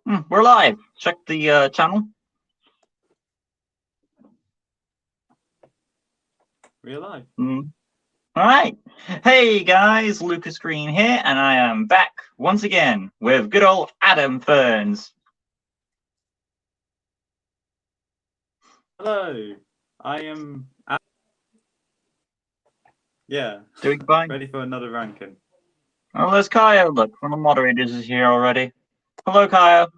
We're live. Check the channel. We're live. All right. Hey guys, Lucas Green here, and I am back once again with good old Adam Ferns. Hello. I am. Yeah. Doing fine. Ready for another ranking. Oh, there's Kyle. Look, one of the moderators is here already. Hello, Kyle.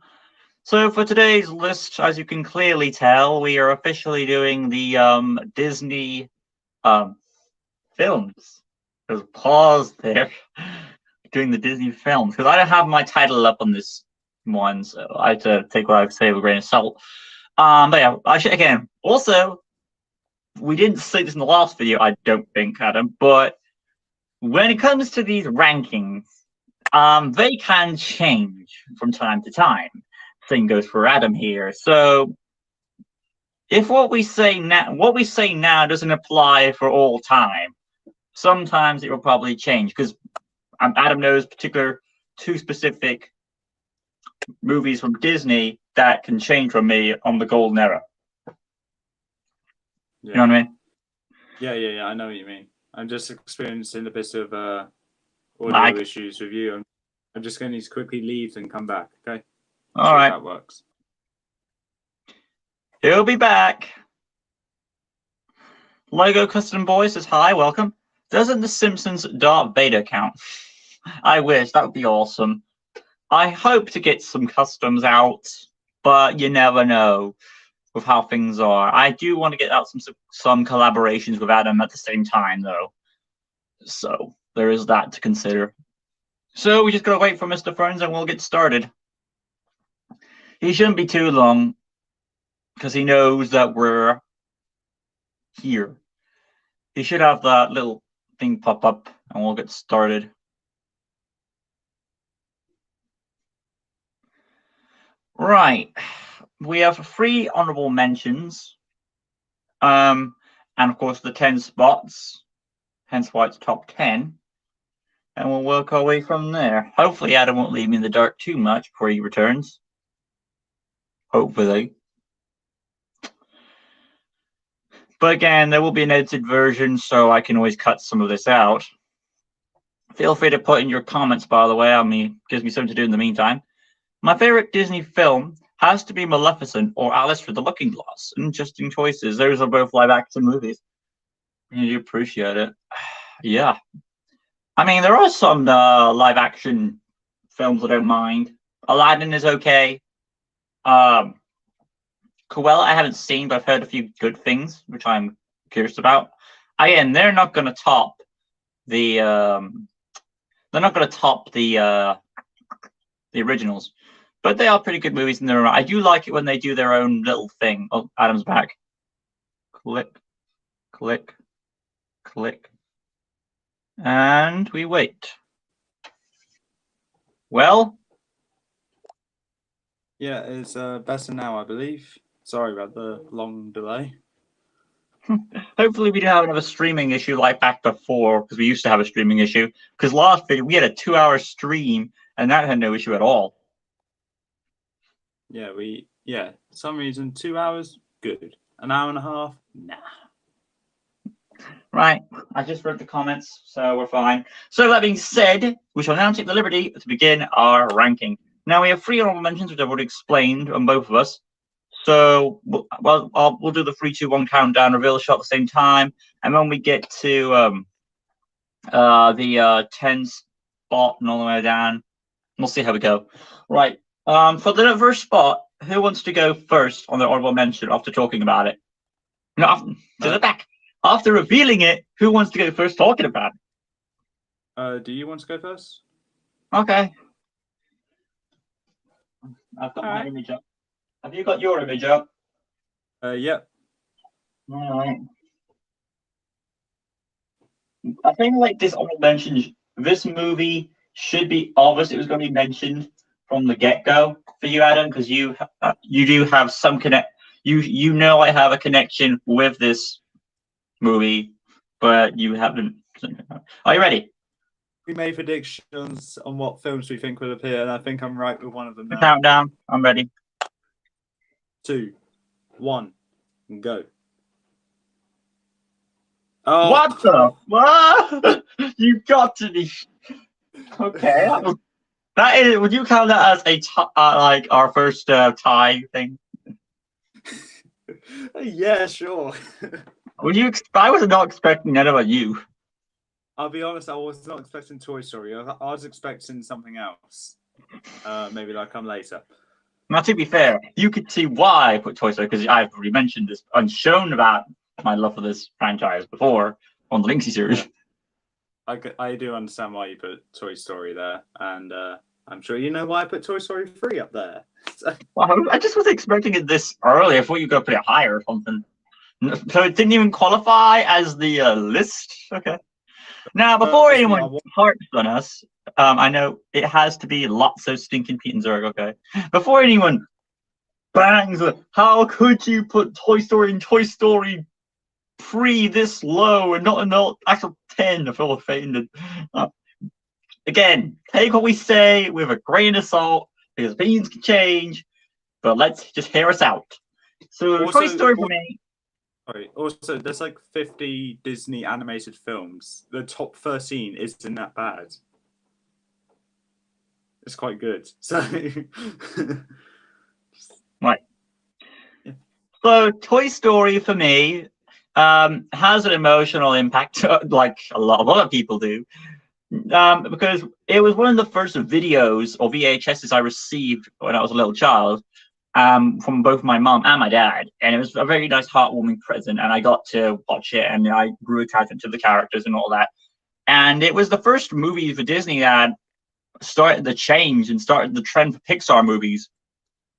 So for today's list, as you can clearly tell, we are officially doing the Disney films. There's a pause there. Doing the Disney films because I don't have my title up on this one, so I have to take what I say with a grain of salt. But yeah, I should again. Also, we didn't say this in the last video, I don't think, Adam, but when it comes to these rankings, they can change from time to time. Same goes for Adam here. So if what we say now doesn't apply for all time, sometimes it will probably change because Adam knows two specific movies from Disney that can change from me on the golden era. Yeah. You know what I mean? Yeah. I know what you mean. I'm just experiencing a bit of audio issues with you. I'm just going to quickly leave and come back. Okay. All right. That works. He'll be back. Lego Custom Boy says hi, welcome. Doesn't The Simpsons Darth Vader count? I wish, that would be awesome. I hope to get some customs out, but you never know with how things are. I do want to get out some collaborations with Adam at the same time, though. So there is that to consider. So we just gotta wait for Mr. Ferns and we'll get started. He shouldn't be too long because he knows that we're here. He should have that little thing pop up and we'll get started. Right. We have 3 honorable mentions. And of course the 10 spots. Hence why it's top 10. And we'll work our way from there. Hopefully Adam won't leave me in the dark too much before he returns. Hopefully. But again, there will be an edited version, so I can always cut some of this out. Feel free to put in your comments, by the way. I mean, it gives me something to do in the meantime. My favorite Disney film has to be Maleficent or Alice through the Looking Glass. Interesting choices. Those are both live-action movies. You appreciate it. Yeah. I mean, there are some live-action films I don't mind. Aladdin is okay. Cruella I haven't seen, but I've heard a few good things, which I'm curious about. Again, they're not going to top the originals, but they are pretty good movies in their own. I do like it when they do their own little thing. Oh, Adam's back. Click, click, click, and we wait. Well. Yeah, it's better now, I believe. Sorry about the long delay. Hopefully we don't have another streaming issue like back before, because we used to have a streaming issue. Because last video we had a 2-hour stream, and that had no issue at all. Yeah, for some reason 2 hours, good. An hour and a half, nah. Right, I just read the comments, so we're fine. So that being said, we shall now take the liberty to begin our ranking. Now we have 3 honorable mentions, which I've already explained on both of us. So we'll do the 3, 2, 1 countdown reveal shot at the same time, and when we get to the 10 spot and all the way down, we'll see how we go. Right. For the first spot, who wants to go first on the honorable mention after talking about it? No, to the back. After revealing it, who wants to go first talking about it? Do you want to go first? Okay. I've got my image up. Have you got your image up? Yep. All right. I think like this honorable mention, this movie should be obvious. It was going to be mentioned from the get-go for you, Adam, because you do have some You know I have a connection with this movie, but you haven't. Are you ready? made predictions on what films we think will appear, and I think I'm right with one of them The now. countdown. I'm ready. 2, 1, go. Oh. What the? What? You got to be. Okay. That is. Would you count that as a like our first tie thing? Yeah, sure. Would you? I was not expecting that about you. I'll be honest, I was not expecting Toy Story. I was expecting something else. Maybe that'll come later. Now, to be fair, you could see why I put Toy Story, because I've already mentioned this and shown about my love for this franchise before on the Linksy series. I do understand why you put Toy Story there, and I'm sure you know why I put Toy Story 3 up there. Well, I just wasn't expecting it this early. I thought you were going to put it higher or something. So it didn't even qualify as the list? Okay. Now, before anyone harps on us, I know it has to be lots of stinking Pete and Zurg, okay? Before anyone bangs, how could you put Toy Story and Toy Story 3 this low and not in the actual 10? I feel offended. Again, take what we say with a grain of salt, because opinions can change, but let's just hear us out. So, also, Toy Story for me. Sorry. Also, there's like 50 Disney animated films. The top 13 isn't that bad. It's quite good. So, right. Yeah. So, Toy Story for me has an emotional impact, like a lot of other people do, because it was one of the first videos or VHSs I received when I was a little child. From both my mom and my dad, and it was a very nice, heartwarming present. And I got to watch it, and I grew attached to the characters and all that. And it was the first movie for Disney that started the change and started the trend for Pixar movies,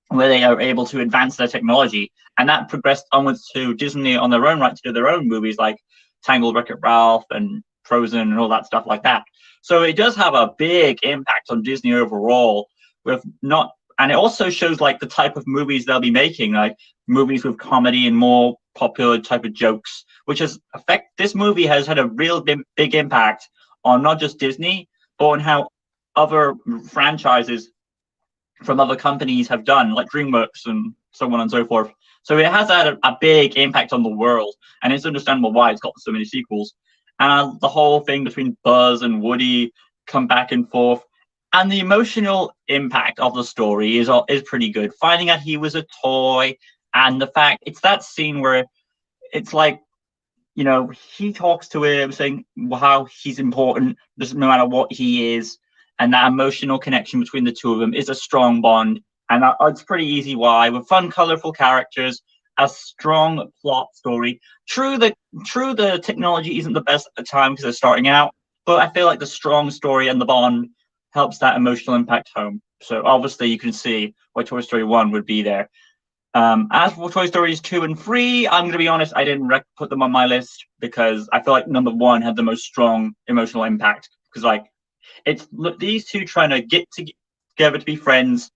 where they are able to advance their technology, and that progressed onwards to Disney on their own right to do their own movies like Tangled, Wreck-It Ralph, and Frozen, and all that stuff like that. So it does have a big impact on Disney overall, with not. And it also shows like the type of movies they'll be making, like movies with comedy and more popular type of jokes, which has this movie has had a real big impact on not just Disney, but on how other franchises from other companies have done, like DreamWorks and so on and so forth. So it has had a big impact on the world, and it's understandable why it's got so many sequels. And the whole thing between Buzz and Woody come back and forth. And the emotional impact of the story is pretty good. Finding out he was a toy, and the fact it's that scene where it's like, you know, he talks to him saying how he's important, doesn't no matter what he is, and that emotional connection between the two of them is a strong bond. And it's pretty easy why, with fun, colorful characters, a strong plot story. True, the technology isn't the best at the time because they're starting out, but I feel like the strong story and the bond helps that emotional impact home. So obviously you can see why Toy Story 1 would be there. As for Toy Stories 2 and 3, I'm going to be honest, I didn't put them on my list because I feel like number 1 had the most strong emotional impact. Because like, it's these two trying to get together to be friends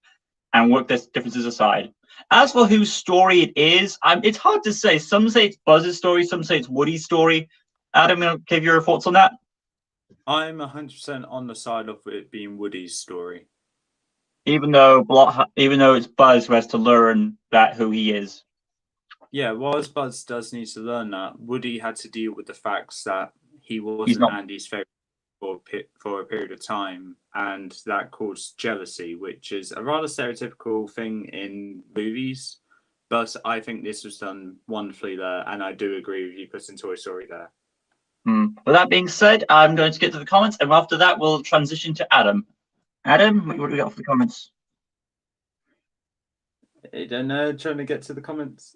and work their differences aside. As for whose story it is, it's hard to say. Some say it's Buzz's story, some say it's Woody's story. Adam, give your thoughts on that. I'm 100% on the side of it being Woody's story. Even though it's Buzz who has to learn who he is. Yeah, well, as Buzz does need to learn that, Woody had to deal with the facts that he wasn't Andy's favorite for a period of time, and that caused jealousy, which is a rather stereotypical thing in movies. But I think this was done wonderfully there, and I do agree with you putting Toy Story there. With that being said, I'm going to get to the comments, and after that, we'll transition to Adam. Adam, what do we got for the comments? I don't know. Trying to get to the comments.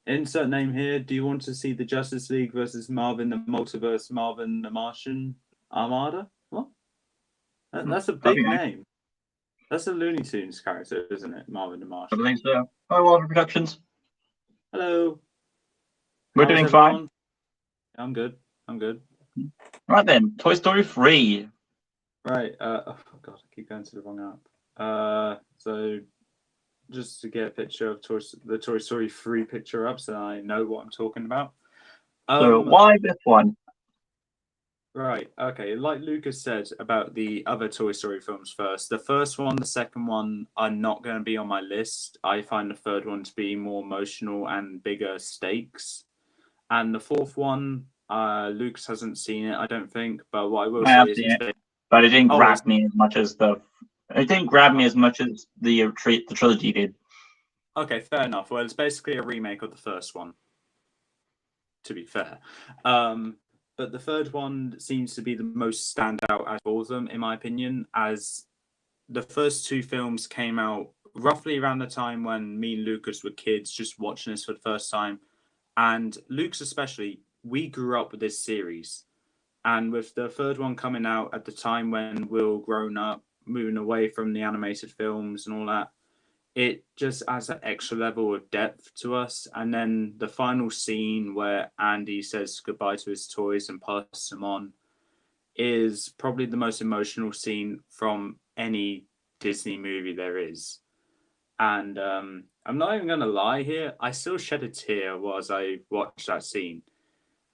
Insert name here. Do you want to see the Justice League versus Marvin the Multiverse, Marvin the Martian Armada? What? That's a big name. That's a Looney Tunes character, isn't it? Marvin the Martian. I believe so. Hi, Walter Productions. Hello. We're doing fine. I'm good. Right then, Toy Story 3. Right. Oh god, I keep going to the wrong app. So just to get a picture of the Toy Story 3 picture up, so I know what I'm talking about. So why this one? Right. Okay. Like Lucas said about the other Toy Story films first, the first one, the second one are not going to be on my list. I find the third one to be more emotional and bigger stakes. And the fourth one, Lucas hasn't seen it, I don't think. But what I will I say have is seen it's it, but it didn't oh, grab me as much as it didn't grab me as much as the trilogy did. okay, fair enough. Well, it's basically a remake of the first one, to be fair. But the third one seems to be the most standout out of all of them, in my opinion, as the first two films came out roughly around the time when me and Lucas were kids, just watching this for the first time. And Lucas, especially, we grew up with this series. And with the third one coming out at the time when we're grown up, moving away from the animated films and all that, it just adds that extra level of depth to us. And then the final scene where Andy says goodbye to his toys and passes them on is probably the most emotional scene from any Disney movie there is. And I'm not even going to lie here, I still shed a tear as I watched that scene.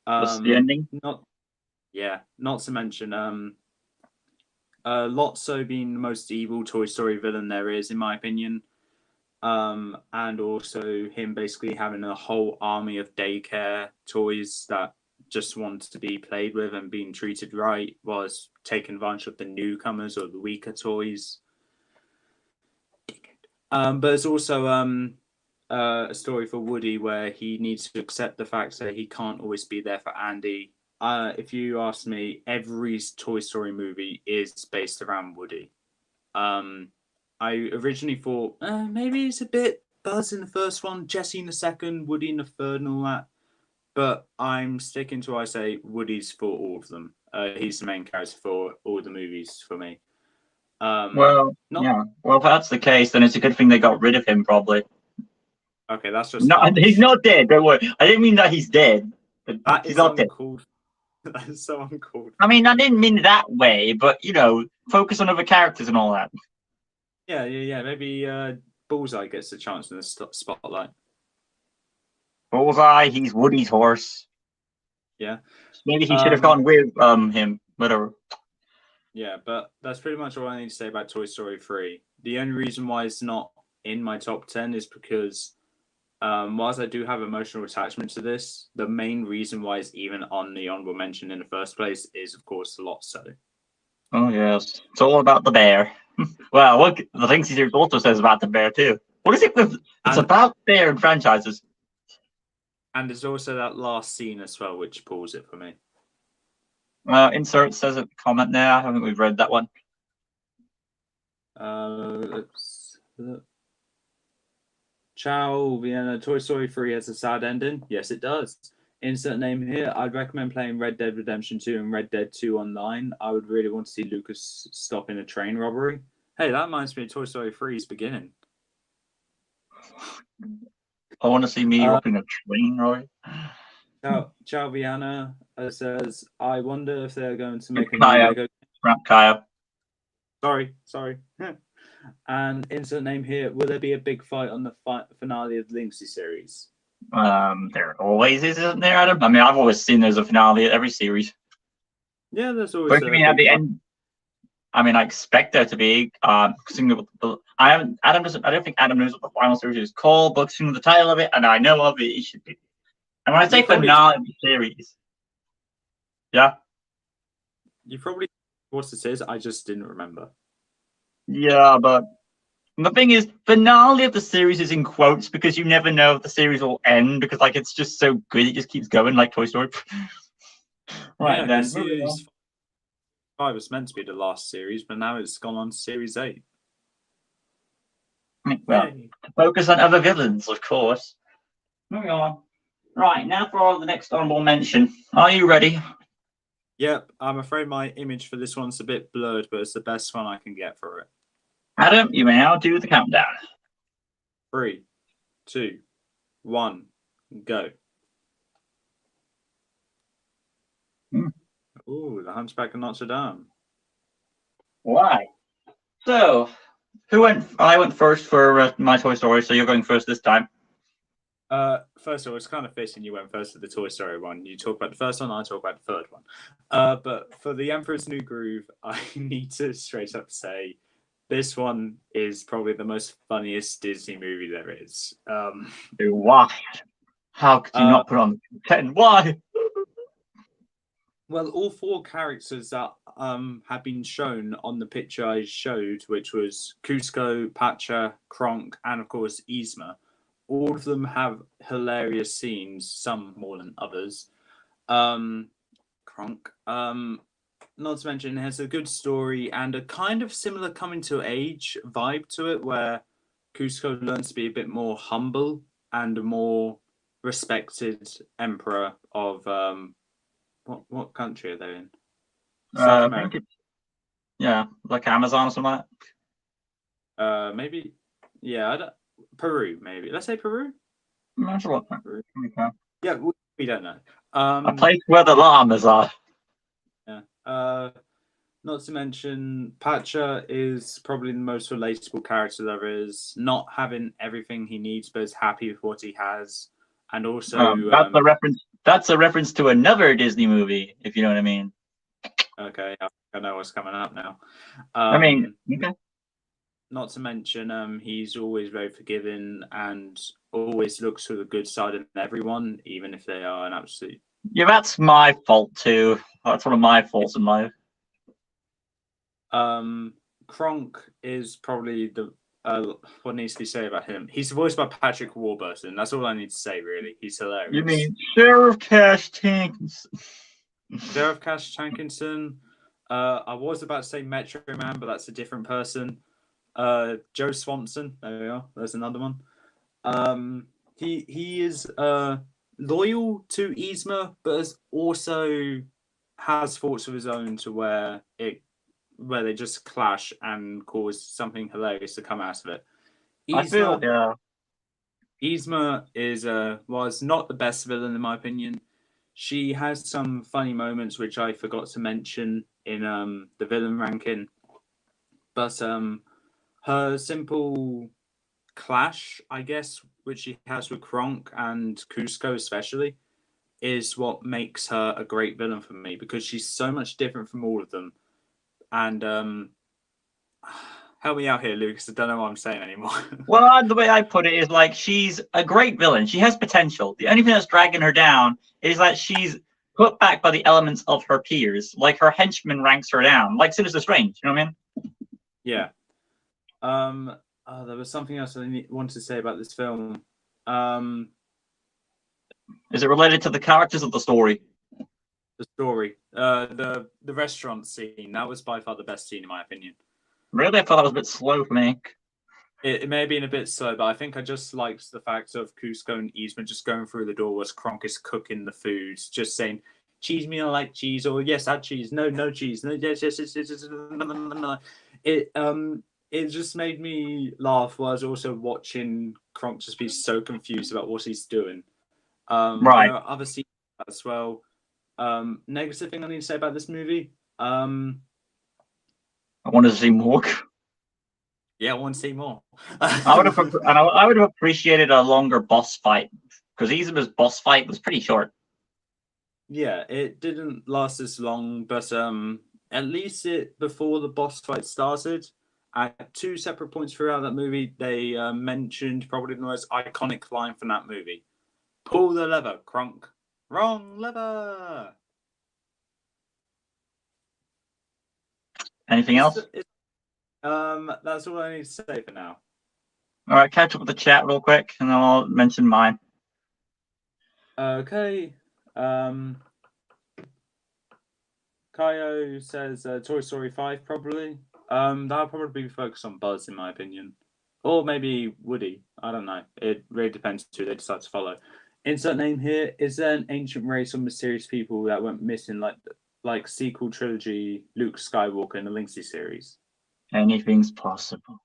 What's the ending? Not to mention Lotso being the most evil Toy Story villain there is, in my opinion. And also him basically having a whole army of daycare toys that just want to be played with and being treated right, was taking advantage of the newcomers or the weaker toys. But it's also a story for Woody where he needs to accept the fact that he can't always be there for Andy. If you ask me, every Toy Story movie is based around Woody. I originally thought maybe it's a bit Buzz in the first one, Jessie in the second, Woody in the third, and all that. But I'm sticking to what I say, Woody's for all of them. He's the main character for all the movies for me. Well, yeah. Well, if that's the case, then it's a good thing they got rid of him, probably. Okay, that's just no, he's not dead. Don't worry. I didn't mean that he's dead. That he's is not uncalled. That is so uncalled. I mean, I didn't mean it that way, but focus on other characters and all that. Yeah. Maybe Bullseye gets a chance in the spotlight. Bullseye, he's Woody's horse. Yeah. Maybe he should have gone with him. Whatever. Yeah, but that's pretty much all I need to say about Toy Story 3. The only reason why it's not in my top 10 is because whilst I do have emotional attachment to this, the main reason why it's even on the honorable mention in the first place is, of course, Lotso. Oh, yes. It's all about the bear. Well, look, the things he also says about the bear, too. What is it with... It's about bear and franchises. And there's also that last scene as well, which pulls it for me. Insert says a comment there. I think we've read that one. Let's look. Ciao, Vienna. Toy Story 3 has a sad ending. Yes, it does. Insert name here. I'd recommend playing Red Dead Redemption 2 and Red Dead 2 online. I would really want to see Lucas stop in a train robbery. Hey, that reminds me of Toy Story 3's beginning. I want to see me robbing a train, right? Ciao Viana says, I wonder if they're going to make a Kaya. new Lego. Kaya. Sorry. And insert name here. Will there be a big fight on the finale of the Linksy series? There always is, isn't there, Adam? I mean, I've always seen there's a finale at every series. Yeah, there's always. But at the end. I mean, I expect there to be. I don't think Adam knows what the final series is called, but seeing the title of it, and I know of it, it should be. And when I say finale of the series, yeah, you probably what it is. I just didn't remember. Yeah, but the thing is, finale of the series is in quotes because you never know if the series will end because it's just so good, it just keeps going like Toy Story. Right, then. Series 5 was meant to be the last series, but now it's gone on to Series 8. Well, focus on other villains, of course. Moving on. Right, now for the next honorable mention. Are you ready? Yep, I'm afraid my image for this one's a bit blurred, but it's the best one I can get for it. Adam, you may now do the countdown. 3, 2, 1, go. Ooh, the Hunchback of Notre Dame. Why? So, who went? I went first for my Toy Story, so you're going first this time. First of all, it's kind of fitting you went first to the Toy Story one. You talk about the first one, I talk about the third one. But for The Emperor's New Groove, I need to straight up say this one is probably the most funniest Disney movie there is. Why? How could you not put on 10? Why? Well, all four characters that have been shown on the picture I showed, which was Cusco, Pacha, Kronk, and of course Yzma. All of them have hilarious scenes, some more than others. Kronk, not to mention, it has a good story and a kind of similar coming to age vibe to it, where Cusco learns to be a bit more humble and a more respected emperor of what country are they in? South America. Yeah, like Amazon or something like that. Maybe. Yeah, Peru, maybe. Let's say Peru. I'm not sure what Peru. Okay. Yeah, we don't know. A place where the llamas are. Yeah. Not to mention, Pacha is probably the most relatable character there is. Not having everything he needs, but is happy with what he has, and also that's a reference. That's a reference to another Disney movie, if you know what I mean. Okay, I know what's coming up now. Okay. Not to mention, he's always very forgiving and always looks for the good side in everyone, even if they are an absolute. Yeah, that's my fault too. That's one of my faults in life. Kronk is probably the what needs to be said about him. He's voiced by Patrick Warburton. That's all I need to say, really. He's hilarious. You mean Sheriff Cash Tankinson? Sheriff Cash Tankinson. I was about to say Metro Man, but that's a different person. Joe Swanson. There we are. There's another one. He is loyal to Yzma, but also has thoughts of his own to where they just clash and cause something hilarious to come out of it. Yzma was not the best villain in my opinion. She has some funny moments which I forgot to mention in the villain ranking, but her simple clash, I guess, which she has with Kronk and Cusco especially, is what makes her a great villain for me, because she's so much different from all of them. And help me out here, Lucas. I don't know what I'm saying anymore. Well, the way I put it is like she's a great villain. She has potential. The only thing that's dragging her down is that she's put back by the elements of her peers. Like her henchman ranks her down, like Sinister Strange. You know what I mean? Yeah. There was something else I wanted to say about this film. Is it related to the characters of the story? The story. The restaurant scene. That was by far the best scene in my opinion. Really? I thought that was a bit slow for me. It may have been a bit slow, but I think I just liked the fact of Cusco and Yzma just going through the door as Kronk is cooking the food, just saying, cheese me, I like cheese, or yes, add cheese, no cheese, no, yes, no. It just made me laugh while I was also watching Kronk just be so confused about what he's doing. Right. There are other scenes as well. Negative thing I need to say about this movie. I wanted to see more. Yeah, I want to see more. I would have appreciated a longer boss fight, because Yzma's boss fight was pretty short. Yeah, it didn't last as long, but at least before the boss fight started, at two separate points throughout that movie, they mentioned probably the most iconic line from that movie: "Pull the lever, Kronk. Wrong lever." Anything else? That's all I need to say for now. All right, catch up with the chat real quick, and then I'll mention mine. Okay. Kaio says Toy Story 5 probably. That'll probably be focused on Buzz in my opinion, or maybe Woody. I don't know. It really depends who they decide to follow. Insert name here. Is there an ancient race of mysterious people that went missing, like sequel trilogy Luke Skywalker in the Linksy series? Anything's possible.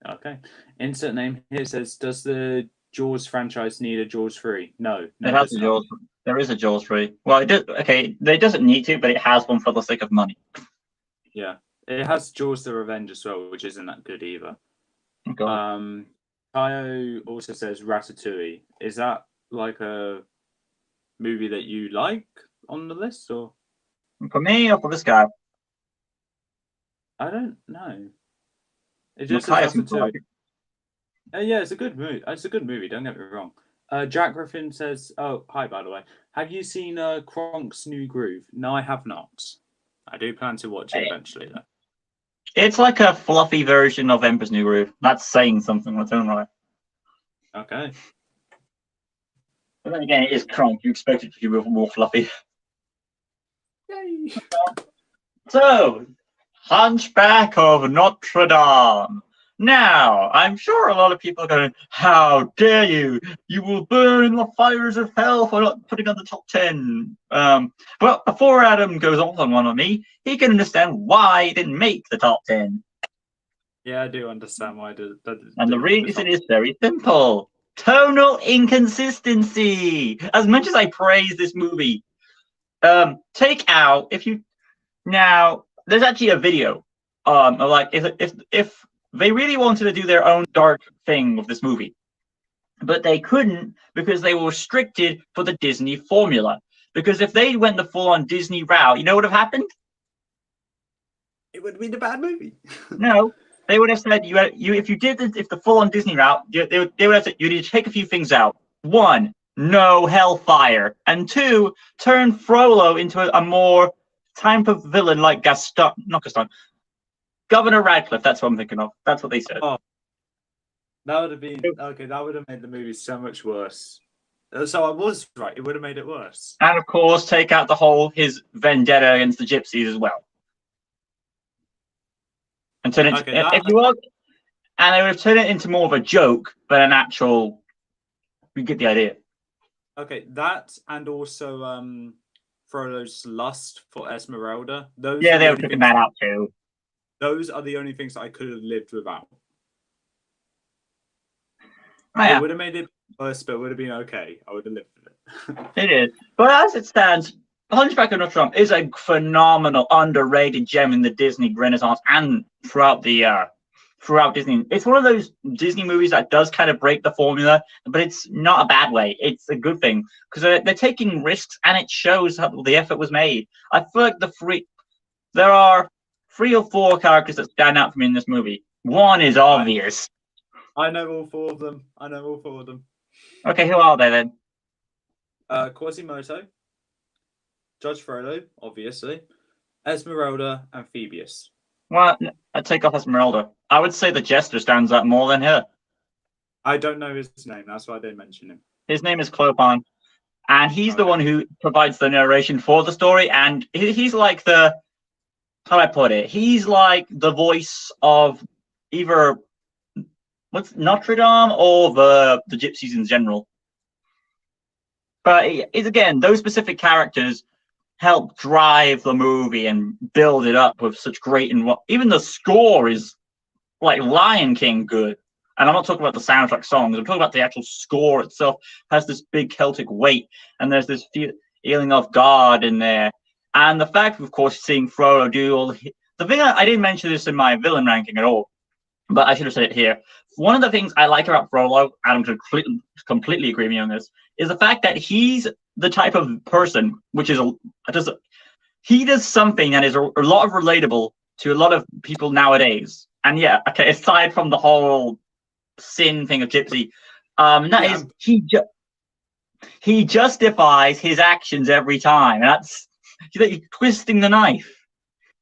Okay. Insert name here says, does the Jaws franchise need a Jaws 3? No. It has a Jaws. There is a Jaws 3. Well, it does. Okay, it doesn't need to, but it has one for the sake of money. Yeah, it has Jaws: The Revenge as well, which isn't that good either. Okay. Tayo also says Ratatouille. Is that like a movie that you like on the list, or? For me or for this guy? I don't know. It Well, just says Tayo seems to like Ratatouille. it. Yeah, it's a good movie. It's a good movie. Don't get me wrong. Jack Griffin says, "Oh, hi, by the way. Have you seen Kronk's New Groove?" No, I have not. I do plan to watch it eventually, though. It's like a fluffy version of Emperor's New Groove. That's saying something on its own right. Okay. But then again, it is Kronk. You expect it to be more fluffy. Yay! So, Hunchback of Notre Dame. Now, I'm sure a lot of people are going, how dare you? You will burn in the fires of hell for not putting on the top 10. But before Adam goes off on one on me, he can understand why it didn't make the top 10. Yeah, I do understand why. And the reason is very simple. Tonal inconsistency. As much as I praise this movie, take out, if you... Now, there's actually a video. Like, if they really wanted to do their own dark thing with this movie, but they couldn't because they were restricted for the Disney formula. Because if they went the full-on Disney route, you know what would have happened? It would have been a bad movie. No, they would have said if the full-on Disney route, they would have said you need to take a few things out. 1, no hellfire, and 2, turn Frollo into a more type of villain like not Gaston. Governor Radcliffe, that's what I'm thinking of. That's what they said. Oh, that would have been okay. That would have made the movie so much worse. So I was right. It would have made it worse. And of course, take out his vendetta against the gypsies as well. And turn it and they would have turned it into more of a joke than an actual. We get the idea. Okay, that and also Frollo's lust for Esmeralda. They were taking that out too. Those are the only things that I could have lived without. Oh, yeah. It would have made it worse, but it would have been okay. I would have lived with it. It is. But as it stands, Hunchback of Notre Dame is a phenomenal, underrated gem in the Disney Renaissance and throughout Disney. It's one of those Disney movies that does kind of break the formula, but it's not a bad way. It's a good thing because they're taking risks and it shows how the effort was made. I feel like there are 3 or 4 characters that stand out for me in this movie. One is obvious. I know all 4 of them. Okay, who are they then? Quasimodo, Judge Frollo, obviously, Esmeralda, and Phoebus. Well, I'd take off Esmeralda. I would say the Jester stands out more than her. I don't know his name. That's why I didn't mention him. His name is Clopin, and he's the one who provides the narration for the story, and he's like the... How do I put it? He's like the voice of either Notre Dame or the gypsies in general. But it's again, those specific characters help drive the movie and build it up with such great even the score is like Lion King good. And I'm not talking about the soundtrack songs. I'm talking about the actual score itself. It has this big Celtic weight, and there's this feeling of God in there. And the fact, of course, seeing Frollo do all the thing I didn't mention this in my villain ranking at all, but I should have said it here. One of the things I like about Frollo, Adam completely agree with me on this, is the fact that he's the type of person which is he does something that is a lot of relatable to a lot of people nowadays. And yeah, okay, aside from the whole sin thing of gypsy, he justifies his actions every time, and that's twisting the knife,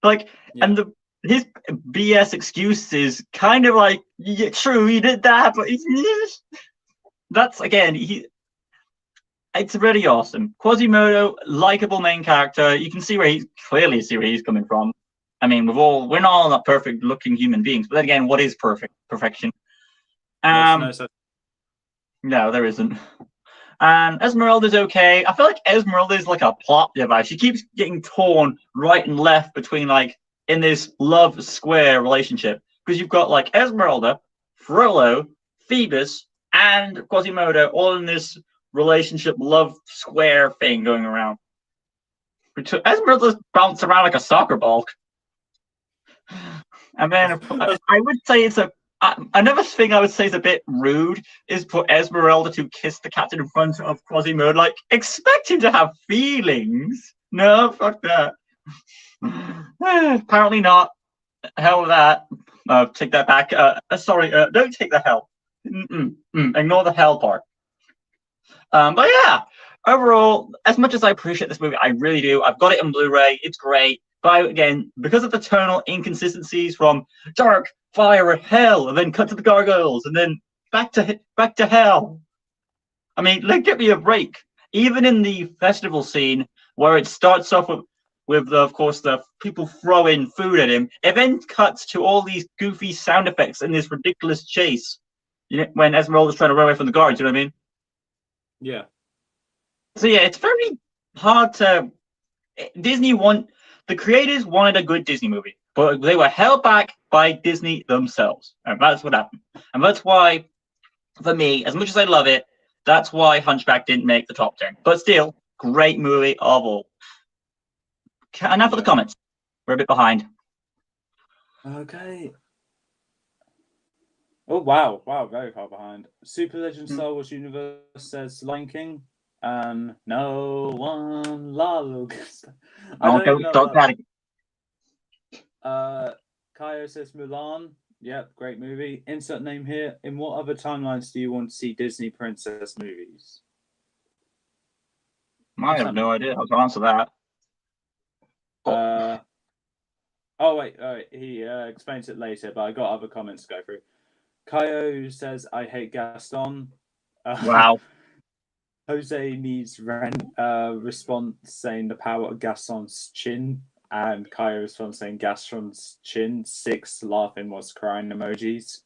and his BS excuses kind of like, yeah, true, he did that, but that's again, it's really awesome. Quasimodo, likable main character. You can see where he's coming from. I mean, we're not all not perfect looking human beings, but then again, what is perfection? No, there isn't. And Esmeralda's okay. I feel like Esmeralda is like a plot device. She keeps getting torn right and left between in this love square relationship, because you've got Esmeralda, Frollo, Phoebus, and Quasimodo all in this relationship love square thing going around. Esmeralda's bounced around like a soccer ball. And then I would say it's a Another thing I would say is a bit rude is for Esmeralda to kiss the captain in front of Quasimodo. Like, expect him to have feelings. No, fuck that. Apparently not. Hell with that. Take that back. Sorry, don't take the hell. Ignore the hell part. But yeah, overall, as much as I appreciate this movie, I really do. I've got it on Blu-ray. It's great. But again, because of the tonal inconsistencies from dark, fire, hell, and then cut to the gargoyles, and then back to hell. I mean, like, get me a break. Even in the festival scene, where it starts off with of course, the people throwing food at him, it then cuts to all these goofy sound effects in this ridiculous chase. You know, when Esmeralda's trying to run away from the guards, you know what I mean? Yeah. So yeah, it's very hard to. The creators wanted a good Disney movie, but they were held back by Disney themselves, and that's what happened. And that's why, for me, as much as I love it, that's why Hunchback didn't make the top 10. But still, great movie of all. Enough for the comments. We're a bit behind. Okay. Oh wow, very far behind. Super Legend Star Wars Universe says Lion King. No one loves. Don't Kaio says Mulan. Yep, great movie. Insert name here. In what other timelines do you want to see Disney princess movies? I have no idea. I'll answer that. Wait. He explains it later, but I got other comments to go through. Kaio says, I hate Gaston. Wow. Jose needs response saying the power of Gaston's chin, and Kaio responds saying Gaston's chin. 6 laughing was crying emojis.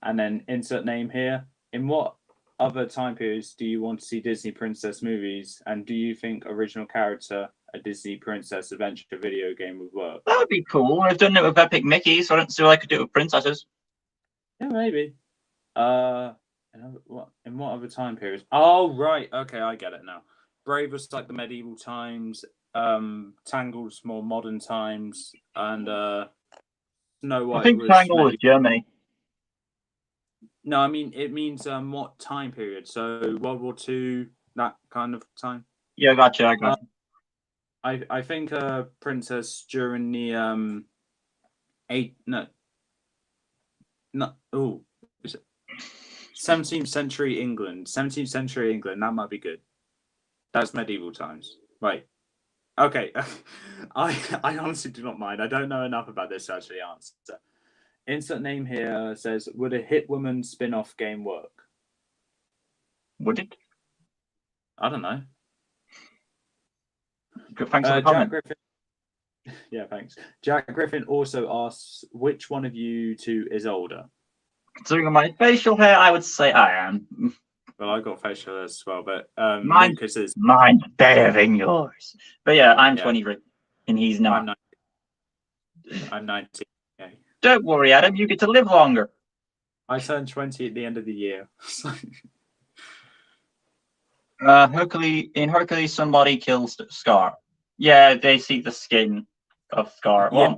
And then insert name here. In what other time periods do you want to see Disney princess movies? And do you think original character, a Disney princess adventure video game would work? That would be cool. I've done it with Epic Mickey, so I don't see why I could do it with princesses. Yeah, maybe. In what other time periods? Oh, right. Okay, I get it now. Brave was like the medieval times. Tangled's more modern times, and Snow White. I think Tangle was Germany. No, I mean it means what time period? So World War II, that kind of time. Yeah, gotcha. I got you. I think a princess during the 17th century England. 17th century England. That might be good. That's medieval times. Right. Okay. I honestly do not mind. I don't know enough about this to actually answer. Insert name here says, would a Hit Woman spin-off game work? Would it? I don't know. Thanks for the comment. Griffin. Yeah, thanks. Jack Griffin also asks, which one of you two is older? Considering my facial hair, I would say I am. Well, I got facial hair as well, but mine's better than yours. But yeah, I'm 23, and he's not. I'm 19. Okay. Don't worry, Adam. You get to live longer. I turned 20 at the end of the year. Hercules, somebody kills Scar. Yeah, they see the skin of Scar. Yeah.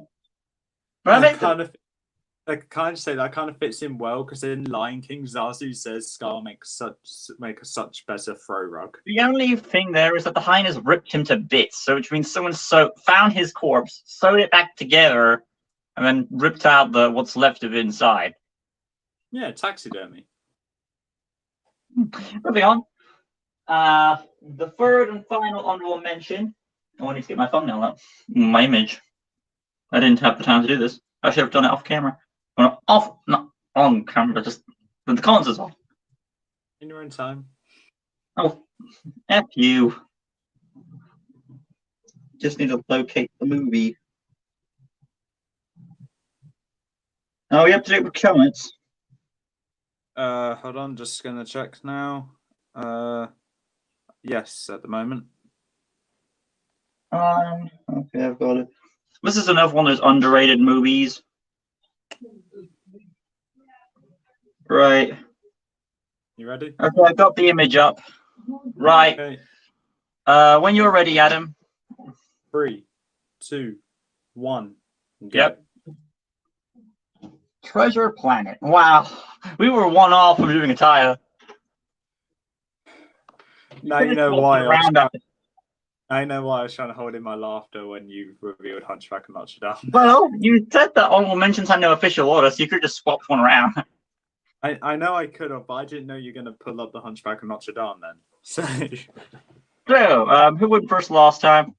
Well, I kind of say that kind of fits in well because in Lion King, Zazu says Scar makes such better throw rug. The only thing there is that the hyenas ripped him to bits, so which means someone found his corpse, sewed it back together, and then ripped out what's left of it inside. Yeah, taxidermy. Moving on. The third and final honorable mention. I need to get my thumbnail up. My image. I didn't have the time to do this. I should have done it off camera. Not on camera, just when the comments is on. In your own time. Oh, F you. Just need to locate the movie. Oh, we have to do it with comments. Hold on, just gonna check now. Yes, at the moment. Okay, I've got it. This is another one of those underrated movies. Right. You ready? Okay, I got the image up. Right. Okay. When you're ready, Adam. 3, 2, 1. Go. Yep. Treasure Planet. Wow, we were one off from doing a tire. Now you know why. I know why I was trying to hold in my laughter when you revealed Hunchback of Notre Dame. Well, you said that honorable mentions had no official order, so you could just swap one around. I know I could have, but I didn't know you're going to pull up the Hunchback of Notre Dame then. So, who went first last time?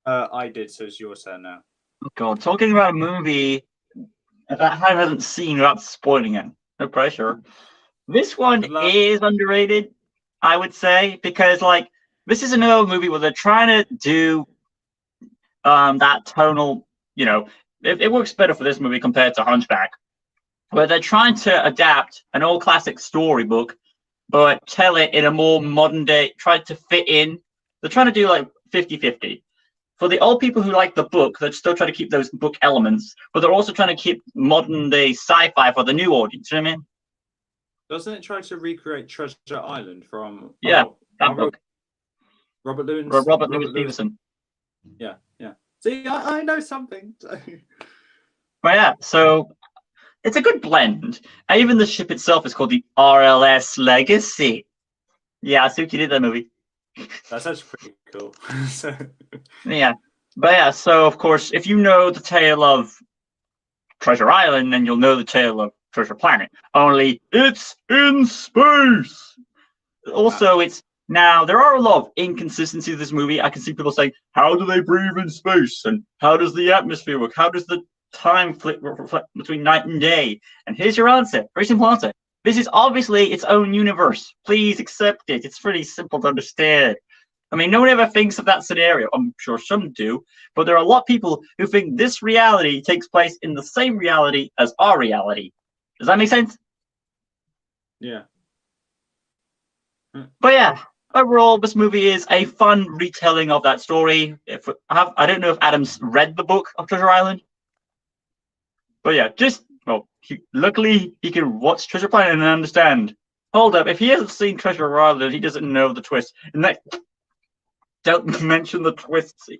I did, so it's your turn now. Oh God, talking about a movie that I haven't seen without spoiling it. No pressure. This one is underrated, I would say, because like this is another movie where they're trying to do that tonal, you know, it works better for this movie compared to Hunchback, where they're trying to adapt an old classic storybook, but tell it in a more modern day, try to fit in. They're trying to do like 50-50. For the old people who like the book, they're still trying to keep those book elements, but they're also trying to keep modern day sci-fi for the new audience. You know what I mean? Doesn't it try to recreate Treasure Island from that book? Robert Louis Stevenson. Yeah. See, I know something. But yeah, so it's a good blend. And even the ship itself is called the RLS Legacy. Yeah, I see what you did that movie. That's actually pretty cool. Yeah. But yeah, so of course, if you know the tale of Treasure Island, then you'll know the tale of Treasure Planet. Only it's in space. Also, it's now there are a lot of inconsistencies in this movie. I can see people saying, "How do they breathe in space? And how does the atmosphere work? How does the time reflect between night and day?" And here's your answer. Very simple answer. This is obviously its own universe. Please accept it. It's pretty simple to understand. I mean, no one ever thinks of that scenario. I'm sure some do, but there are a lot of people who think this reality takes place in the same reality as our reality. Does that make sense? Yeah. But yeah, overall, this movie is a fun retelling of that story. I don't know if Adam's read the book of Treasure Island, but yeah, luckily he can watch Treasure Planet and understand. Hold up, if he hasn't seen Treasure Island, he doesn't know the twist. And don't mention the twist,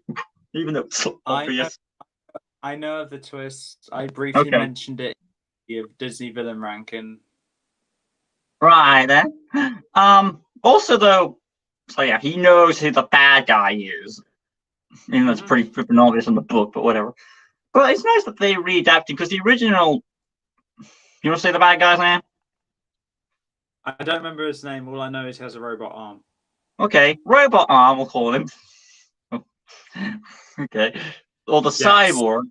even though it's obvious. I know of the twist. I briefly mentioned it in the Disney villain ranking. Right then. Also, though, so yeah, he knows who the bad guy is. Even though it's pretty flippin' obvious in the book, but whatever. But it's nice that they readapted because the original. You want to say the bad guy's name? I don't remember his name. All I know is he has a robot arm. Okay, robot arm, we'll call him. Okay. Or the cyborg.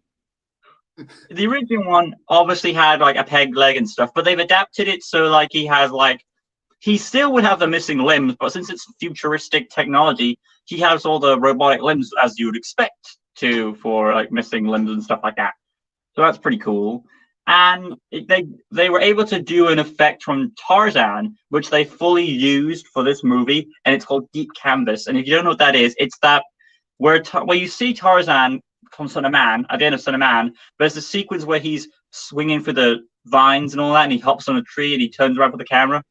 The original one obviously had like a peg leg and stuff, but they've adapted it so like he has like he still would have the missing limbs, but since it's futuristic technology, he has all the robotic limbs as you would expect to for like missing limbs and stuff like that. So that's pretty cool. And they were able to do an effect from Tarzan, which they fully used for this movie, and it's called Deep Canvas. And if you don't know what that is, it's that where you see Tarzan from Son of Man, at the end of Son of Man, there's a sequence where he's swinging for the vines and all that, and he hops on a tree and he turns around for the camera.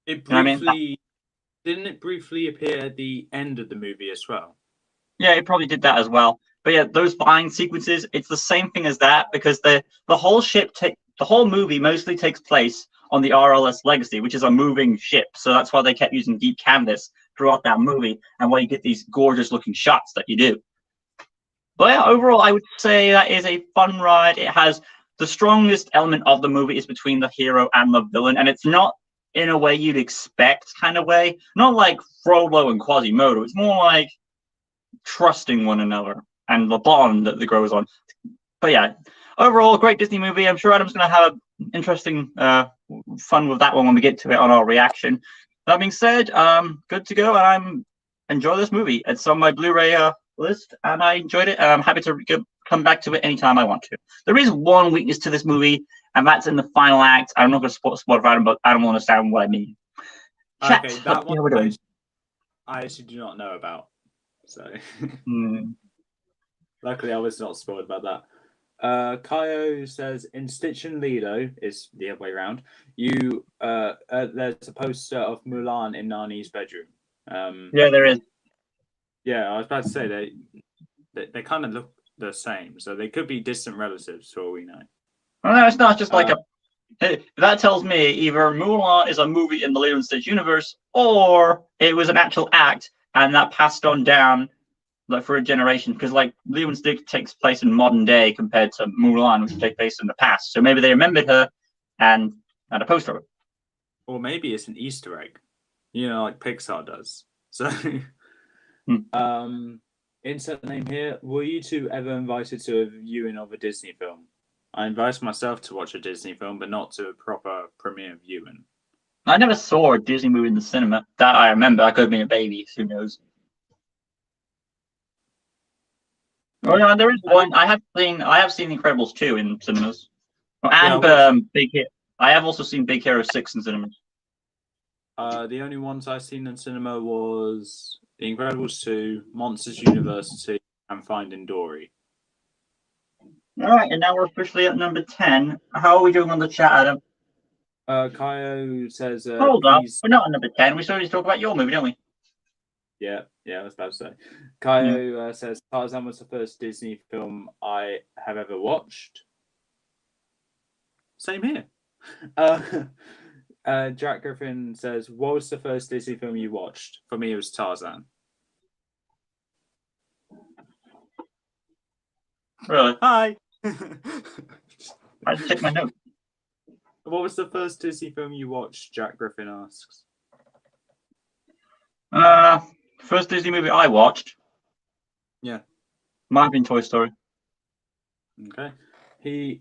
It briefly didn't it briefly appear at the end of the movie as well? Yeah, it probably did that as well. But yeah, those vine sequences, it's the same thing as that because the whole movie mostly takes place on the RLS Legacy, which is a moving ship. So that's why they kept using deep canvas throughout that movie, and why you get these gorgeous looking shots that you do. But yeah, overall, I would say that is a fun ride. It has the strongest element of the movie is between the hero and the villain, and it's not in a way you'd expect kind of way. Not like Frollo and Quasimodo. It's more like trusting one another and the bond that grows on. But yeah, overall, great Disney movie. I'm sure Adam's going to have an interesting fun with that one when we get to it on our reaction. That being said, good to go, and I'm enjoy this movie. It's on my Blu-ray list, and I enjoyed it. And I'm happy to come back to it anytime I want to. There is one weakness to this movie, and that's in the final act. I'm not going to spoil for Adam, but Adam will understand what I mean. Chat, okay, that one we're doing. I actually do not know about. So luckily I was not spoiled about that. Kaio says in Stitch and Lilo is the other way around. You there's a poster of Mulan in Nani's bedroom. Yeah, there is. Yeah, I was about to say they kind of look the same, so they could be distant relatives for all we know. Well, no, it's not just like that tells me either Mulan is a movie in the Lilo and Stitch universe, or it was an actual act, and that passed on down like for a generation. Because like Lilo and Stitch takes place in modern day compared to Mulan, which takes place in the past. So maybe they remembered her and had a poster of it. Or maybe it's an Easter egg, like Pixar does. So, insert name here. Were you two ever invited to a viewing of a Disney film? I invited myself to watch a Disney film, but not to a proper premiere viewing. I never saw a Disney movie in the cinema. That I remember. I could have been a baby. Who knows? Oh yeah, there is one. I have seen The Incredibles 2 in cinemas, and Big Hero. I have also seen Big Hero 6 in cinemas. The only ones I've seen in cinema was The Incredibles 2, Monsters University, and Finding Dory. All right, and now we're officially at number 10. How are we doing on the chat, Adam? Kaio says, hold up, we're not on number 10. We started to talk about your movie, don't we? Yeah, I was about to say. Kaio says, Tarzan was the first Disney film I have ever watched. Same here. Jack Griffin says, what was the first Disney film you watched? For me, it was Tarzan. Really? Hi. I just checked my notes. What was the first Disney film you watched? Jack Griffin asks. First Disney movie I watched. Yeah. Might have been Toy Story. Okay.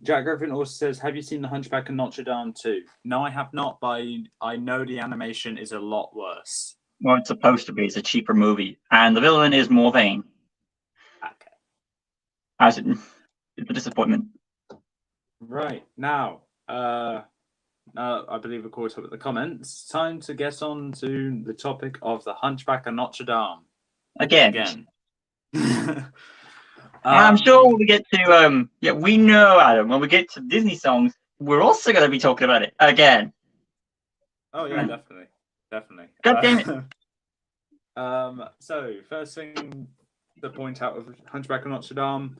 Jack Griffin also says, have you seen The Hunchback of Notre Dame too? No, I have not, but I know the animation is a lot worse. Well, it's supposed to be. It's a cheaper movie. And the villain is more vain. Okay. It's a disappointment. Right. Now, I believe we're caught up with the comments. Time to get on to the topic of The Hunchback of Notre Dame. Again. I'm sure when we get to we know, Adam, when we get to Disney songs, we're also going to be talking about it again. Oh yeah, definitely. God damn it. So first thing to point out of Hunchback of Notre Dame,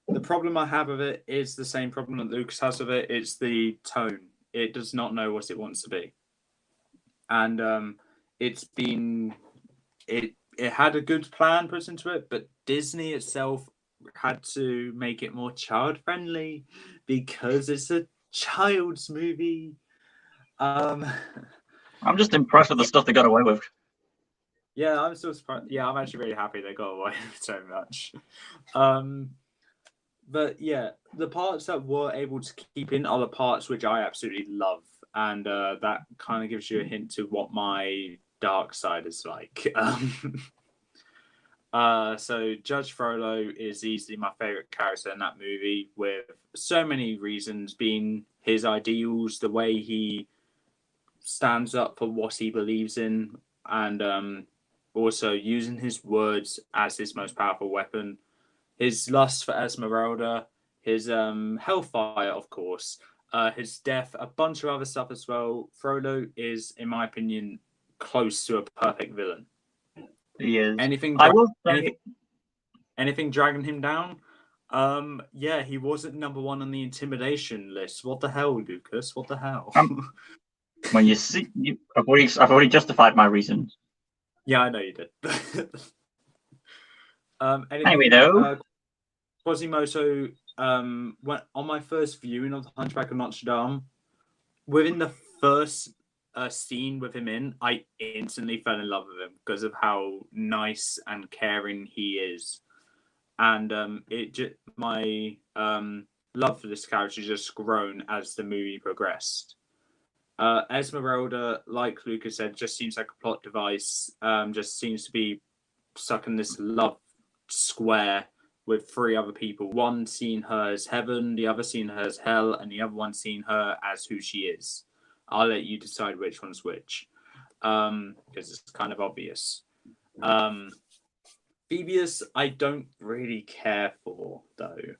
the problem I have with it is the same problem that Lucas has with it. It's the tone. It does not know what it wants to be, and it had a good plan put into it, but Disney itself had to make it more child friendly because it's a child's movie. I'm just impressed with the stuff they got away with. Yeah, I'm still surprised. Yeah, I'm actually really happy they got away with so much. But yeah, the parts that were able to keep in are the parts which I absolutely love, and that kind of gives you a hint to what my dark side is like. So Judge Frollo is easily my favorite character in that movie, with so many reasons, being his ideals, the way he stands up for what he believes in, and also using his words as his most powerful weapon, his lust for Esmeralda, his hellfire, of course, his death, a bunch of other stuff as well. Frollo is, in my opinion, close to a perfect villain. He is. Anything dragging him down? Yeah, he wasn't number one on the intimidation list. What the hell, Lucas? What the hell? When you see, I've already justified my reasons. Yeah, I know you did. Anyway, though, Quasimodo, when on my first viewing of The Hunchback of Notre Dame, within the first scene with him in, I instantly fell in love with him because of how nice and caring he is, and my love for this character just grown as the movie progressed. Esmeralda, like Lucas said, just seems like a plot device. Just seems to be stuck in this love square with three other people. One seeing her as heaven, the other seeing her as hell, and the other one seeing her as who she is. I'll let you decide which one's which, because it's kind of obvious. Phoebus, I don't really care for, though.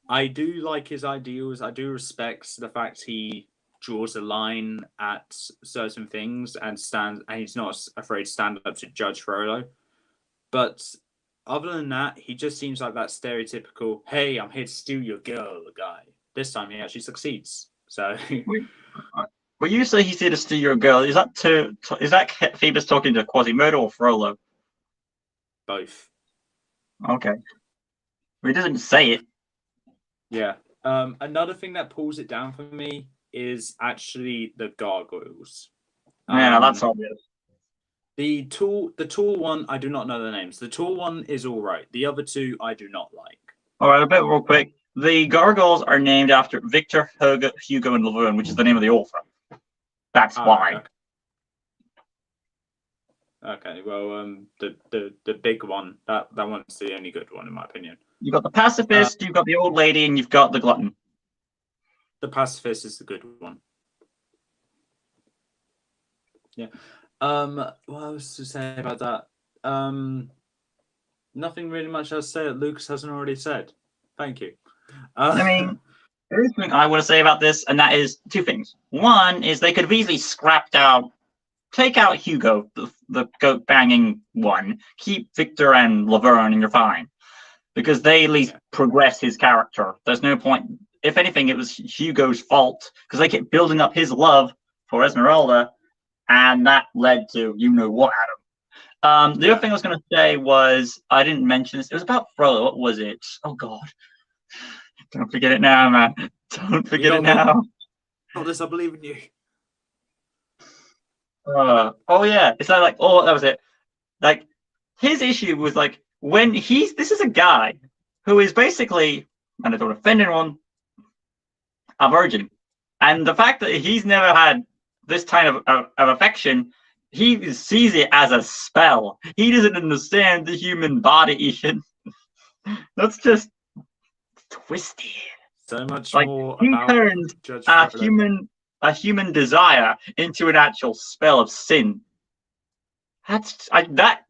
I do like his ideals. I do respect the fact he draws a line at certain things and he's not afraid to stand up to Judge Frollo. But other than that, he just seems like that stereotypical, hey, I'm here to steal your girl guy. This time he actually succeeds. So Well, you say he's here to steal your girl. Is that Phoebus talking to Quasimodo or Frollo? both. Okay. Well, he doesn't say it. Yeah. Another thing that pulls it down for me is actually the gargoyles. Yeah, that's obvious. The tall one, I do not know the names. The tall one is all right. The other two, I do not like. All right, a bit real quick. The gargoyles are named after Victor, Hugo, and Laverne, which is the name of the author. That's why. Okay. Well, the big one, that one's the only good one in my opinion. You've got the pacifist, you've got the old lady, and you've got the glutton. The pacifist is the good one. Yeah. What else to say about that? Nothing really much else to say that Lucas hasn't already said. Thank you. I mean, there is something I want to say about this, and that is two things. One is they could have easily take out Hugo, the goat banging one, keep Victor and Laverne, and you're fine. Because they at least progress his character. There's no point. If anything, it was Hugo's fault because they kept building up his love for Esmeralda, and that led to you know what, Adam. The other thing I was going to say was I didn't mention this. It was about Frollo. What was it? Oh God! Don't forget it now, man. Don't forget it now. Got this. I believe in you. Oh yeah, it's like oh that was it. Like his issue was like when this is a guy who is basically, and I don't offend anyone, a virgin, and the fact that he's never had this kind of affection, he sees it as a spell. He doesn't understand the human body. That's just twisted. So much like, more. He turns a human desire into an actual spell of sin. That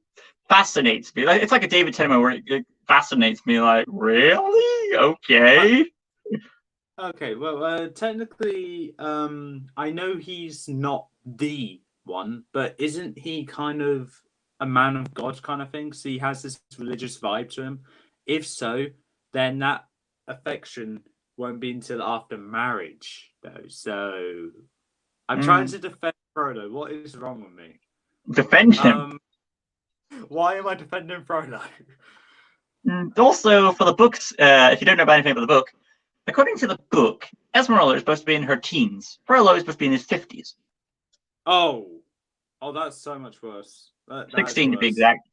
fascinates me. Like, it's like a David Tennant where it fascinates me. Like, really? Okay. Okay. Well, technically, I know he's not the one, but isn't he kind of a man of God kind of thing? So he has this religious vibe to him. If so, then that affection won't be until after marriage, though. So I'm trying to defend Frodo. What is wrong with me? Defend him. Why am I defending Frodo? Also, for the books, if you don't know about anything about the book, according to the book, Esmeralda is supposed to be in her teens. Frollo is supposed to be in his 50s. Oh, that's so much worse. 16 to be exact.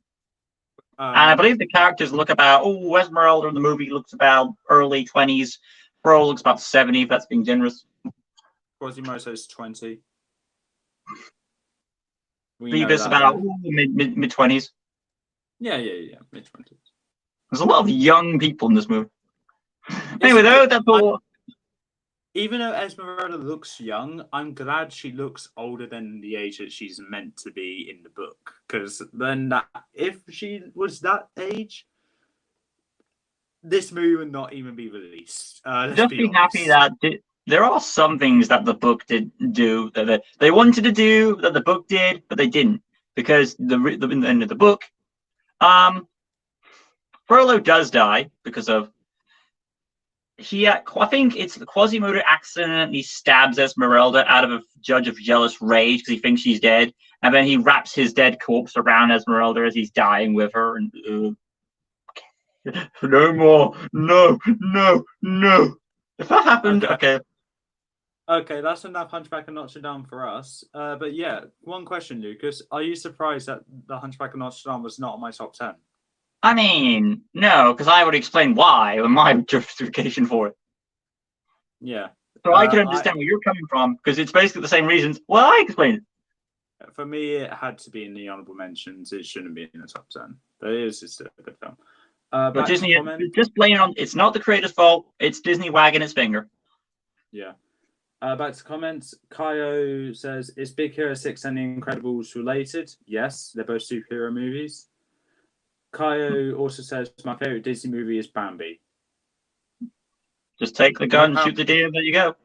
And I believe the characters look about, Esmeralda in the movie looks about early 20s. Frollo looks about 70, if that's being generous. Quasimodo's 20. Phoebus about mid-20s. Yeah, mid-20s. There's a lot of young people in this movie. Anyway, though, that's all. Even though Esmeralda looks young, I'm glad she looks older than the age that she's meant to be in the book. Because then, if she was that age, this movie would not even be released. Just be happy that there are some things that the book did do that they wanted to do that the book did, but they didn't because in the end of the book, Frollo does die because of. I think it's Quasimodo accidentally stabs Esmeralda out of a judge of jealous rage because he thinks she's dead, and then he wraps his dead corpse around Esmeralda as he's dying with her. And no more, no. If that happened, okay. Okay, that's enough Hunchback of Notre Dame for us. But yeah, one question, Lucas: are you surprised that the Hunchback of Notre Dame was not on my top 10? I mean, no, because I would explain why and my justification for it. Yeah. So I can understand where you're coming from because it's basically the same reasons. Well, I explained it. For me, it had to be in the honorable mentions. It shouldn't be in the top 10. But it is just a good film. But Disney, just blame it on. It's not the creator's fault. It's Disney wagging its finger. Yeah. Back to comments. Kaio says, "Is Big Hero 6 and The Incredibles related?" Yes, they're both superhero movies. Kaio also says, "My favorite Disney movie is Bambi." Just take the gun, shoot the deer, and there you go.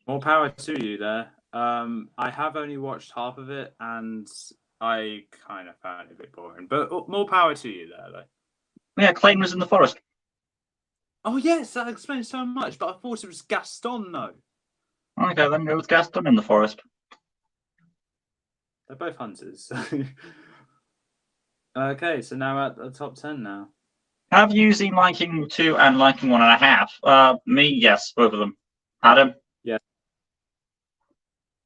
More power to you there. I have only watched half of it, and I kind of found it a bit boring. But more power to you there, though. Yeah, Clayton was in the forest. Oh yes, that explains so much. But I thought it was Gaston, though. Okay, then it was Gaston in the forest. They're both hunters. Okay, so now at the top 10 now. Have you seen Lion King 2 and Lion King 1.5? Me, yes, both of them. Adam? Yeah.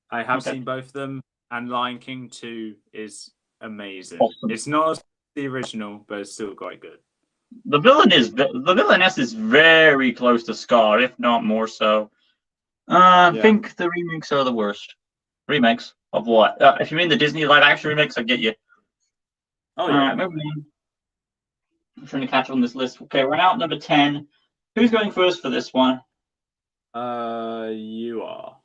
I have Okay. seen both of them, and Lion King 2 is amazing. Awesome. It's not the original, but it's still quite good. The villainess is very close to Scar, if not more so. I think the remakes are the worst. Remakes of what? If you mean the Disney live action remakes, I get you. Oh yeah. Moving on. I'm trying to catch on this list. Okay, we're now at number 10. Who's going first for this one? You are.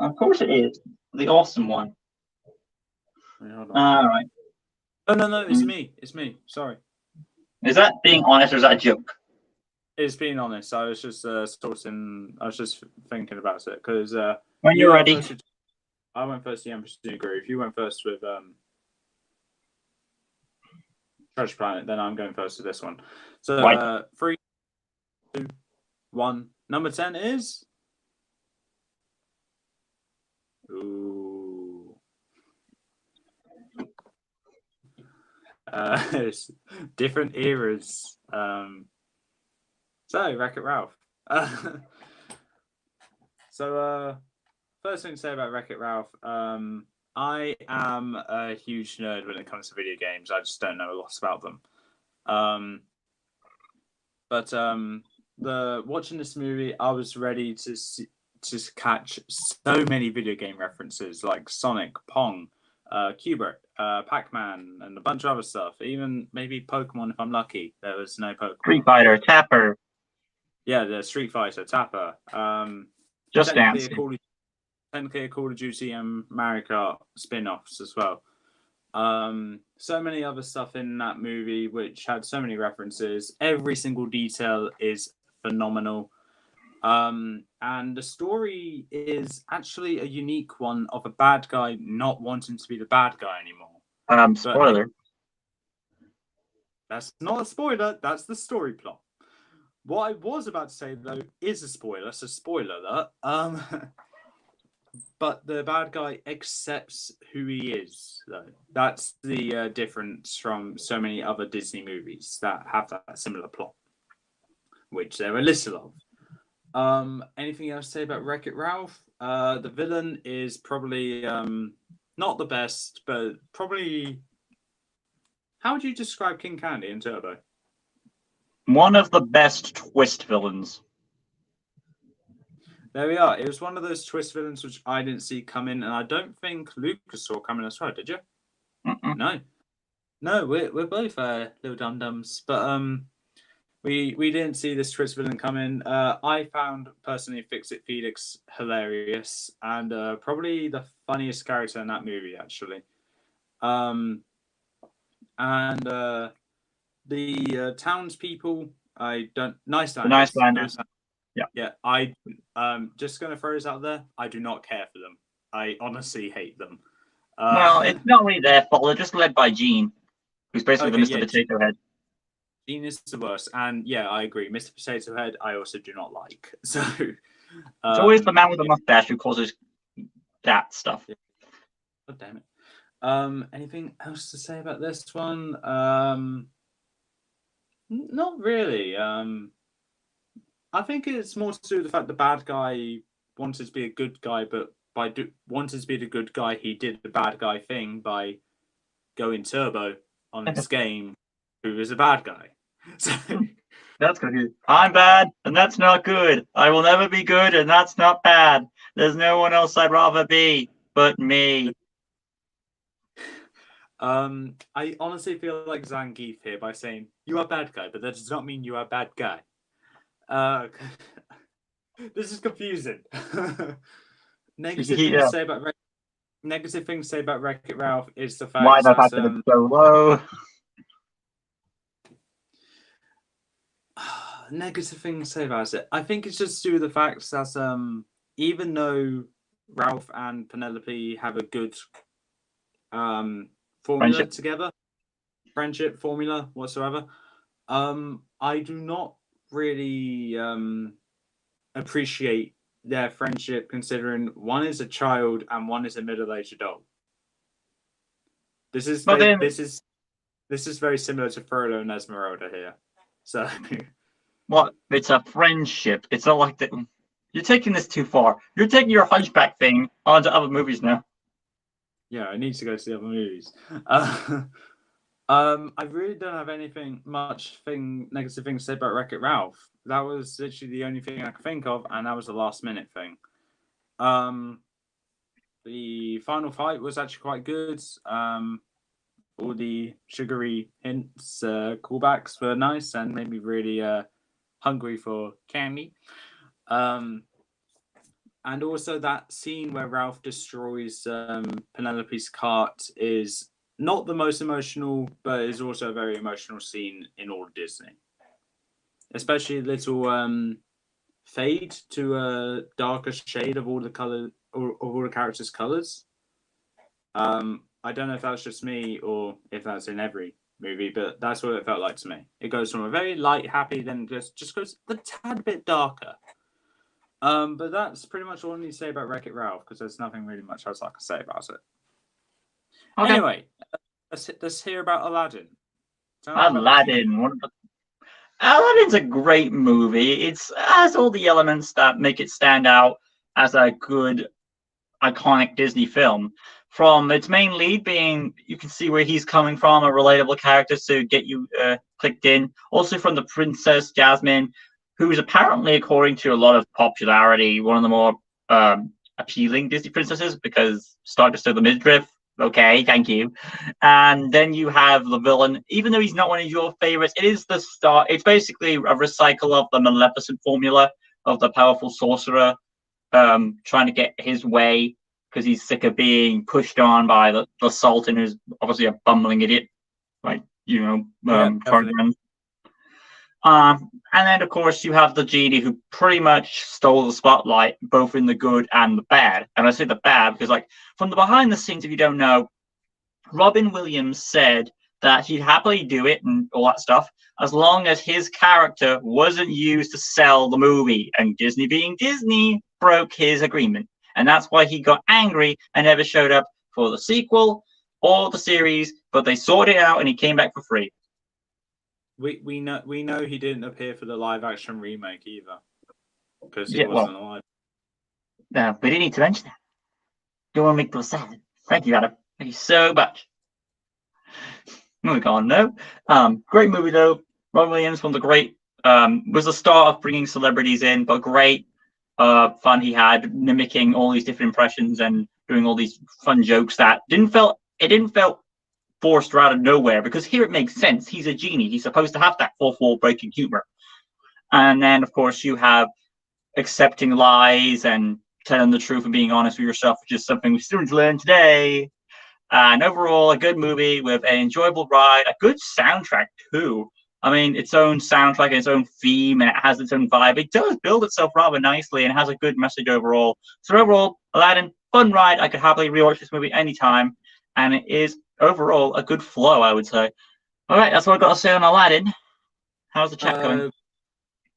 Of course it is. The awesome one. Hold on. All right. Oh no, it's me. It's me. Sorry. Is that being honest or is that a joke? It's being honest. I was just I was just thinking about it because when you're ready. I went first to the Emperor's New Groove. You went first with Treasure Planet. Then I'm going first with this one. So 3, 2, 1. Number 10 is. Ooh. Different eras. So, Wreck-It Ralph. First thing to say about Wreck-It Ralph, I am a huge nerd when it comes to video games. I just don't know a lot about them. Watching this movie, I was ready to catch so many video game references like Sonic, Pong, Qbert, Pac-Man, and a bunch of other stuff. Even maybe Pokemon if I'm lucky. There was no Pokemon. Street Fighter, Tapper. Yeah, the Street Fighter, Tapper. Just Dance. Technically a Call of Duty and Mario Kart spin-offs as well. So many other stuff in that movie which had so many references. Every single detail is phenomenal. And the story is actually a unique one of a bad guy not wanting to be the bad guy anymore. Spoiler. That's not a spoiler. That's the story plot. What I was about to say, though, is a spoiler. So, spoiler alert. But the bad guy accepts who he is, though. That's the difference from so many other Disney movies that have that similar plot, which there are listed of. Anything else to say about Wreck-It Ralph? The villain is probably not the best, but probably... How would you describe King Candy in Turbo? One of the best twist villains. There we are. It was one of those twist villains which I didn't see coming, and I don't think Lucas saw coming as well. Did you? Mm-mm. No. We're both little dum dums, but we didn't see this twist villain coming. I found personally Fix-It Felix hilarious and probably the funniest character in that movie, actually. The townspeople, nice landers. Yeah. I just gonna throw this out there. I do not care for them. I honestly hate them. Well, it's not really their fault. They're just led by Gene, who's basically the Mr. Potato Head. Gene is the worst, and yeah, I agree. Mr. Potato Head, I also do not like. So it's always the man with the mustache who causes that stuff. Yeah. God damn it. Anything else to say about this one? Not really. I think it's more to do with the fact the bad guy wanted to be a good guy, but wanted to be the good guy, he did the bad guy thing by going turbo on this game, who is a bad guy. So that's good. I'm bad, and that's not good. I will never be good, and that's not bad. There's no one else I'd rather be but me. I honestly feel like Zangief here by saying you are a bad guy, but that does not mean you are a bad guy. This is confusing. Negative thing to say about Wreck-It Ralph is the fact why the fact that it's so low. Negative thing to say about it. I think it's just to do with the fact that even though Ralph and Penelope have a good formula together, friendship formula whatsoever, I do not really appreciate their friendship, considering one is a child and one is a middle-aged adult. This is very similar to Frollo and Esmeralda here. So, what? It's a friendship. It's not like that. You're taking this too far. You're taking your Hunchback thing onto other movies now. Yeah, I need to go see other movies. I really don't have anything negative thing to say about Wreck-It Ralph. That was literally the only thing I could think of, and that was a last minute thing. The final fight was actually quite good. All the sugary hints, callbacks were nice and made me really hungry for candy. And also that scene where Ralph destroys Penelope's cart is not the most emotional, but is also a very emotional scene in all of Disney. Especially a little fade to a darker shade of all the color, of all the characters' colors. I don't know if that's just me or if that's in every movie, but that's what it felt like to me. It goes from a very light, happy, then just goes a tad bit darker. But that's pretty much all I need to say about Wreck-It Ralph, because there's nothing really much else I can say about it. Okay. Anyway, let's hear about Aladdin. Aladdin. Aladdin's a great movie. It has all the elements that make it stand out as a good, iconic Disney film. From its main lead being, you can see where he's coming from, a relatable character to get you clicked in. Also from the Princess Jasmine, who's apparently, according to a lot of popularity, one of the more appealing Disney princesses, because Stardust of the Midriff. Okay, thank you. And then you have the villain. Even though he's not one of your favorites, it is the start. It's basically a recycle of the Maleficent formula of the powerful sorcerer trying to get his way because he's sick of being pushed on by the Sultan, who's obviously a bumbling idiot, like, Tarzan. And then, of course, you have the genie, who pretty much stole the spotlight, both in the good and the bad. And I say the bad because, like, from the behind the scenes, if you don't know, Robin Williams said that he'd happily do it and all that stuff as long as his character wasn't used to sell the movie. And Disney, being Disney, broke his agreement. And that's why he got angry and never showed up for the sequel or the series, but they sorted it out and he came back for free. We know he didn't appear for the live action remake either, because he wasn't alive. No, we didn't need to mention that. Don't want to make people sad. Thank you, Adam. Thank you so much. Moving on, no. Great movie though. Robin Williams, one of the great, was the start of bringing celebrities in, but great fun he had, mimicking all these different impressions and doing all these fun jokes that didn't felt forced or out of nowhere, because here it makes sense. He's a genie. He's supposed to have that fourth wall breaking humor. And then, of course, you have accepting lies and telling the truth and being honest with yourself, which is something we students learn today. And overall, a good movie with an enjoyable ride, a good soundtrack too. I mean, its own soundtrack and its own theme, and it has its own vibe. It does build itself rather nicely and has a good message overall. So overall, Aladdin, fun ride. I could happily rewatch this movie anytime. And it is overall a good flow, I would say. All right, that's what I've got to say on Aladdin. How's the chat going?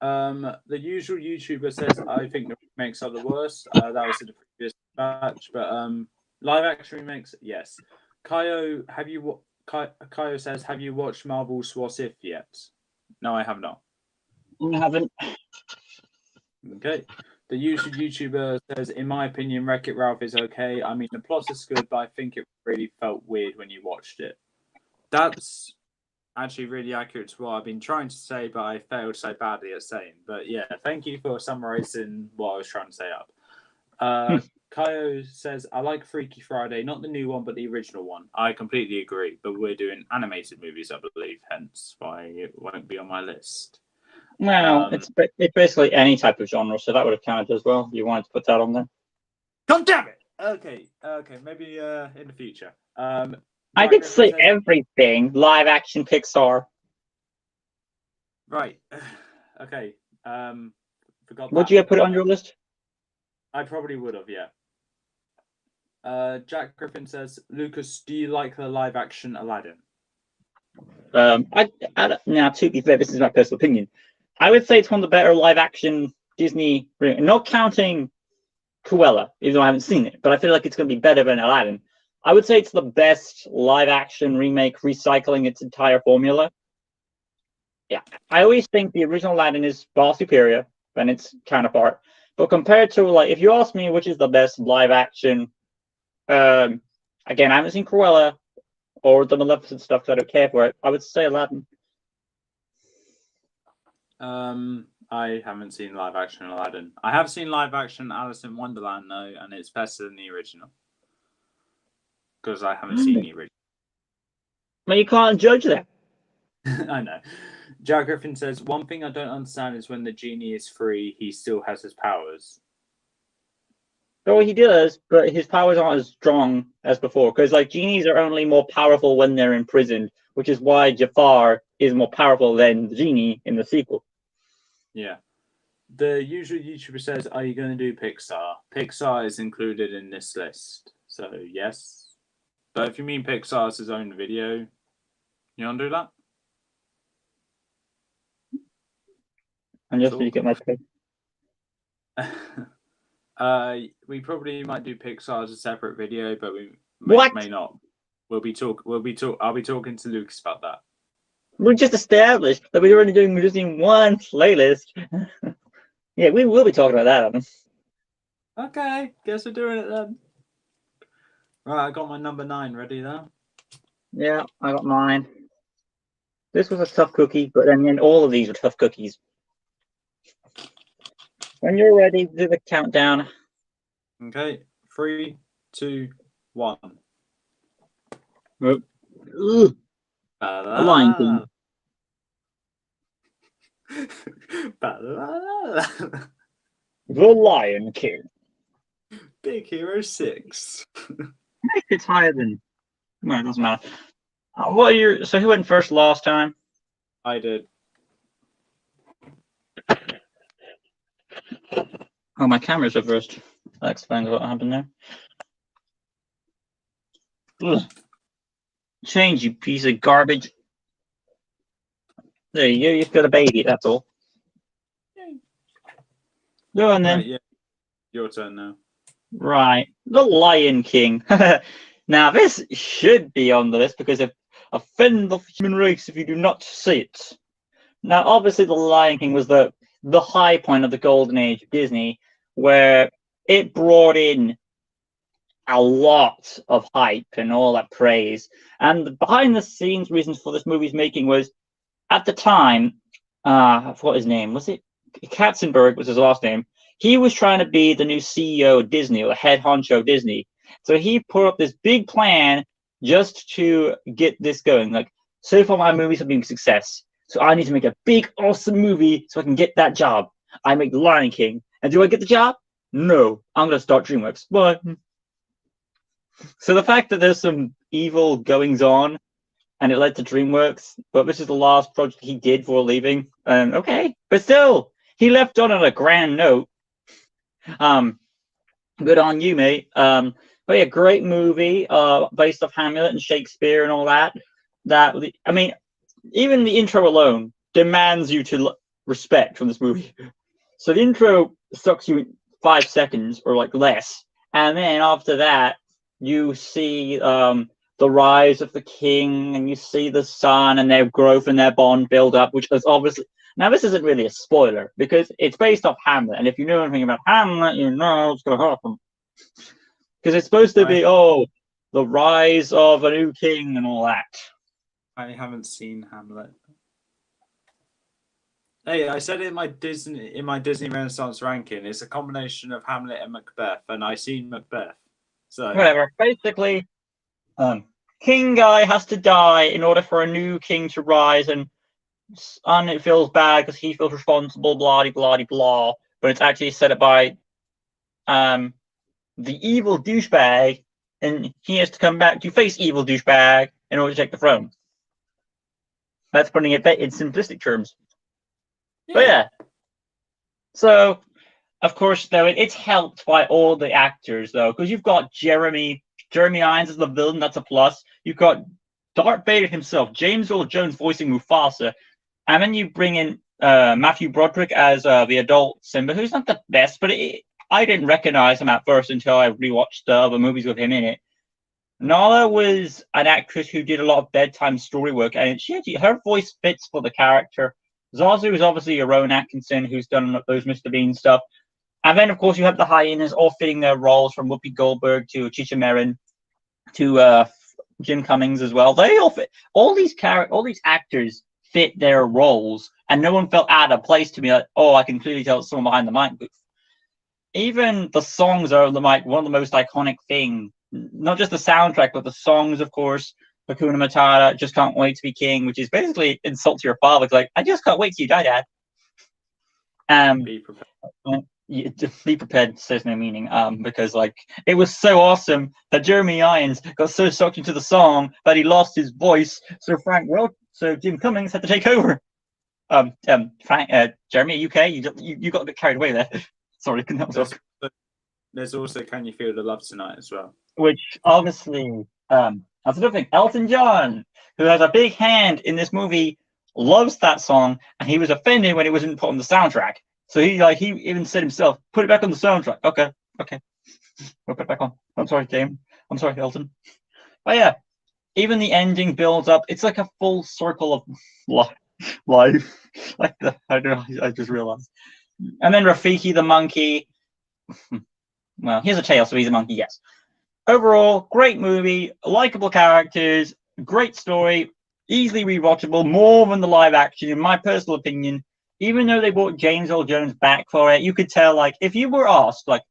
The usual YouTuber says, I think the remakes are the worst. That was in the previous batch, but live action remakes, yes. Kaio says, have you watched Marvel's What If yet? No, I have not. I haven't. Okay. The usual YouTuber says, in my opinion, Wreck-It Ralph is okay. I mean, the plot is good, but I think it really felt weird when you watched it. That's actually really accurate to what I've been trying to say, but I failed so badly at saying. But yeah, thank you for summarizing what I was trying to say up. Kaio says, I like Freaky Friday, not the new one, but the original one. I completely agree, but we're doing animated movies, I believe, hence why it won't be on my list. No, it's basically any type of genre, so that would have counted as well. You wanted to put that on there. God damn it! Okay, maybe in the future. I did say everything. Live action Pixar. Right. Okay. Forgot. Would you have put it on your list? I probably would have, yeah. Jack Griffin says, Lucas, do you like the live action Aladdin? Now, to be fair, this is my personal opinion. I would say it's one of the better live-action Disney, not counting Cruella, even though I haven't seen it, but I feel like it's going to be better than Aladdin. I would say it's the best live-action remake, recycling its entire formula. Yeah, I always think the original Aladdin is far superior than its counterpart. But compared to, like, if you ask me which is the best live-action, again, I haven't seen Cruella or the Maleficent stuff, so I don't care for it. I would say Aladdin. I haven't seen live action Aladdin. I have seen live action Alice in Wonderland though, and it's better than the original. Because I haven't seen the original. Well, you can't judge that. I know. Jack Griffin says, one thing I don't understand is when the genie is free, he still has his powers. Oh, he does, but his powers aren't as strong as before. Because, like, genies are only more powerful when they're imprisoned, which is why Jafar is more powerful than the genie in the sequel. Yeah. The usual YouTuber says, are you going to do Pixar? Pixar is included in this list. So, yes. But if you mean Pixar's his own video, you want to do that? And just so you get my pick. We probably might do Pixar as a separate video, but we may not. I'll be talking to Lucas about that. We just established that we were only doing Disney one playlist. Yeah, we will be talking about that, Adam. Okay, guess we're doing it then. Right, I got my number 9 ready there. Yeah, I got mine. This was a tough cookie, but then all of these were tough cookies. When you're ready, do the countdown. Okay, 3, 2, 1. The Lion King. The Lion King. Big Hero 6. It's higher than. Well, it doesn't matter. So who went first last time? I did. Oh, my camera's reversed. That explains what happened there. Ugh. Change, you piece of garbage. There you go. You've got a baby. That's all. Go on then. Right, yeah. Your turn now. Right. The Lion King. Now, this should be on the list because of offend the human race if you do not see it. Now, obviously, The Lion King was the high point of the golden age of Disney, where it brought in a lot of hype and all that praise. And the behind-the-scenes reasons for this movie's making was, at the time, I forgot his name. Was it Katzenberg was his last name? He was trying to be the new CEO of Disney, or the head honcho of Disney. So he put up this big plan just to get this going. Like, so far my movies have been a success. So I need to make a big, awesome movie so I can get that job. I make The Lion King. And do I get the job? No. I'm going to start DreamWorks. But so the fact that there's some evil goings on and it led to DreamWorks, but this is the last project he did before leaving. Okay. But still, he left on a grand note. Good on you, mate. But yeah, great movie, based off Hamlet and Shakespeare and all that. I mean, even the intro alone demands you to respect from this movie. So the intro sucks you in 5 seconds or like less, and then after that, you see the rise of the king, and you see the son and their growth and their bond build up, which is obviously. Now, this isn't really a spoiler because it's based off Hamlet, and if you know anything about Hamlet, you know what's going to happen. Because it's supposed to be, the rise of a new king and all that. I haven't seen Hamlet. Hey, I said it in my Disney Renaissance ranking. It's a combination of Hamlet and Macbeth, and I seen Macbeth. So whatever. Basically, king guy has to die in order for a new king to rise, and it feels bad because he feels responsible, blah blah blah. But it's actually set up by the evil douchebag, and he has to come back to face evil douchebag in order to take the throne. That's putting it in simplistic terms. Yeah. But yeah. So, of course, though, it's helped by all the actors, though, because you've got Jeremy Irons as the villain. That's a plus. You've got Darth Vader himself, James Earl Jones voicing Mufasa, and then you bring in Matthew Broderick as the adult Simba, who's not the best, but I didn't recognize him at first until I rewatched the other movies with him in it. Nala was an actress who did a lot of bedtime story work, and her voice fits for the character. Zazu is obviously Rowan Atkinson, who's done those Mr. Bean stuff. And then, of course, you have the hyenas all fitting their roles, from Whoopi Goldberg to Chicha Marin to Jim Cummings as well. They all fit. All these actors fit their roles, and no one felt out of place to me. Like, oh, I can clearly tell it's someone behind the mic booth. Even the songs are one of the most iconic things. Not just the soundtrack, but the songs, of course. Hakuna Matata, Just Can't Wait to Be King, which is basically insult to your father. It's like, I just can't wait till you die, Dad. Be prepared. Be prepared says no meaning. Because like it was so awesome that Jeremy Irons got so sucked into the song that he lost his voice. So Jim Cummings had to take over. Jeremy, are you okay? You got a bit carried away there. Sorry, couldn't help myself. There's also Can You Feel the Love Tonight as well. Which obviously, that's another thing. Elton John, who has a big hand in this movie, loves that song, and he was offended when it wasn't put on the soundtrack. So he even said himself, "Put it back on the soundtrack." Okay, we'll put it back on. I'm sorry, James. I'm sorry, Elton. But yeah, even the ending builds up. It's like a full circle of life. Like I don't know. I just realized. And then Rafiki the Monkey. Well, here's a tail, so he's a monkey, yes. Overall, great movie, likable characters, great story, easily rewatchable, more than the live action, in my personal opinion. Even though they brought James Earl Jones back for it, you could tell, like, if you were asked, like,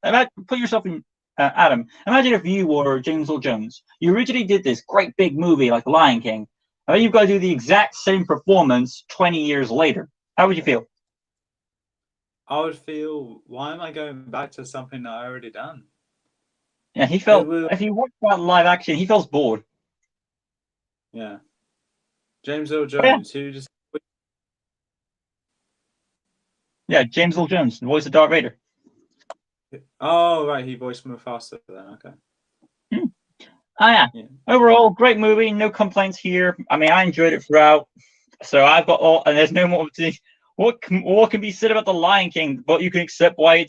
put yourself in, Adam, imagine if you were James Earl Jones. You originally did this great big movie like The Lion King, and then you've got to do the exact same performance 20 years later. How would you feel? I would feel, why am I going back to something that I already done? Yeah, he felt, if you watch that live action, he feels bored. Yeah. James Earl Jones, who just... Yeah, James Earl Jones, the voice of Darth Vader. Oh, right, he voiced Mufasa then, okay. Oh, yeah. Overall, great movie, no complaints here. I mean, I enjoyed it throughout. So I've got all, and there's no more to... What can be said about The Lion King, but you can accept why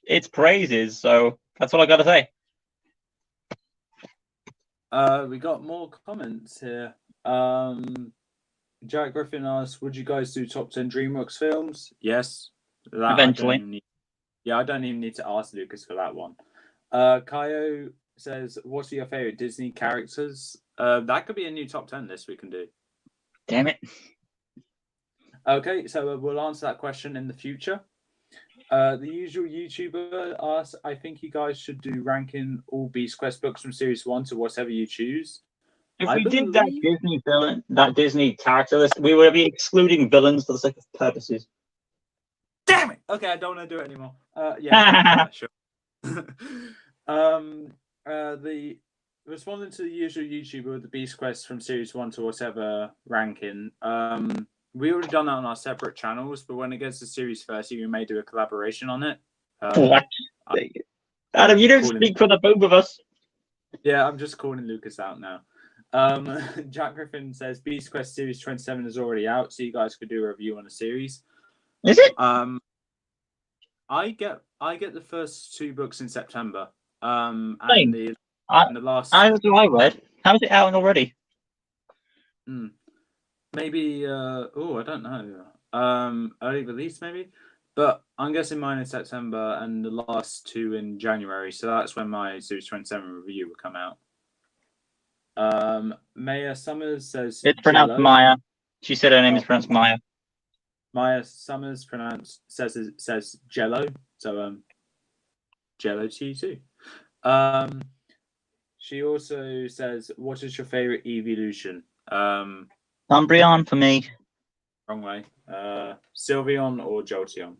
its praises. So that's all I got to say. We got more comments here. Jack Griffin asks, would you guys do top 10 DreamWorks films? Yes. Eventually. I don't even need to ask Lucas for that one. Kaio says, what's your favorite Disney characters? That could be a new top 10 list we can do. Damn it. Okay, so we'll answer that question in the future. The usual YouTuber asks, I think you guys should do ranking all Beast Quest books from series 1 to whatever you choose. If we did that Disney villain, that Disney character list, we would be excluding villains for the sake of purposes. Damn it! Okay, I don't want to do it anymore. Yeah, sure. The responding to the usual YouTuber with the Beast Quest from series 1 to whatever ranking. We already done that on our separate channels, but when it gets to series 30, we may do a collaboration on it. What? Adam, you don't speak for the both of us. Yeah, I'm just calling Lucas out now. Jack Griffin says Beast Quest Series 27 is already out, so you guys could do a review on the series. Is it? I get the first 2 books in September. And the last. I read. How is it out already? Maybe. I don't know. Early release maybe, but I'm guessing mine in September and the last 2 in January. So that's when my Series 27 review will come out. Maya Summers says it's pronounced Jello. Maya. She said her name is pronounced Maya. Maya Summers says Jello. So Jello to you too. She also says, "What is your favorite evolution?" Umbreon for me. Wrong way. Sylveon or Jolteon?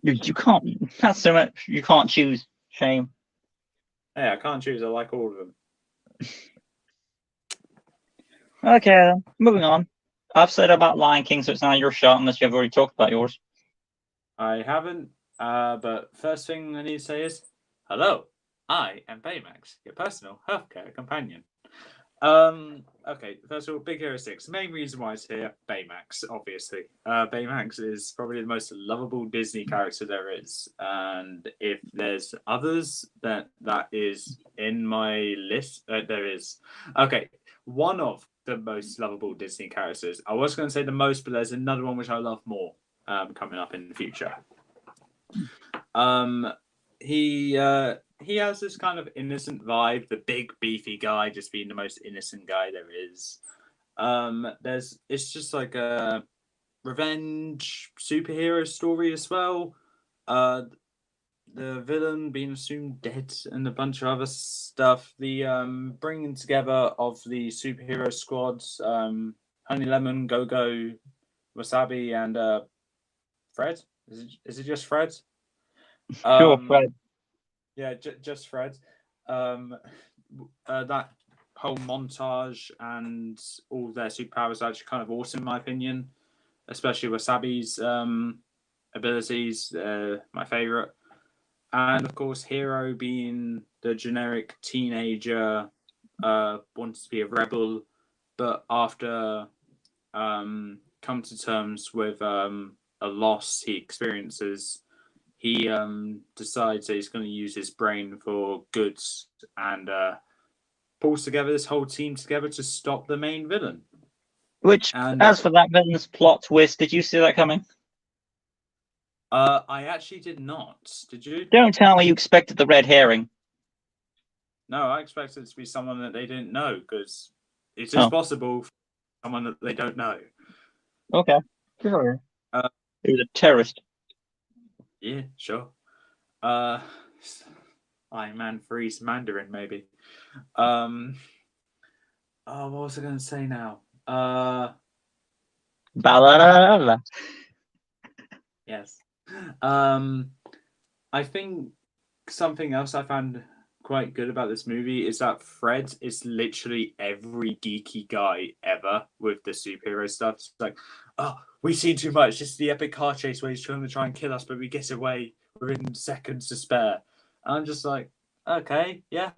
You can't. That's so much. You can't choose. Shame. Hey, I can't choose. I like all of them. Okay, moving on. I've said about Lion King, so it's now your shot, unless you've already talked about yours. I haven't. But first thing I need to say is, hello. I am Baymax, your personal healthcare companion. Okay, first of all, Big Hero 6. The main reason why it's here, Baymax, obviously. Baymax is probably the most lovable Disney character there is. And if there's others that is in my list, there is. Okay, one of the most lovable Disney characters. I was going to say the most, but there's another one which I love more coming up in the future. He has this kind of innocent vibe, the big beefy guy just being the most innocent guy there is. It's just like a revenge superhero story as well. The villain being assumed dead and a bunch of other stuff. The bringing together of the superhero squads, Honey Lemon, Go-Go, Wasabi, and Fred. Is it just Fred? Sure, Fred. Yeah, just Fred. That whole montage and all their superpowers are actually kind of awesome, in my opinion. Especially Wasabi's abilities, my favorite. And of course, Hero being the generic teenager, wants to be a rebel, but after come to terms with a loss he experiences, he decides that he's going to use his brain for good and pulls together this whole team together to stop the main villain. Which, as for that villain's plot twist, did you see that coming? I actually did not. Did you? Don't tell me you expected the red herring. No, I expected it to be someone that they didn't know, because it is possible for someone that they don't know. Okay, sure. He was a terrorist. Yeah, sure. Iron Man freeze Mandarin, maybe. What was I going to say now? Yes. I think something else I found quite good about this movie is that Fred is literally every geeky guy ever with the superhero stuff. It's like, oh, we've seen too much. This is the epic car chase where he's trying to try and kill us, but we get away within seconds to spare. And I'm just like, okay, yeah,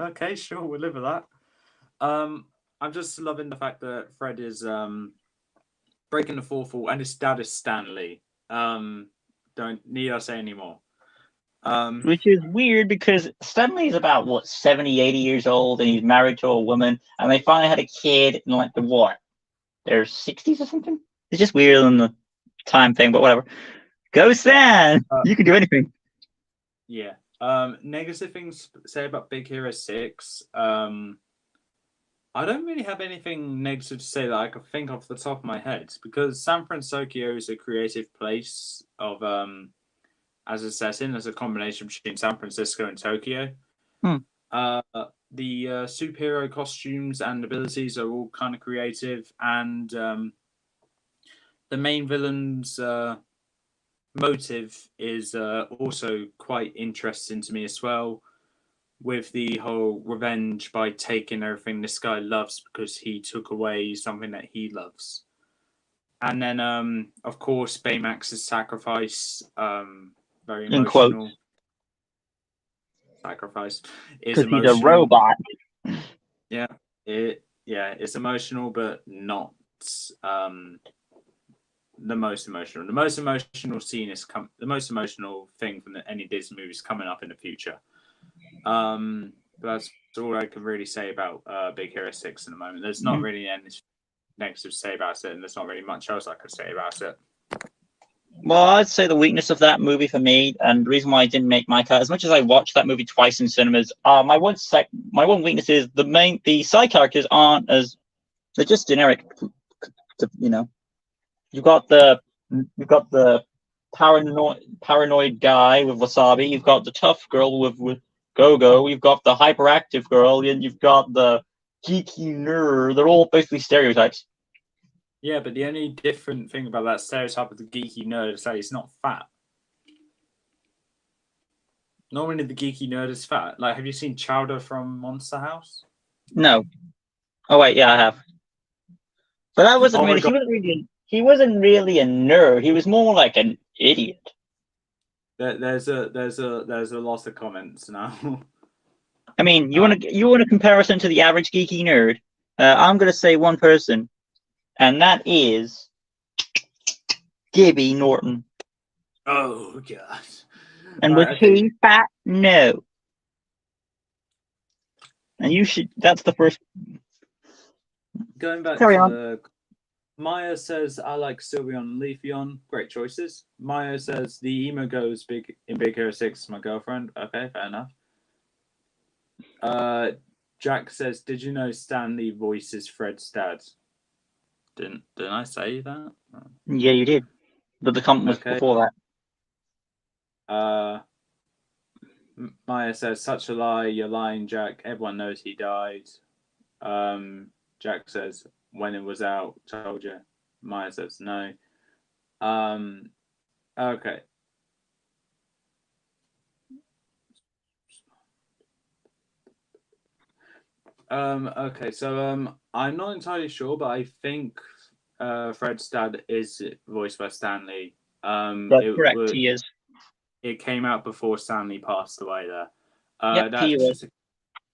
okay, sure, we'll live with that. I'm just loving the fact that Fred is breaking the fourth wall, and his dad is Stanley. Don't need I say anymore. Which is weird because Stanley's about, what, 70, 80 years old, and he's married to a woman, and they finally had a kid in, like, their 60s or something? It's just weird on the time thing, but whatever. Go Stan! You can do anything. Yeah. Negative things to say about Big Hero 6. I don't really have anything negative to say that I could think off the top of my head, because San Francisco is a creative place of as a setting, as a combination between San Francisco and Tokyo. The superhero costumes and abilities are all kind of creative, and the main villain's motive is also quite interesting to me as well, with the whole revenge by taking everything this guy loves because he took away something that he loves. And then, of course, Baymax's sacrifice, very emotional. Sacrifice is emotional. Because he's a robot. Yeah, it's emotional, but not the most emotional. The most emotional scene is the most emotional thing from any Disney movie is coming up in the future. That's all I can really say about Big Hero 6 at the moment. There's not really any negative to say about it, and there's not really much else I could say about it. Well, I'd say the weakness of that movie for me, and the reason why I didn't make my cut, as much as I watched that movie twice in cinemas, my one weakness is the side characters aren't as, they're just generic. You've got the paranoid guy with Wasabi. You've got the tough girl with Go-Go. You've got the hyperactive girl, and you've got the geeky nerd. They're all basically stereotypes. Yeah, but the only different thing about that stereotype of the geeky nerd is that he's not fat. Normally, the geeky nerd is fat. Like, have you seen Chowder from Monster House? No. Oh wait, yeah, I have. But that wasn't He wasn't really a nerd. He was more like an idiot. There's a lot of comments now. I mean, you want a comparison to the average geeky nerd? I'm going to say one person, and that is Gibby Norton. Oh, God. And was he fat? No. And you should. That's the first. Going back Carry to on. the. Maya says, I like Sylveon and Leafeon. Great choices. Maya says, the emo goes big in Big Hero 6 my girlfriend. Okay, fair enough. Jack says, did you know Stanley voices Fred's dad? Didn't I say that? Yeah, you did. But the comment was before that. Maya says, such a lie. You're lying, Jack. Everyone knows he died. Jack says, when it was out, told you. Maya says, no. Okay. Okay, so I'm not entirely sure, but I think Fred's dad is voiced by Stanley. That's correct, he is. It came out before Stanley passed away there. Yep, that's just a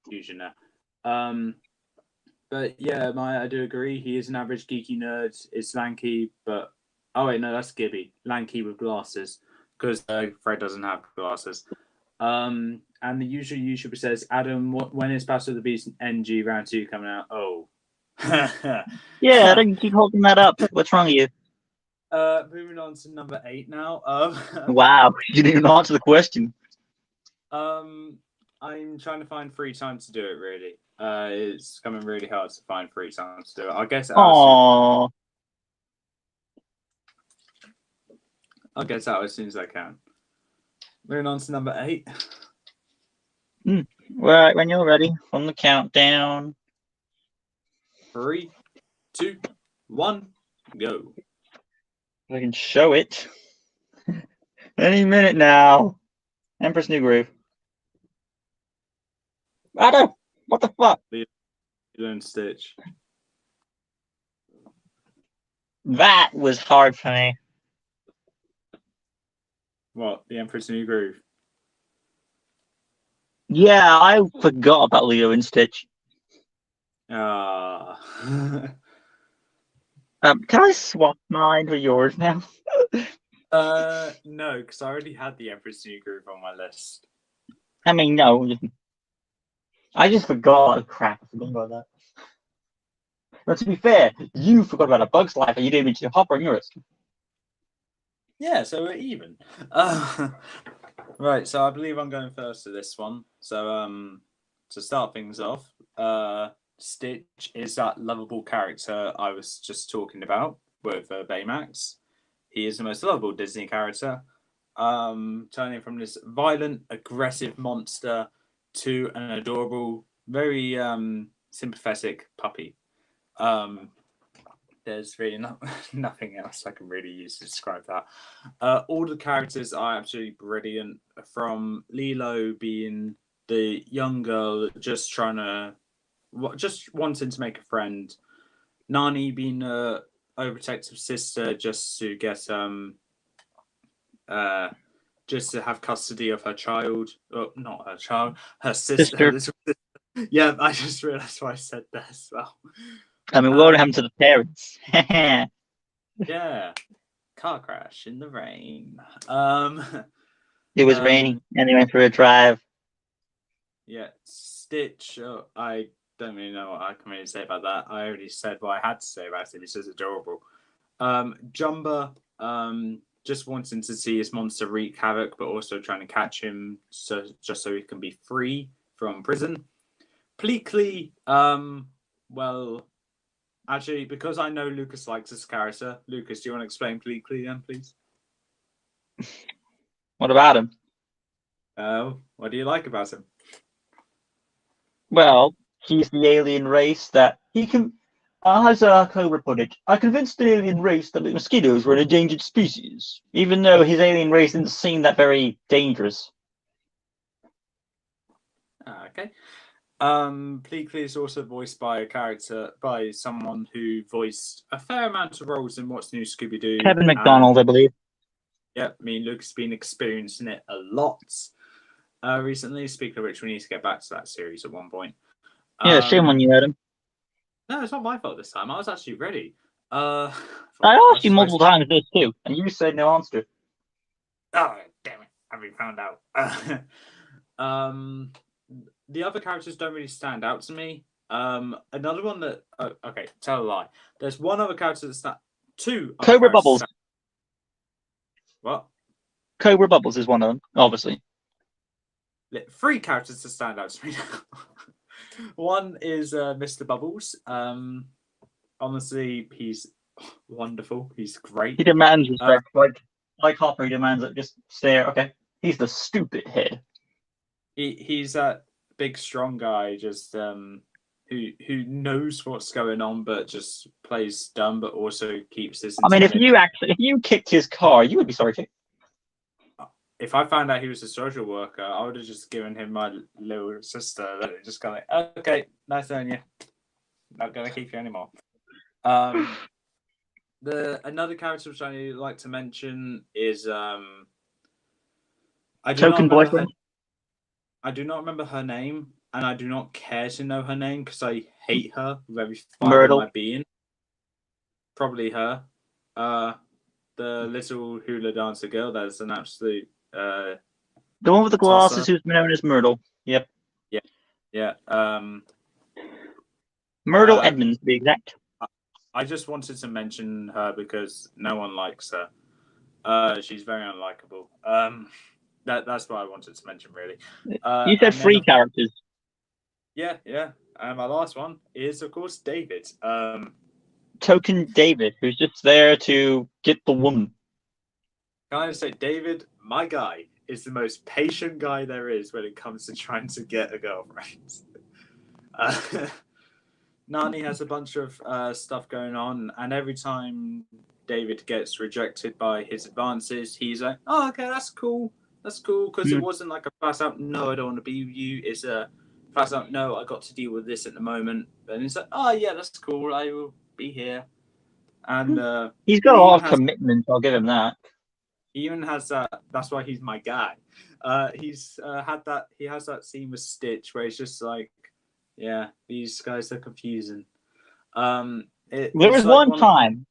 confusion there. But yeah, I do agree. He is an average geeky nerd. It's lanky, but oh wait, no, that's Gibby. Lanky with glasses, because Fred doesn't have glasses. And the usual YouTuber says, Adam, when is Battle of the Beast NG Round 2 coming out? Oh. Yeah, I don't keep holding that up. What's wrong with you? Moving on to number 8 now. Wow, you didn't even answer the question. I'm trying to find free time to do it, really. It's coming really hard to find free time to do it. I guess I'll get out as soon as I can. Moving on to number 8. Right, when you're ready, on the countdown. 3, 2, 1, go. I can show it. Any minute now. Empress New Groove. Adam, what the fuck? Lilo and Stitch. That was hard for me. What? The Empress New Groove? Yeah, I forgot about Lilo and Stitch. Ah. Can I swap mine for yours now? No, because I already had the Empress New Groove on my list. I mean, no. I just forgot. Oh, crap, I forgot about that. But to be fair, you forgot about A Bug's Life and you didn't mention Hopper on yours. Yeah, so we're even. Right, so I believe I'm going first to this one. So, to start things off, Stitch is that lovable character I was just talking about with Baymax. He is the most lovable Disney character, turning from this violent, aggressive monster to an adorable, very sympathetic puppy. There's really nothing else I can really use to describe that. All the characters are absolutely brilliant, from Lilo being the young girl just wanting to make a friend, Nani being a overprotective sister just to get just to have custody of her child. Oh, not her child, her sister. Her little sister. Yeah, I just realised why I said that as well. I mean, what happened to the parents? Yeah, car crash in the rain. It was raining, and they went for a drive. Yeah, Stitch. Oh, I don't really know what I can really say about that. I already said what I had to say about it. It's just adorable. Jumba, just wanting to see his monster wreak havoc, but also trying to catch him just so he can be free from prison. Pleakley, well, actually, because I know Lucas likes this character, Lucas, do you want to explain Pleakley then, please? What about him? What do you like about him? Well, he's the alien race that he can. As Cobra put it, I convinced the alien race that the mosquitoes were an endangered species, even though his alien race didn't seem that very dangerous. Okay. Pleakley is also voiced by someone who voiced a fair amount of roles in What's New Scooby-Doo. Kevin McDonald, I believe. Yeah, me and Luke's been experiencing it a lot recently. Speaking of which, we need to get back to that series at one point. Yeah, shame on you, Adam. No, it's not my fault this time. I was actually ready. I asked you multiple times this too, and you said no answer. Oh, damn it. I've been found out. The other characters don't really stand out to me. Another one that... okay, tell a lie. There's one other character that's not... Two other Cobra characters Bubbles. What? Cobra Bubbles is one of them, obviously. Three characters to stand out to me. One is Mr. Bubbles. Honestly, he's wonderful. He's great. He demands respect. Like Hopper, he demands it. Just stare. Okay. He's the stupid head. He's that big, strong guy, just who knows what's going on, but just plays dumb, but also keeps his. I mean, if you kicked his car, you would be sorry too. If I found out he was a social worker, I would have just given him my little sister. That just kind of okay, nice knowing you. Not gonna keep you anymore. Another character which I like to mention is Token boyfriend. I do not remember her name, and I do not care to know her name because I hate her with every fibre of Myrtle. my being. Probably her. The little hula dancer girl. That's an absolute. The one with the glasses, who's known as Myrtle. Yep. Yeah. Myrtle Edmonds, to be exact. I just wanted to mention her because no one likes her. She's very unlikable. That's what I wanted to mention, really. You said three characters. Yeah. And my last one is, of course, David. Token David, who's just there to get the woman. Can I just say, David, my guy, is the most patient guy there is when it comes to trying to get a girlfriend. Nani has a bunch of stuff going on, and every time David gets rejected by his advances, he's like, oh, okay, that's cool. That's cool, because it wasn't like a flat out, no, I don't want to be with you. It's a flat out, no, I got to deal with this at the moment. And it's like, oh, yeah, that's cool. I will be here. And he's got a lot of commitment, I'll give him that. He even has that. That's why he's my guy. He has that scene with Stitch where he's just like, yeah, these guys are confusing. There was one time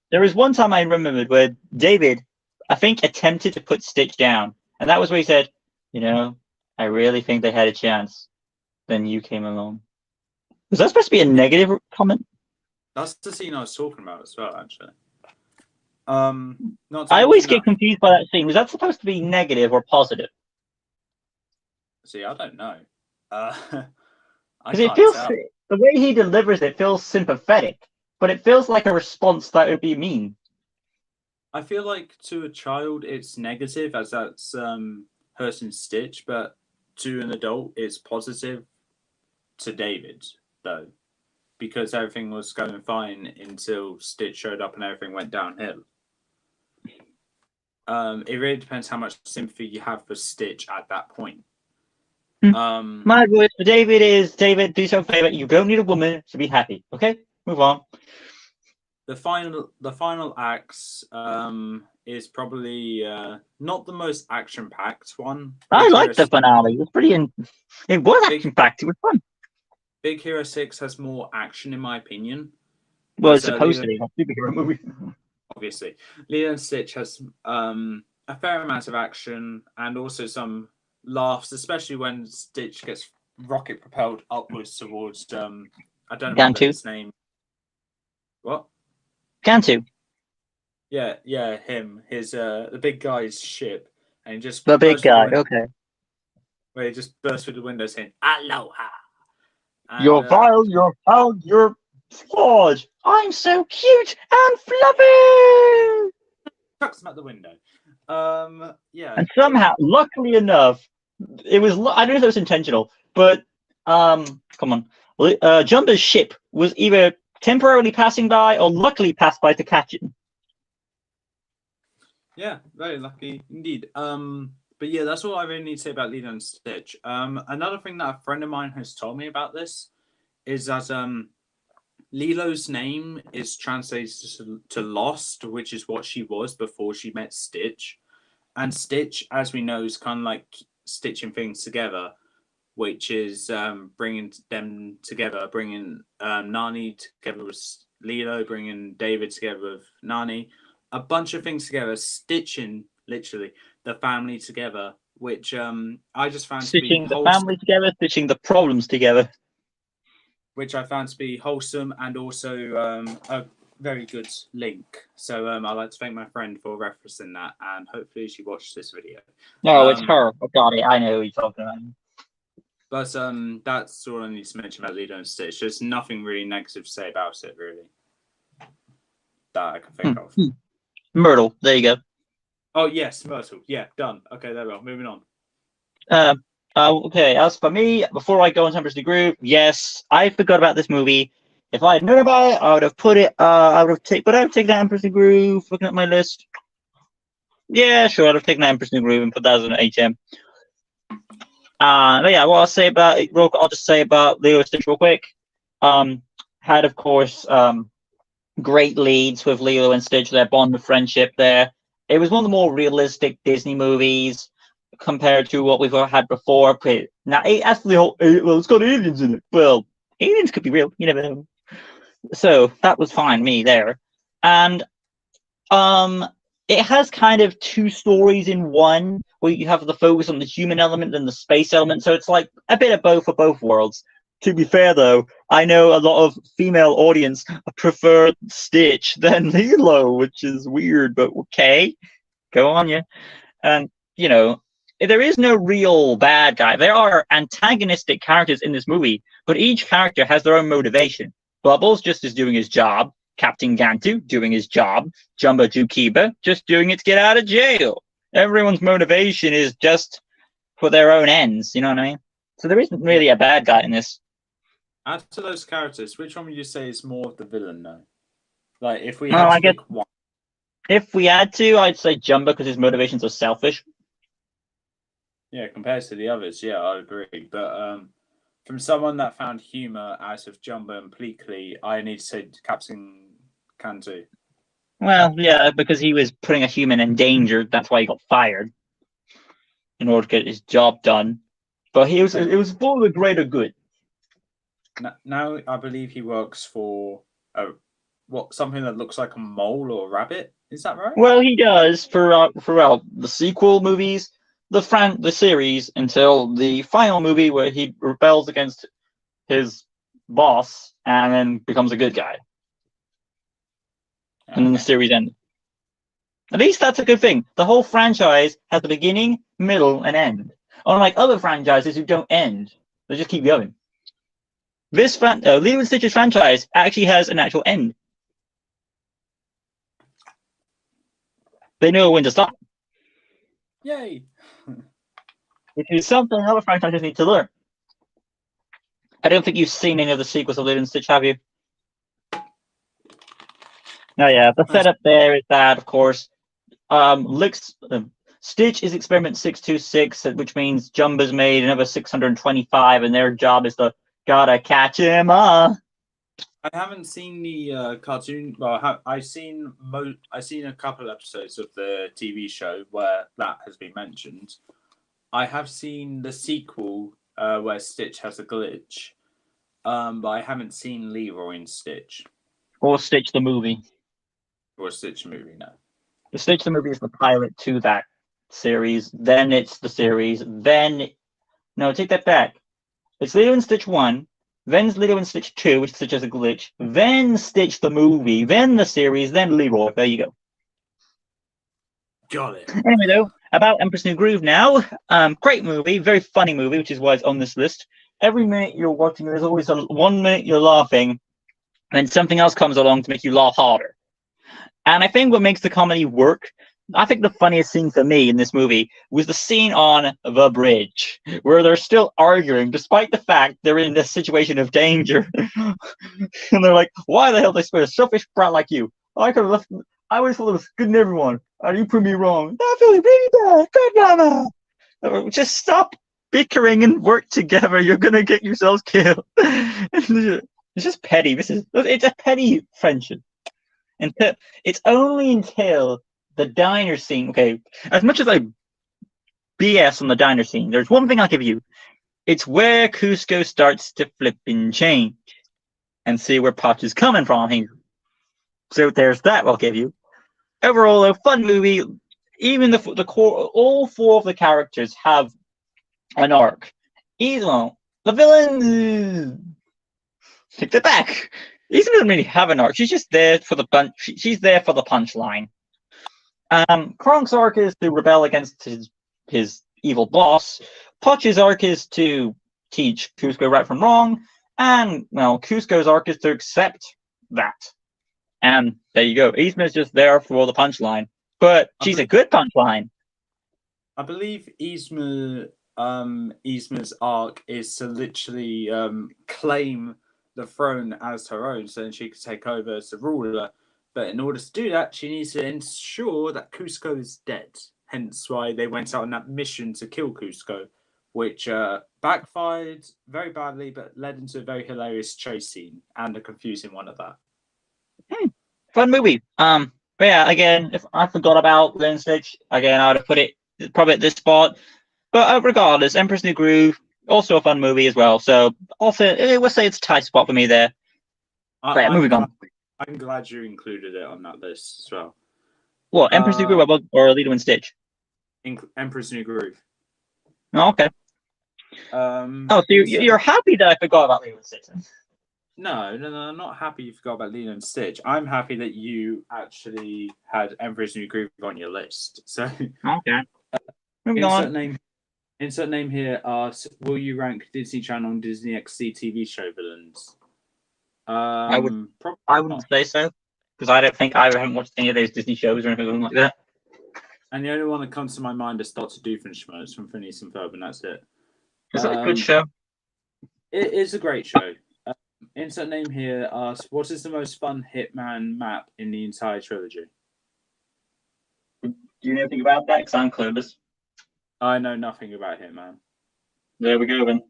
I remembered where David, I think, attempted to put Stitch down, and that was where he said, I really think they had a chance. Then you came along. Was that supposed to be a negative comment? That's the scene I was talking about as well, actually. I always get confused by that scene. Was that supposed to be negative or positive? See, I don't know. Because it feels, the way he delivers it feels sympathetic, but it feels like a response that would be mean. I feel like to a child it's negative, as that's hurting Stitch, but to an adult it's positive to David, though, because everything was going fine until Stitch showed up and everything went downhill. It really depends how much sympathy you have for Stitch at that point. My advice for David is, David, do yourself a favor. You don't need a woman to be happy. Okay, move on. The final acts is probably not the most action-packed one. I liked the finale. It was it was action-packed. It was fun. Big Hero 6 has more action, in my opinion. Well, it's supposed to be a superhero movie. Obviously, Lilo and Stitch has a fair amount of action and also some laughs, especially when Stitch gets rocket propelled upwards towards I don't remember his name. What? Gantu. Yeah, him. His the big guy's ship, and he just the big guy. Okay. Where he just bursts through the window saying "Aloha." You're vile. You're foul. You're flawed. I'm so cute and fluffy. Chucks him out the window. Yeah. And somehow, luckily enough, it was. I don't know if it was intentional, but come on. Jumba's ship was either temporarily passing by or luckily passed by to catch it. Yeah, very lucky indeed. But yeah, that's all I really need to say about Lilo and Stitch. Another thing that a friend of mine has told me about this is that Lilo's name is translated to Lost, which is what she was before she met Stitch. And Stitch, as we know, is kind of like stitching things together. which is bringing them together, bringing Nani together with Lilo, bringing David together with Nani, a bunch of things together, stitching literally the family together, which I just found to be Stitching the wholesome, family together, stitching the problems together. which I found to be wholesome and also a very good link. So I'd like to thank my friend for referencing that, and hopefully she watched this video. No, it's her. I got it. I know who you're talking about. But that's all I need to mention about Lilo and Stitch. There's nothing really negative to say about it, really, that I can think of. Myrtle, there you go. Oh yes, Myrtle. Yeah, done. Okay, there we are. Moving on. Okay, as for me, before I go into Emperor's New Groove, yes, I forgot about this movie. If I had known about it, I would have put it. I would have taken that Emperor's New Groove. Looking at my list, yeah, sure, I'd have taken that Emperor's New Groove and put that as an HM. But yeah, what I'll say about it, I'll just say about Lilo and Stitch real quick. Had of course great leads with Lilo and Stitch, their bond of friendship there. It was one of the more realistic Disney movies compared to what we've had before. Now, as for the whole, well, it's got aliens in it. Well, aliens could be real. You never know. So that was fine, me there. And it has kind of two stories in one, where you have the focus on the human element and the space element. So it's like a bit of both for both worlds. To be fair, though, I know a lot of female audience prefer Stitch than Lilo, which is weird, but okay. Go on, yeah. And, you know, there is no real bad guy. There are antagonistic characters in this movie, but each character has their own motivation. Bubbles just is doing his job. Captain Gantu doing his job. Jumbo Jukiba just doing it to get out of jail. Everyone's motivation is just for their own ends. You know what I mean? So there isn't really a bad guy in this. Out to those characters, which one would you say is more of the villain, though? Like, if we had to pick one. If we had to, I'd say Jumbo because his motivations are selfish. Yeah, compared to the others, yeah, I agree. But from someone that found humor out of Jumbo and Pleakley, I need to say Captain Cantu. Well, yeah, because he was putting a human in danger. That's why he got fired in order to get his job done. But it was for the greater good. Now I believe he works for something that looks like a mole or a rabbit. Is that right? Well, he does throughout the sequel movies, the series, until the final movie where he rebels against his boss and then becomes a good guy. Okay. And then the series ends. At least that's a good thing. The whole franchise has a beginning, middle, and end. Unlike other franchises who don't end, they just keep going. This Lilo and Stitch's franchise actually has an actual end. They know when to stop. Yay! Which is something other franchises need to learn. I don't think you've seen any of the sequels of Lilo and Stitch, have you? No, yeah. The setup there is that, of course, Stitch is Experiment 626, which means Jumbo's made another 625, and their job is to gotta catch him up. I haven't seen the cartoon. Well, I've seen a couple episodes of the TV show where that has been mentioned. I have seen the sequel where Stitch has a glitch, but I haven't seen Leroy and Stitch. Or Stitch the movie. Or Stitch movie, no. The Stitch the movie is the pilot to that series. Then it's the series. Then no, take that back. It's Lilo and Stitch 1. Then Lilo and Stitch 2, which Stitch has a glitch. Then Stitch the movie. Then the series. Then Leroy. There you go. Got it. Anyway, though, about Emperor's New Groove now. Great movie. Very funny movie, which is why it's on this list. Every minute you're watching, there's always 1 minute you're laughing, and then something else comes along to make you laugh harder. And I think what makes the comedy work, I think the funniest scene for me in this movie was the scene on the bridge, where they're still arguing despite the fact they're in this situation of danger. And they're like, why the hell did I spare a selfish brat like you? I could have left. I always thought it was good in everyone. And you proved me wrong. I feel really bad. Good mama. Just stop bickering and work together. You're going to get yourselves killed. It's just petty. It's a petty friendship. And it's only until the diner scene. Okay, as much as I BS on the diner scene, there's one thing I'll give you. it's where Cusco starts to flip and change and see where Potch is coming from here. So there's that I'll give you. Overall, a fun movie. Even the core, all four of the characters have an arc. The villain take it back. Yzma doesn't really have an arc. She's just there for the punch. She's there for the punchline. Kronk's arc is to rebel against his evil boss. Potch's arc is to teach Cusco right from wrong, and well, Cusco's arc is to accept that. And there you go. Yzma's just there for the punchline, but she's a good punchline. I believe Yzma's arc is to literally claim the throne as her own, so then she could take over as the ruler. But in order to do that, she needs to ensure that Cusco is dead. Hence why they went out on that mission to kill Cusco, which backfired very badly, but led into a very hilarious chase scene and a confusing one at that. Fun movie. But yeah, again, if I forgot about Lone Stitch, again, I would have put it probably at this spot. But regardless, Emperor's New Groove, also a fun movie as well. So also, we'll say it's a tight spot for me there. Moving on. I'm glad you included it on that list as well. What, Emperor's New Groove or Lilo and Stitch? Emperor's New Groove. Oh, okay. So you're happy that I forgot about Lilo and Stitch? No, I'm not happy you forgot about Lilo and Stitch. I'm happy that you actually had Emperor's New Groove on your list. So okay. Moving on. Insert name here asks, will you rank Disney Channel and Disney XD TV show villains? I wouldn't say so, because I don't think I haven't watched any of those Disney shows or anything like that. And the only one that comes to my mind is Dr. Doofenshmirtz from Phineas and Ferb, and that's it. Is that a good show? It is a great show. Insert name here asks, what is the most fun Hitman map in the entire trilogy? Do you know anything about that? Because I'm clueless. I know nothing about Hitman. There we go then.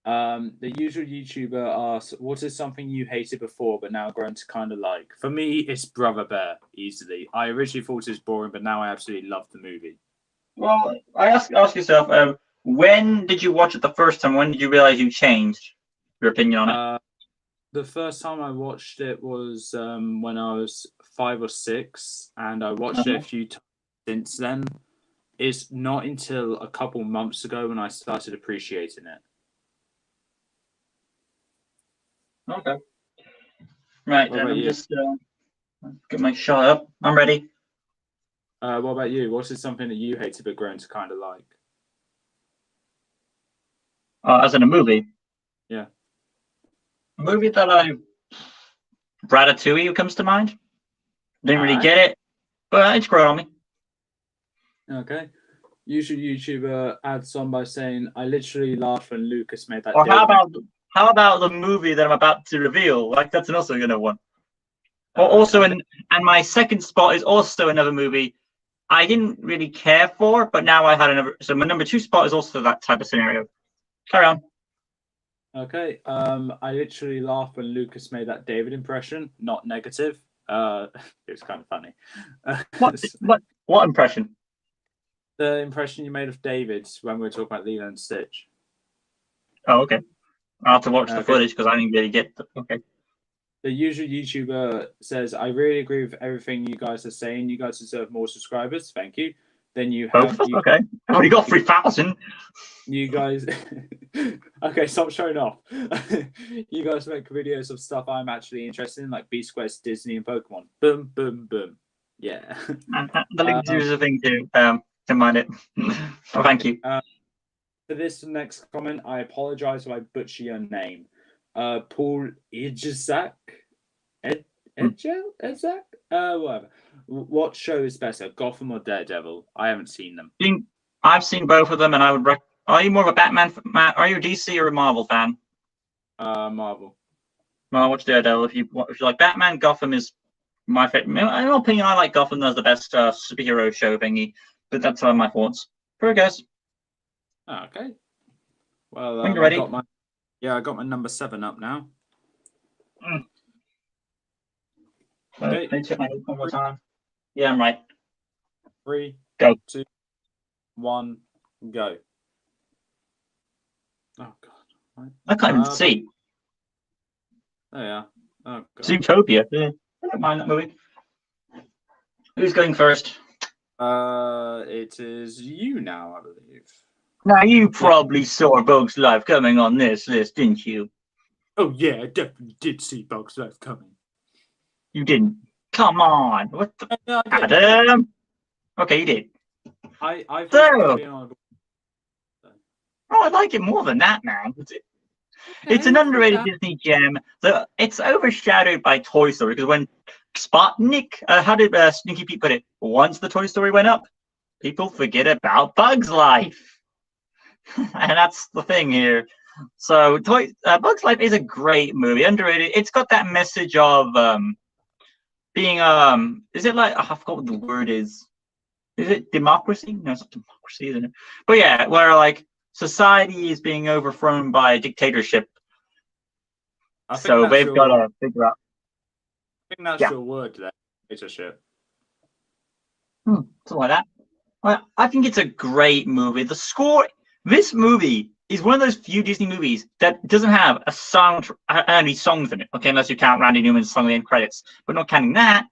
The usual YouTuber asks, what is something you hated before but now grown to kind of like? For me, it's Brother Bear, easily. I originally thought it was boring, but now I absolutely love the movie. Well, I ask yourself, when did you watch it the first time? When did you realize you changed your opinion on it? The first time I watched it was when I was 5 or 6, and I watched it a few times since then. It's not until a couple months ago when I started appreciating it. Okay. Right, then I'm just get my shot up. I'm ready. What about you? What is something that you hated but grown to kind of like? As in a movie? Yeah. A movie that Ratatouille comes to mind. Didn't really get it, but it's grown on me. Okay. Usual YouTuber adds on by saying, I literally laughed when Lucas made that. Or how about the movie that I'm about to reveal? Like, that's also another one. And my second spot is also another movie I didn't really care for, but now I had another. So my number 2 spot is also that type of scenario. Carry on. Okay. I literally laughed when Lucas made that David impression, not negative. It was kind of funny. What impression? The impression you made of David when we were talking about Lilo and Stitch. Oh, okay. I'll have to watch the footage because I didn't really get the. Okay. The usual YouTuber says, I really agree with everything you guys are saying. You guys deserve more subscribers. Thank you. Then you have. Okay. I've already got 3,000. You guys. Okay, stop showing off. You guys make videos of stuff I'm actually interested in, like B Squares, Disney, and Pokemon. Boom, boom, boom. Yeah. The link to is a thing too. To mind it. Oh, thank you. For this next comment, I apologize if I butcher your name. Paul Ijazak? Ejazak? Whatever. What show is better, Gotham or Daredevil? I haven't seen them. I've seen both of them, and I would. Are you more of a Batman? Are you a DC or a Marvel fan? Marvel. Well, I watch Daredevil. If you like Batman, Gotham is my favorite. In my opinion, I like Gotham as the best superhero show thingy. But that's my thoughts. Here it goes. Okay. Well, when you're ready. I got my number 7 up now. Okay. Let me check my notes one more time. Yeah, I'm right. 3, go. 2, 1, go. Oh God. I can't even see. Oh yeah. Oh God. Zootopia. Yeah. I don't mind that movie. Who's going first? It is you now, I believe. Now, you probably saw Bug's Life coming on this list, didn't you? Oh, yeah, I definitely did see Bug's Life coming. You didn't? Come on. What the? No, I did. Adam? Okay, you did. I So, oh, I like it more than that, man. It's an underrated Disney gem. It's overshadowed by Toy Story, because when how did Sneaky Pete put it? Once the Toy Story went up, people forget about Bug's Life. And that's the thing here. So Bug's Life is a great movie, underrated. It's got that message of being is it like, I forgot what the word is. Is it democracy? No, it's not democracy, isn't it? But yeah, where like society is being overthrown by a dictatorship. So they've got to figure out. I think that's your word there, dictatorship. Something like that. Well, I think it's a great movie. The score, this movie is one of those few Disney movies that doesn't have a song, any songs in it. Okay, unless you count Randy Newman's song in the end credits. But not counting that,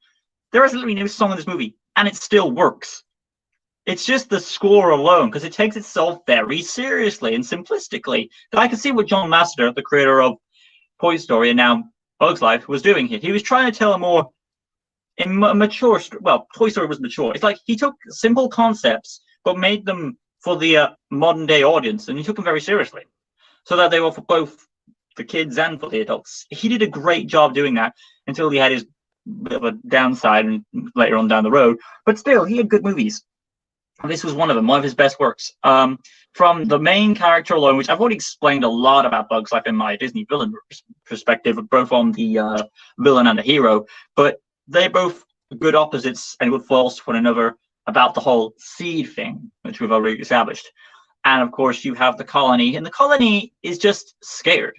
there is literally no song in this movie, and it still works. It's just the score alone, because it takes itself very seriously and simplistically. I can see what John Lasseter, the creator of Toy Story and now Bug's Life, was doing here. He was trying to tell a more mature, well, Toy Story was mature. It's like he took simple concepts but made them for the modern day audience, and he took them very seriously, so that they were for both the kids and for the adults. He did a great job doing that until he had his bit of a downside and later on down the road. But still, he had good movies. This was one of them, one of his best works. From the main character alone, which I've already explained a lot about Bug's Life in my Disney villain perspective, both on the villain and the hero, but they're both good opposites and good foils to one another about the whole seed thing, which we've already established. And of course, you have the colony, and the colony is just scared.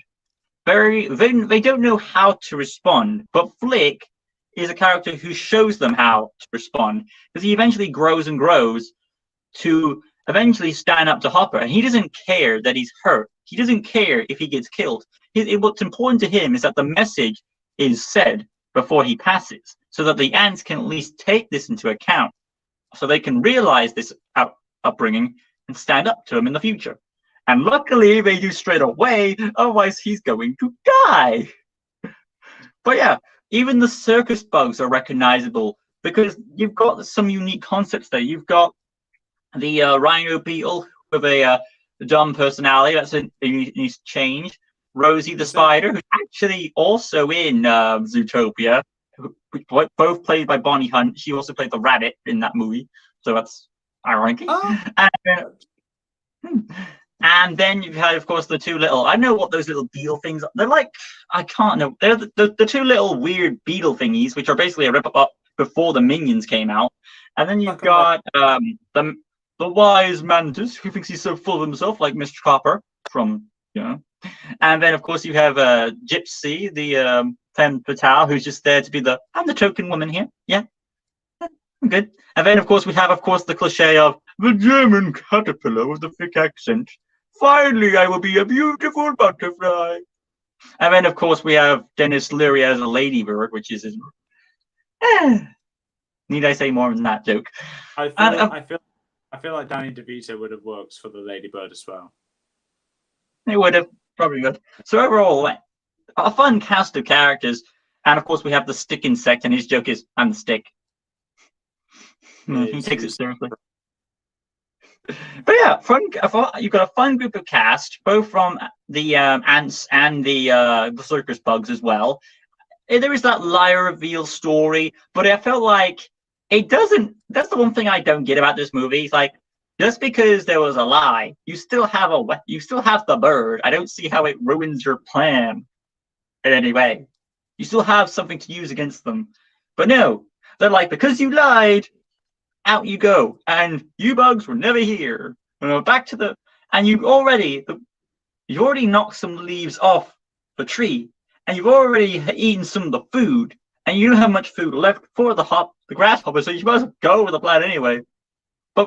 They don't know how to respond, but Flick is a character who shows them how to respond, because he eventually grows and grows to eventually stand up to Hopper, and he doesn't care that he's hurt. He doesn't care if he gets killed. What's important to him is that the message is said before he passes, so that the ants can at least take this into account, so they can realize this upbringing and stand up to him in the future. And luckily, they do straight away, otherwise he's going to die. But yeah, even the circus bugs are recognizable, because you've got some unique concepts there. You've got the rhino beetle with a dumb personality. That's a unique change. Rosie the spider, who's actually also in Zootopia, both played by Bonnie Hunt. She also played the rabbit in that movie, so that's ironic. Oh. And then you've had, of course, the two little, I don't know what those little beetle things are. They're like, I can't know. They're the two little weird beetle thingies, which are basically a rip-up before the Minions came out. And then you've got the wise mantis, who thinks he's so full of himself, like Mr. Copper from, And then, of course, you have Gypsy, the femme fatale, who's just there to be I'm the token woman here. Yeah, I'm good. And then, of course, we have, the cliche of the German caterpillar with the thick accent. Finally, I will be a beautiful butterfly. And then, of course, we have Dennis Leary as a ladybird, which is his... Need I say more than that joke? I feel like Danny DeVito would have worked for the ladybird as well. It would have, probably would. So overall, a fun cast of characters. And, of course, we have the stick insect, and his joke is, I'm the stick. He takes it seriously. But yeah, you've got a fun group of cast, both from the ants and the circus bugs as well. There is that liar reveal story, but I felt like it doesn't. That's the one thing I don't get about this movie. It's like, just because there was a lie, you still have the bird. I don't see how it ruins your plan in any way. You still have something to use against them. But no, they're like, because you lied, out you go, and you bugs were never here. Back to and you've already knocked some leaves off the tree, and you've already eaten some of the food, and you don't have much food left for the grasshopper, so you must go with the plan anyway.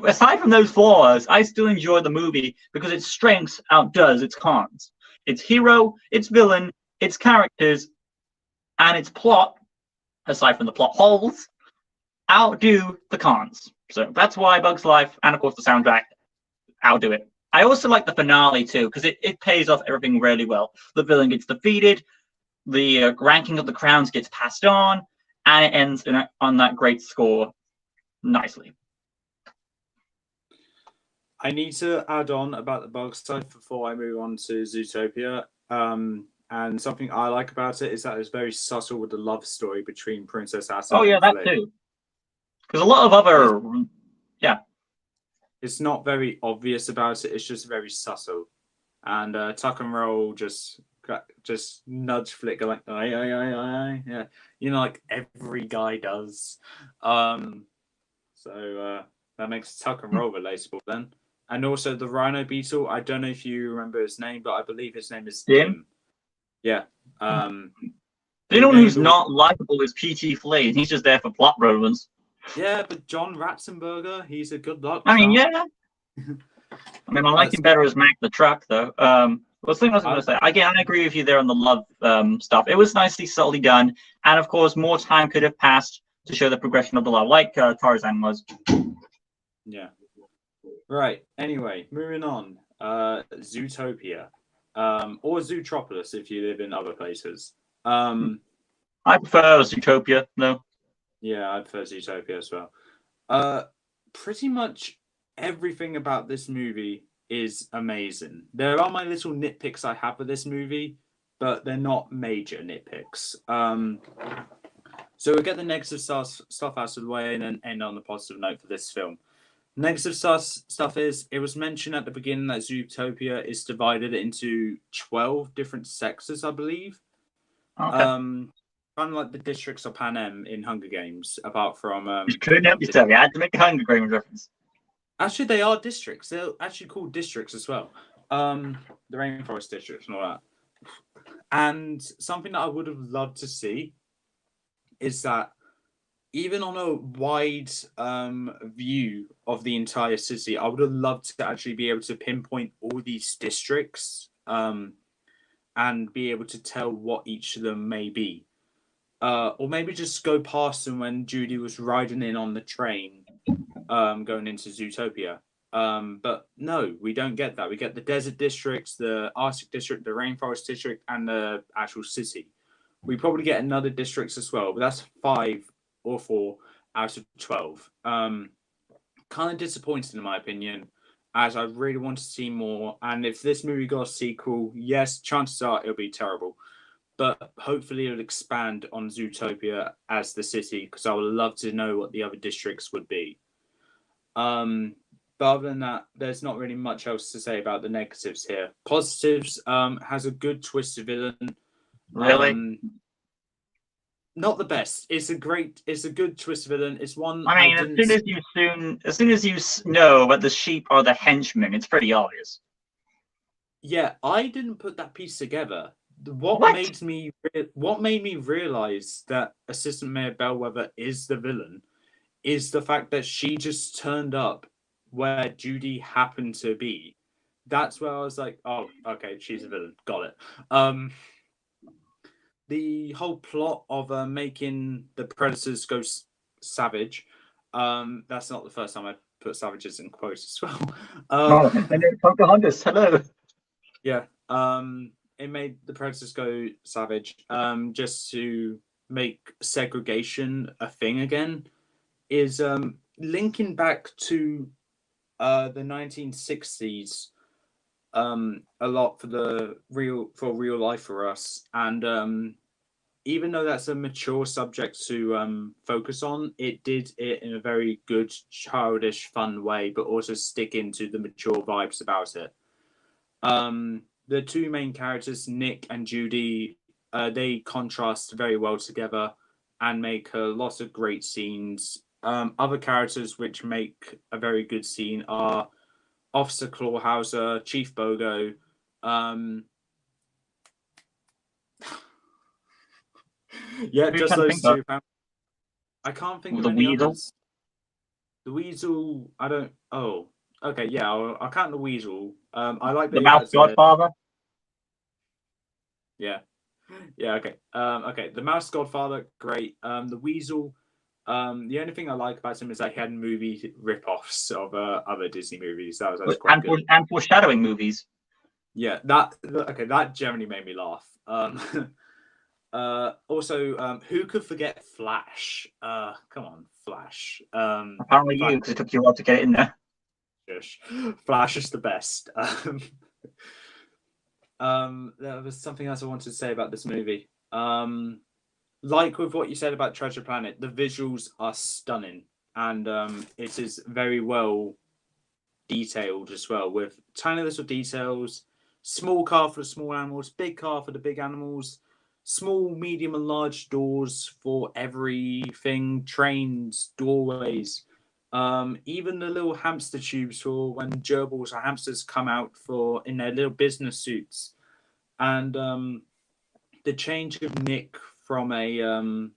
But aside from those flaws, I still enjoy the movie because its strengths outdoes its cons. Its hero, its villain, its characters, and its plot, aside from the plot holes, outdo the cons. So that's why Bugs Life and, of course, the soundtrack outdo it. I also like the finale, too, because it pays off everything really well. The villain gets defeated, the ranking of the crowns gets passed on, and it ends on that great score nicely. I need to add on about the Bugs Life before I move on to Zootopia. And something I like about it is that it's very subtle with the love story between Princess Asin Oh, yeah, and that Flynn. too. Because a lot of other... Yeah. It's not very obvious about it. It's just very subtle. And Tuck and Roll just nudge flick like, aye. Yeah. You know, like every guy does. So that makes Tuck and Roll relatable then. And also the Rhino Beetle, I don't know if you remember his name, but I believe his name is Dim. Yeah. Anyone who's not likable is P.T. Flynn. He's just there for plot relevance. Yeah, but John Ratzenberger, he's a good luck. I mean, yeah. I mean, I like him better as Mac the Truck, though. What's the thing I was going to say? Again, I agree with you there on the love stuff. It was nicely, subtly done. And, of course, more time could have passed to show the progression of the love, like Tarzan was. Yeah. Right. Anyway, moving on. Zootopia. Or Zootropolis if you live in other places. I prefer Zootopia, though. Yeah, I prefer Zootopia as well. Pretty much everything about this movie is amazing. There are my little nitpicks I have with this movie, but they're not major nitpicks. So we'll get the negative stuff out of the way and then end on a positive note for this film. Negative stuff is, it was mentioned at the beginning that Zootopia is divided into 12 different sectors, I believe. Okay. Kind of like the districts of Panem in Hunger Games, apart from... you couldn't help yourself. You had to make a Hunger Games reference. Actually, they are districts. They're actually called districts as well. The Rainforest Districts and all that. And something that I would have loved to see is that even on a wide view of the entire city, I would have loved to actually be able to pinpoint all these districts and be able to tell what each of them may be. Or maybe just go past them when Judy was riding in on the train going into Zootopia. But no, we don't get that. We get the desert districts, the Arctic district, the Rainforest district, and the actual city. We probably get another districts as well, but that's 5 or 4 out of 12. Kind of disappointed in my opinion, as I really want to see more. And if this movie got a sequel, yes, chances are it'll be terrible. But hopefully it'll expand on Zootopia as the city, because I would love to know what the other districts would be. But other than that, there's not really much else to say about the negatives here. Positives, has a good twisted villain. Really? Not the best. It's a good twist villain. It's one. I mean, as soon as you know that the sheep are the henchmen, it's pretty obvious. Yeah, I didn't put that piece together. What made me realize that Assistant Mayor Bellwether is the villain is the fact that she just turned up where Judy happened to be. That's where I was like, oh, okay, she's a villain. Got it. The whole plot of making the predators go savage. That's not the first time I put savages in quotes as well. Pocahontas, hello. Yeah. It made the predators go savage. Just to make segregation a thing again is linking back to the 1960s. A lot for real life for us, and even though that's a mature subject to focus on, it did it in a very good, childish, fun way, but also stick into the mature vibes about it. The two main characters, Nick and Judy, they contrast very well together and make a lot of great scenes. Other characters which make a very good scene are Officer Clawhauser, Chief Bogo. Yeah, just those two. I can't think of any others. The Weasel, I don't. Oh, okay, yeah, I'll count the Weasel. I like that The he Mouse has a. Godfather. Yeah, yeah, okay. Okay, the Mouse Godfather, great. The Weasel. The only thing I like about him is that he had movie rip-offs of other Disney movies. That was actually quite And, good. and foreshadowing movies. Yeah, that generally made me laugh. Also, who could forget Flash? Come on, Flash. Apparently Flash, you, because it took you a while to get it in there. Flash is the best. There was something else I wanted to say about this movie. Like with what you said about Treasure Planet, the visuals are stunning, and it is very well detailed as well, with tiny little details. Small car for the small animals, big car for the big animals, small, medium, and large doors for everything, trains, doorways, even the little hamster tubes for when gerbils or hamsters come out for in their little business suits. And the change of Nick from a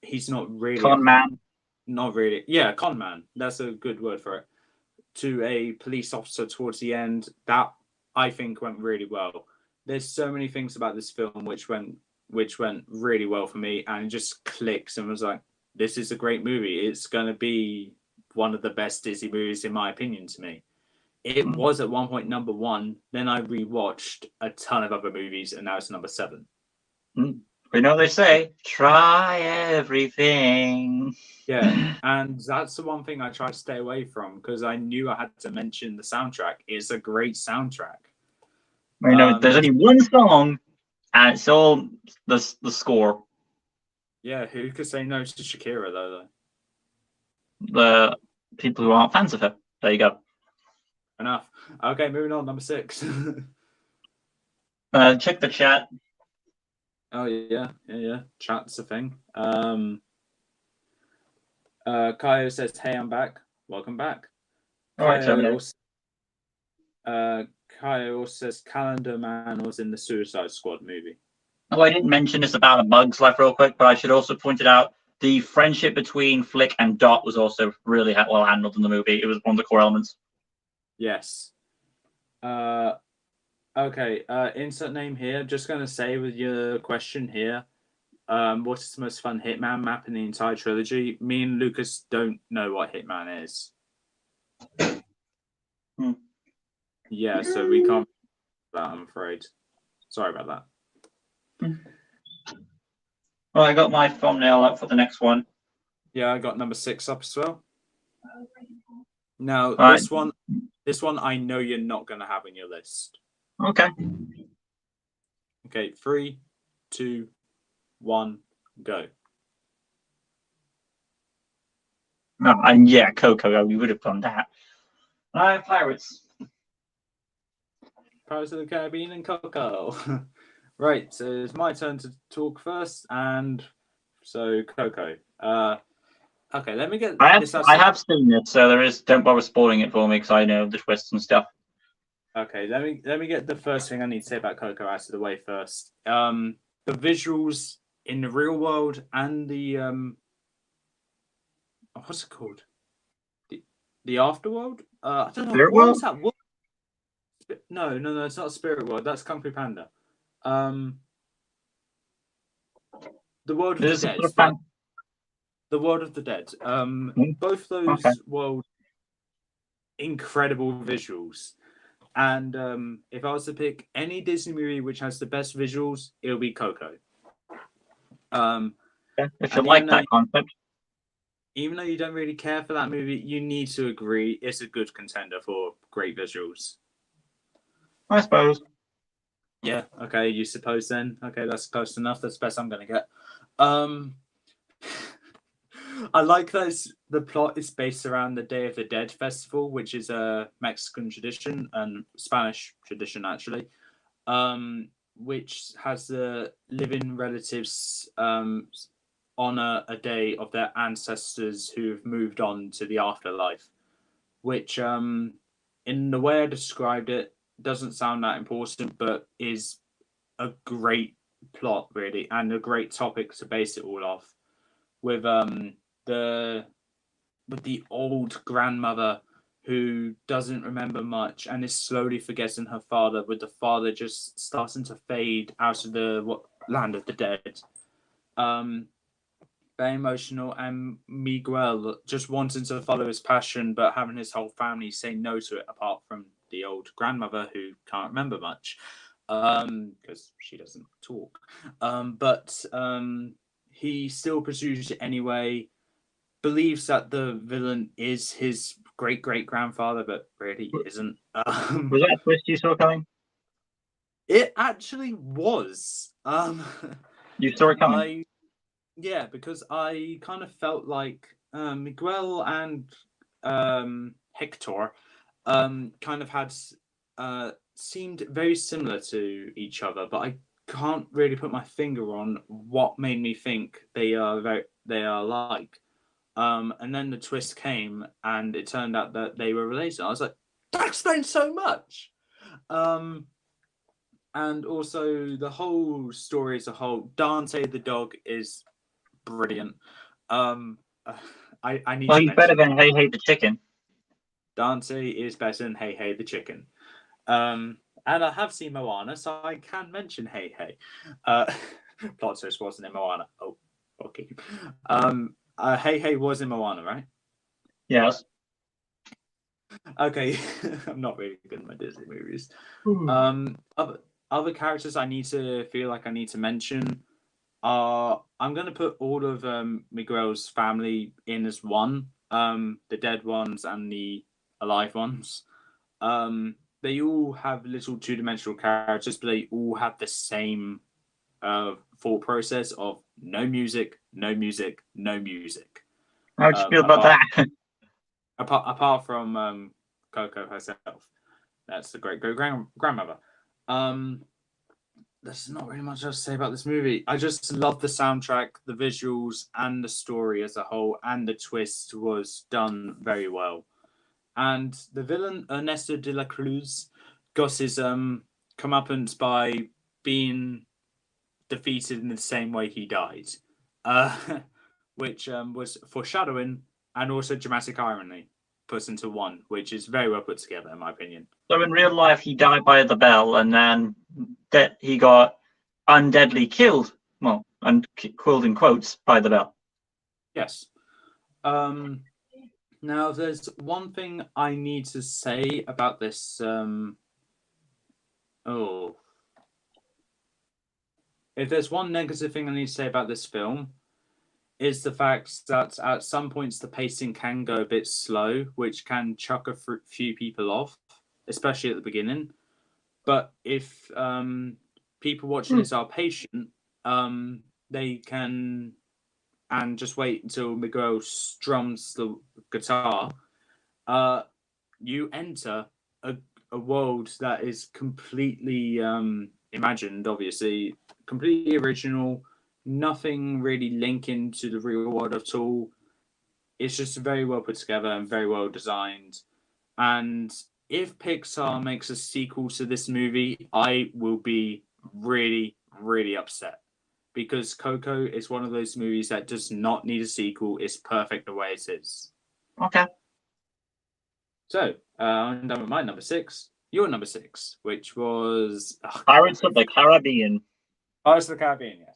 he's not really Con Man. not really, yeah, con man. That's a good word for it. To a police officer towards the end, that I think went really well. There's so many things about this film which went really well for me, and it just clicks and was like, this is a great movie. It's gonna be one of the best Disney movies in my opinion to me. It was at one point number one. Then I rewatched a ton of other movies, and now it's number 7. We know they say, try everything. Yeah, and that's the one thing I try to stay away from because I knew I had to mention the soundtrack. It's a great soundtrack. You know, there's only one song, and it's all the score. Yeah, who could say no to Shakira though? The people who aren't fans of her. There you go. Enough. Okay, moving on. Number 6. Check the chat. Oh yeah. Chat's a thing. Kaio says, "Hey, I'm back. Welcome back." All right, Kaio also says, "Calendar Man was in the Suicide Squad movie." Oh, I didn't mention this about A Bug's Life real quick, but I should also point it out. The friendship between Flick and Dot was also really well handled in the movie. It was one of the core elements. Yes. Okay. Insert name here. Just gonna say with your question here. What is the most fun Hitman map in the entire trilogy? Me and Lucas don't know what Hitman is. Yeah, so we can't. That I'm afraid. Sorry about that. Well, I got my thumbnail up for the next one. Yeah, I got number 6 up as well. Now this one I know you're not gonna have in your list. Okay. Okay, 3, 2, 1, go. No, and yeah, Coco. We would have done that. Pirates. Pirates of the Caribbean and Coco. Right, so it's my turn to talk first, and so Coco. Okay, let me get. I have seen it, so there is. Don't bother spoiling it for me because I know the twists and stuff. Okay, let me get the first thing I need to say about Coco out of the way first. The visuals in the real world and the what's it called? The afterworld? I don't know. Spirit What World? is that? What? No, it's not Spirit World. That's Kung Fu Panda. The World of the Dead. The World of the Dead. Both those worlds, incredible visuals. And if I was to pick any Disney movie which has the best visuals, it'll be Coco. If you like that concept. Even though you don't really care for that movie, you need to agree it's a good contender for great visuals. I suppose. Yeah, okay, you suppose then. Okay, that's close enough. That's the best I'm going to get. I like that the plot is based around the Day of the Dead festival, which is a Mexican tradition and Spanish tradition, actually, which has the living relatives honor a day of their ancestors who've moved on to the afterlife, which, in the way I described it, doesn't sound that important, but is a great plot, really, and a great topic to base it all off. With the old grandmother who doesn't remember much and is slowly forgetting her father, with the father just starting to fade out of the land of the dead. Very emotional, and Miguel just wanting to follow his passion, but having his whole family say no to it, apart from the old grandmother who can't remember much because she doesn't talk. But he still pursues it anyway, believes that the villain is his great-great-grandfather, but really isn't. Was that a twist you saw coming? It actually was. You saw it coming? Yeah, because I kind of felt like Miguel and Hector kind of had seemed very similar to each other, but I can't really put my finger on what made me think they are alike. And then the twist came, and it turned out that they were related. I was like, that explains so much. And also the whole story as a whole, Dante the dog is brilliant. I need. Well, he's better than Hey Hey the chicken. Dante is better than Hey Hey the chicken. And I have seen Moana, so I can mention Hey Hey. Plot twist wasn't in Moana. Oh, okay. Hey Hey was in Moana, right? Yes. Okay, I'm not really good at my Disney movies. Other characters I need to mention are, I'm going to put all of Miguel's family in as one, the dead ones and the alive ones. They all have little two-dimensional characters, but they all have the same thought process of no music, no music, no music. How would you feel about that? Apart from Coco herself. That's the great-great-grandmother. There's not really much else to say about this movie. I just love the soundtrack, the visuals, and the story as a whole, and the twist was done very well. And the villain, Ernesto de la Cruz, got his comeuppance by being defeated in the same way he died, which was foreshadowing and also dramatic irony put into one, which is very well put together, in my opinion. So in real life, he died by the bell, and then he got undeadly killed. Well, killed in quotes by the bell. Yes. Now, there's one thing I need to say about this. If there's one negative thing I need to say about this film, is the fact that at some points the pacing can go a bit slow, which can chuck a few people off, especially at the beginning. But if people watching this are patient, they can, and just wait until Miguel strums the guitar, you enter a world that is completely imagined, obviously, completely original, nothing really linking to the real world at all. It's just very well put together and very well designed. And if Pixar makes a sequel to this movie, I will be really, really upset. Because Coco is one of those movies that does not need a sequel. It's perfect the way it is. Okay. So, I'm done with my number 6. Your number 6, which was... Pirates of the Caribbean. Pirates of the Caribbean, yes.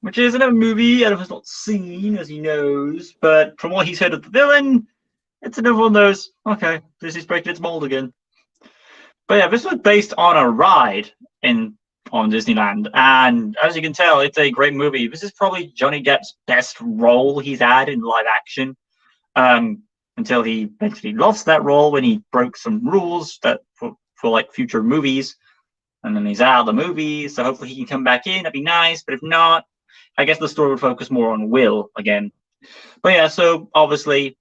Which is another movie Adam has not seen, as he knows, but from what he's heard of the villain, it's another one of those, okay, this is breaking its mold again. But yeah, this was based on a ride on Disneyland, and as you can tell, it's a great movie. This is probably Johnny Depp's best role he's had in live action, until he eventually lost that role when he broke some rules that for like future movies, and then he's out of the movie, so hopefully he can come back in. That'd be nice, but if not, I guess the story would focus more on Will again. But yeah, so obviously,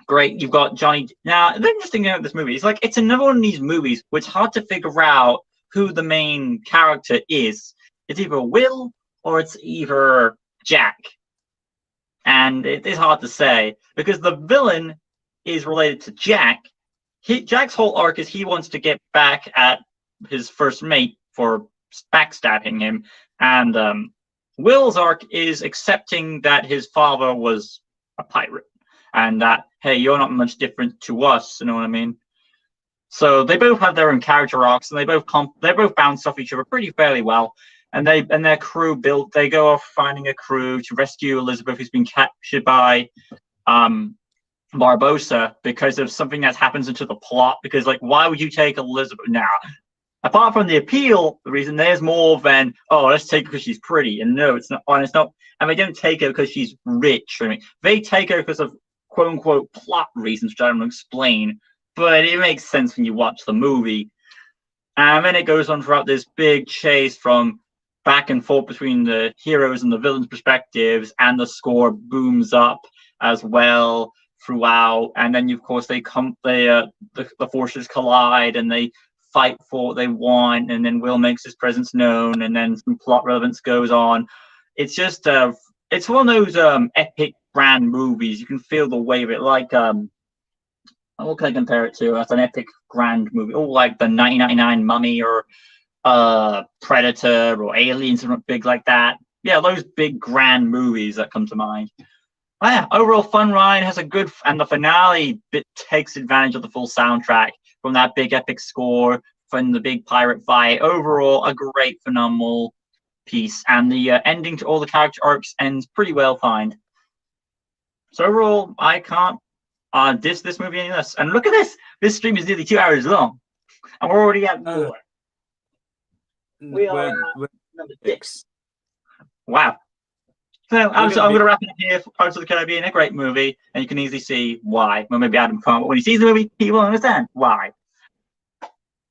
great. You've got Johnny. Now, the interesting thing about this movie is, like, it's another one of these movies where it's hard to figure out who the main character is. It's either Will or it's either Jack. And it is hard to say because the villain is related to Jack. Jack's whole arc is he wants to get back at his first mate for backstabbing him. And Will's arc is accepting that his father was a pirate. and that, hey, you're not much different to us, you know what I mean? So they both have their own character arcs, and they both bounce off each other pretty fairly well. And their crew they go off finding a crew to rescue Elizabeth, who's been captured by Barbossa because of something that happens into the plot. Because, like, why would you take Elizabeth now? Apart from the appeal, the reason there's more than, oh, let's take her because she's pretty. And no, it's not. And it's not. And they don't take her because she's rich. I mean, they take her because of quote unquote plot reasons, which I don't explain. But it makes sense when you watch the movie. And then it goes on throughout this big chase from back and forth between the heroes and the villains' perspectives, and the score booms up as well throughout. And then, of course, the forces collide and they fight for what they want. And then Will makes his presence known, and then some plot relevance goes on. It's just it's one of those epic grand movies. You can feel the weight of it, like what can I compare it to? As an epic grand movie, like the 1999 Mummy or Predator or Alien, something big like that. Yeah, those big grand movies that come to mind. But yeah, overall fun ride, has a good, and the finale bit takes advantage of the full soundtrack from that big epic score from the big pirate fight. Overall, a great, phenomenal piece, and the ending to all the character arcs ends pretty well timed. So overall, I can't diss this movie any less. And look at this! This stream is nearly 2 hours long, and we're already at 4. We are number 6. Wow. So I'm going to wrap it up here for Pirates of the Caribbean, a great movie, and you can easily see why. Well, maybe Adam can't, but when he sees the movie, he will understand why.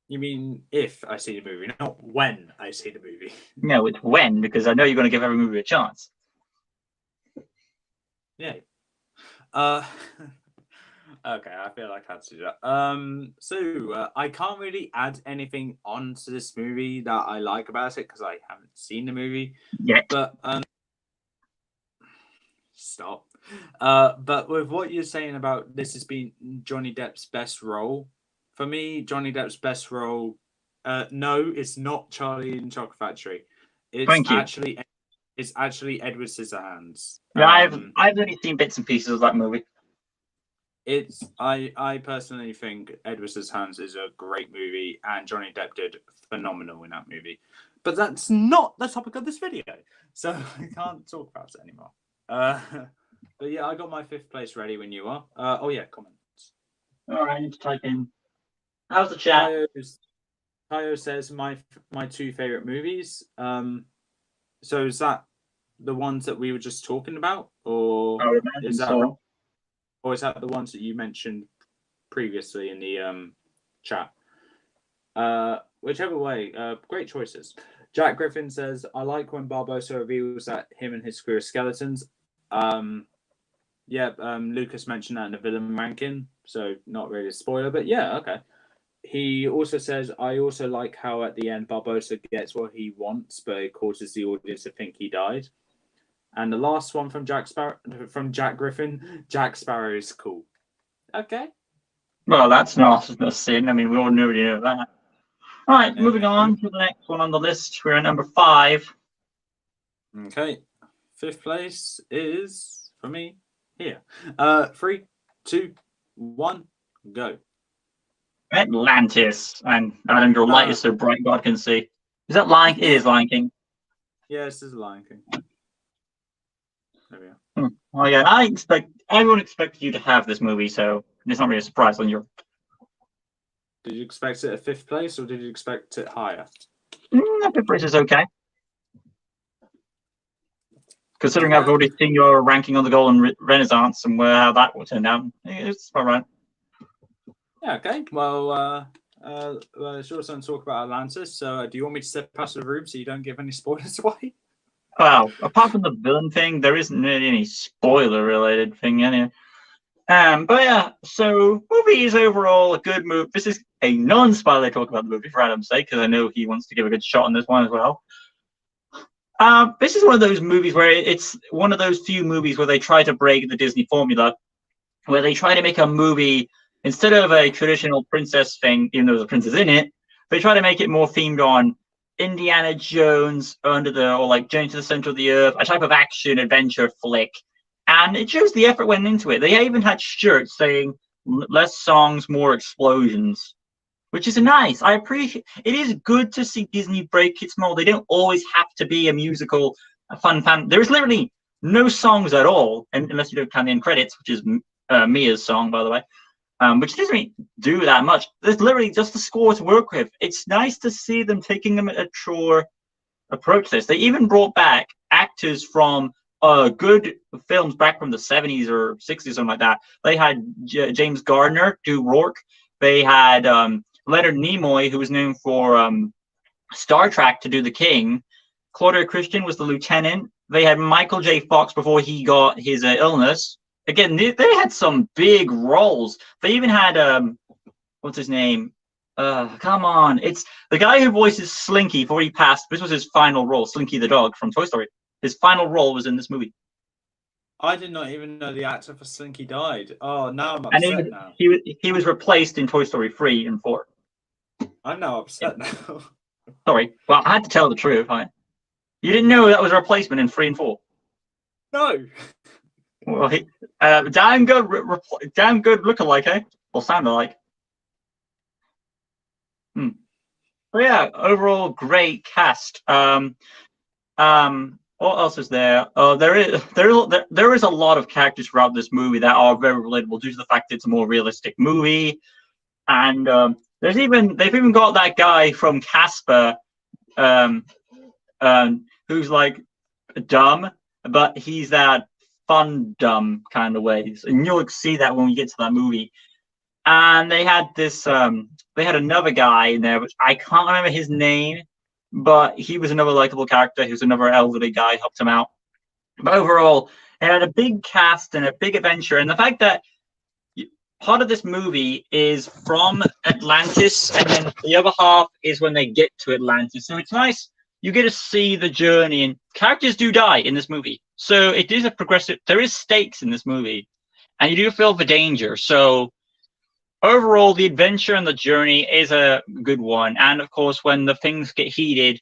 You mean if I see the movie, not when I see the movie? No, it's when, because I know you're going to give every movie a chance. Yeah. Okay, I feel like I had to do that. So I can't really add anything onto this movie that I like about it because I haven't seen the movie yet. But stop. But with what you're saying about this has been Johnny Depp's best role, for me, Johnny Depp's best role, no, it's not Charlie and Chocolate Factory. It's actually Edward Scissorhands. Yeah, I've only seen bits and pieces of that movie. I personally think Edward Scissorhands is a great movie, and Johnny Depp did phenomenal in that movie. But that's not the topic of this video, so I can't talk about it anymore. But yeah, I got my 5th place ready when you are. Oh yeah, comments. All right, I need to type in. How's the chat? Tayo says my 2 favorite movies. So is that the ones that we were just talking about, or is that? So. Or is that the ones that you mentioned previously in the chat? Whichever way, great choices. Jack Griffin says, I like when Barbossa reveals that him and his crew are skeletons. Lucas mentioned that in the villain ranking, so not really a spoiler, but yeah, okay. He also says, I also like how at the end Barbossa gets what he wants, but it causes the audience to think he died. And the last one from Jack Griffin, Jack Sparrow is cool. Okay. Well, that's not a sin. I mean, we all already know that. All right, moving on to the next one on the list. We're at number 5. Okay. 5th place is, for me, here. 3, 2, 1, go. Atlantis. And Adam, your light is so bright God can see. Is that Lion King? It is Lion King. Yes, this is Lion King. There we are. Well, yeah, everyone expected you to have this movie, so it's not really a surprise on your. Did you expect it at 5th place, or did you expect it higher? 5th place is okay. Considering I've already seen your ranking on the Golden Renaissance and how that will turn out, it's all right. Yeah, okay. Well, it's your turn to talk about Atlantis, so do you want me to step past the room so you don't give any spoilers away? Well, apart from the villain thing, there isn't really any spoiler-related thing anyway. But yeah, so movie is overall a good movie. This is a non-spoiler talk about the movie for Adam's sake, because I know he wants to give a good shot on this one as well. This is one of those movies where it's one of those few movies where they try to break the Disney formula, where they try to make a movie, instead of a traditional princess thing, even though there's a princess in it, they try to make it more themed on Indiana Jones, or like Journey to the Center of the Earth, a type of action adventure flick. And it shows the effort went into it. They even had shirts saying less songs, more explosions, which is nice. I appreciate it. Is good to see Disney break its mold. They don't always have to be a musical, a fun fan. There's literally no songs at all, unless you don't count the end credits, which is Mia's song, by the way, which doesn't really do that much. There's literally just the score to work with. It's nice to see them taking a mature approach to this. They even brought back actors from good films back from the 70s or 60s, something like that. They had James Gardner do Rourke. They had Leonard Nimoy, who was known for Star Trek, to do the King. Claudia Christian was the lieutenant. They had Michael J. Fox before he got his illness. Again, they had some big roles. They even had what's his name? Come on, it's the guy who voices Slinky before he passed. This was his final role, Slinky the dog from Toy Story. His final role was in this movie. I did not even know the actor for Slinky died. Oh, now I'm upset now. He was replaced in Toy Story 3 and 4. I'm now upset now. Sorry. Well, I had to tell the truth. You didn't know that was a replacement in 3 and 4? No. Well, damn good lookalike, eh? Or sound alike. But yeah, overall great cast. What else is there? There is a lot of characters throughout this movie that are very relatable due to the fact it's a more realistic movie, and they've even got that guy from Casper, who's like dumb, but he's that fun dumb kind of ways, and you'll see that when we get to that movie. And they had this, they had another guy in there, which I can't remember his name, but he was another likable character. He was another elderly guy, helped him out. But overall, it had a big cast and a big adventure. And the fact that part of this movie is from Atlantis, and then the other half is when they get to Atlantis. So it's nice. You get to see the journey, and characters do die in this movie. So it is a progressive. There is stakes in this movie, and you do feel the danger. So overall, the adventure and the journey is a good one. And of course, when the things get heated,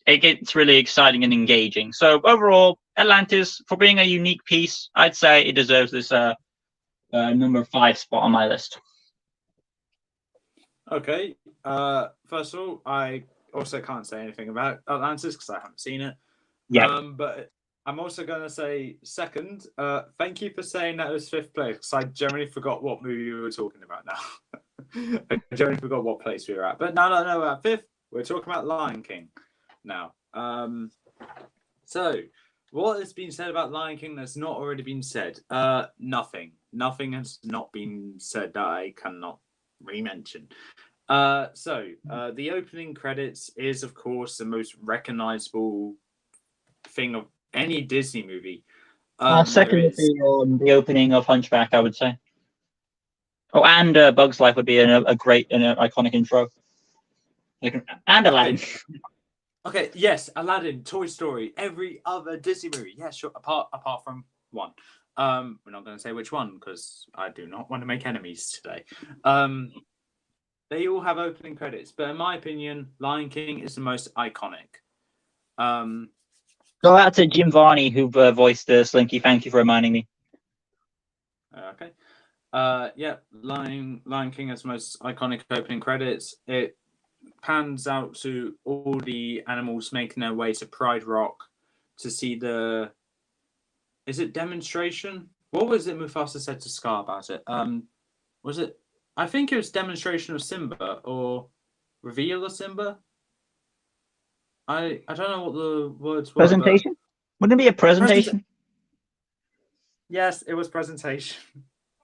it gets really exciting and engaging. So overall, Atlantis, for being a unique piece, I'd say it deserves this number 5 spot on my list. Okay. First of all, I also can't say anything about Atlantis because I haven't seen it. Yeah. But I'm also going to say second, thank you for saying that it was 5th place, because I generally forgot what movie we were talking about now. I generally forgot what place we were at. But no, at 5th, we're talking about Lion King now. So, what has been said about Lion King that's not already been said? Nothing. Nothing has not been said that I cannot re-mention. The opening credits is, of course, the most recognizable thing of any Disney movie. Second would be the opening of Hunchback, I would say. Oh, and Bug's Life would be a great and iconic intro. And Aladdin. Okay, yes, Aladdin, Toy Story, every other Disney movie. Yeah, sure, apart from one. We're not going to say which one because I do not want to make enemies today. They all have opening credits, but in my opinion, Lion King is the most iconic. Go out to Jim Varney, who voiced Slinky. Thank you for reminding me. Okay. Lion King has the most iconic opening credits. It pans out to all the animals making their way to Pride Rock to see the... Is it demonstration? What was it Mufasa said to Scar about it? Was it... I think it was demonstration of Simba or reveal of Simba. I don't know what the words were. Presentation? Wouldn't it be a presentation? Yes, it was presentation.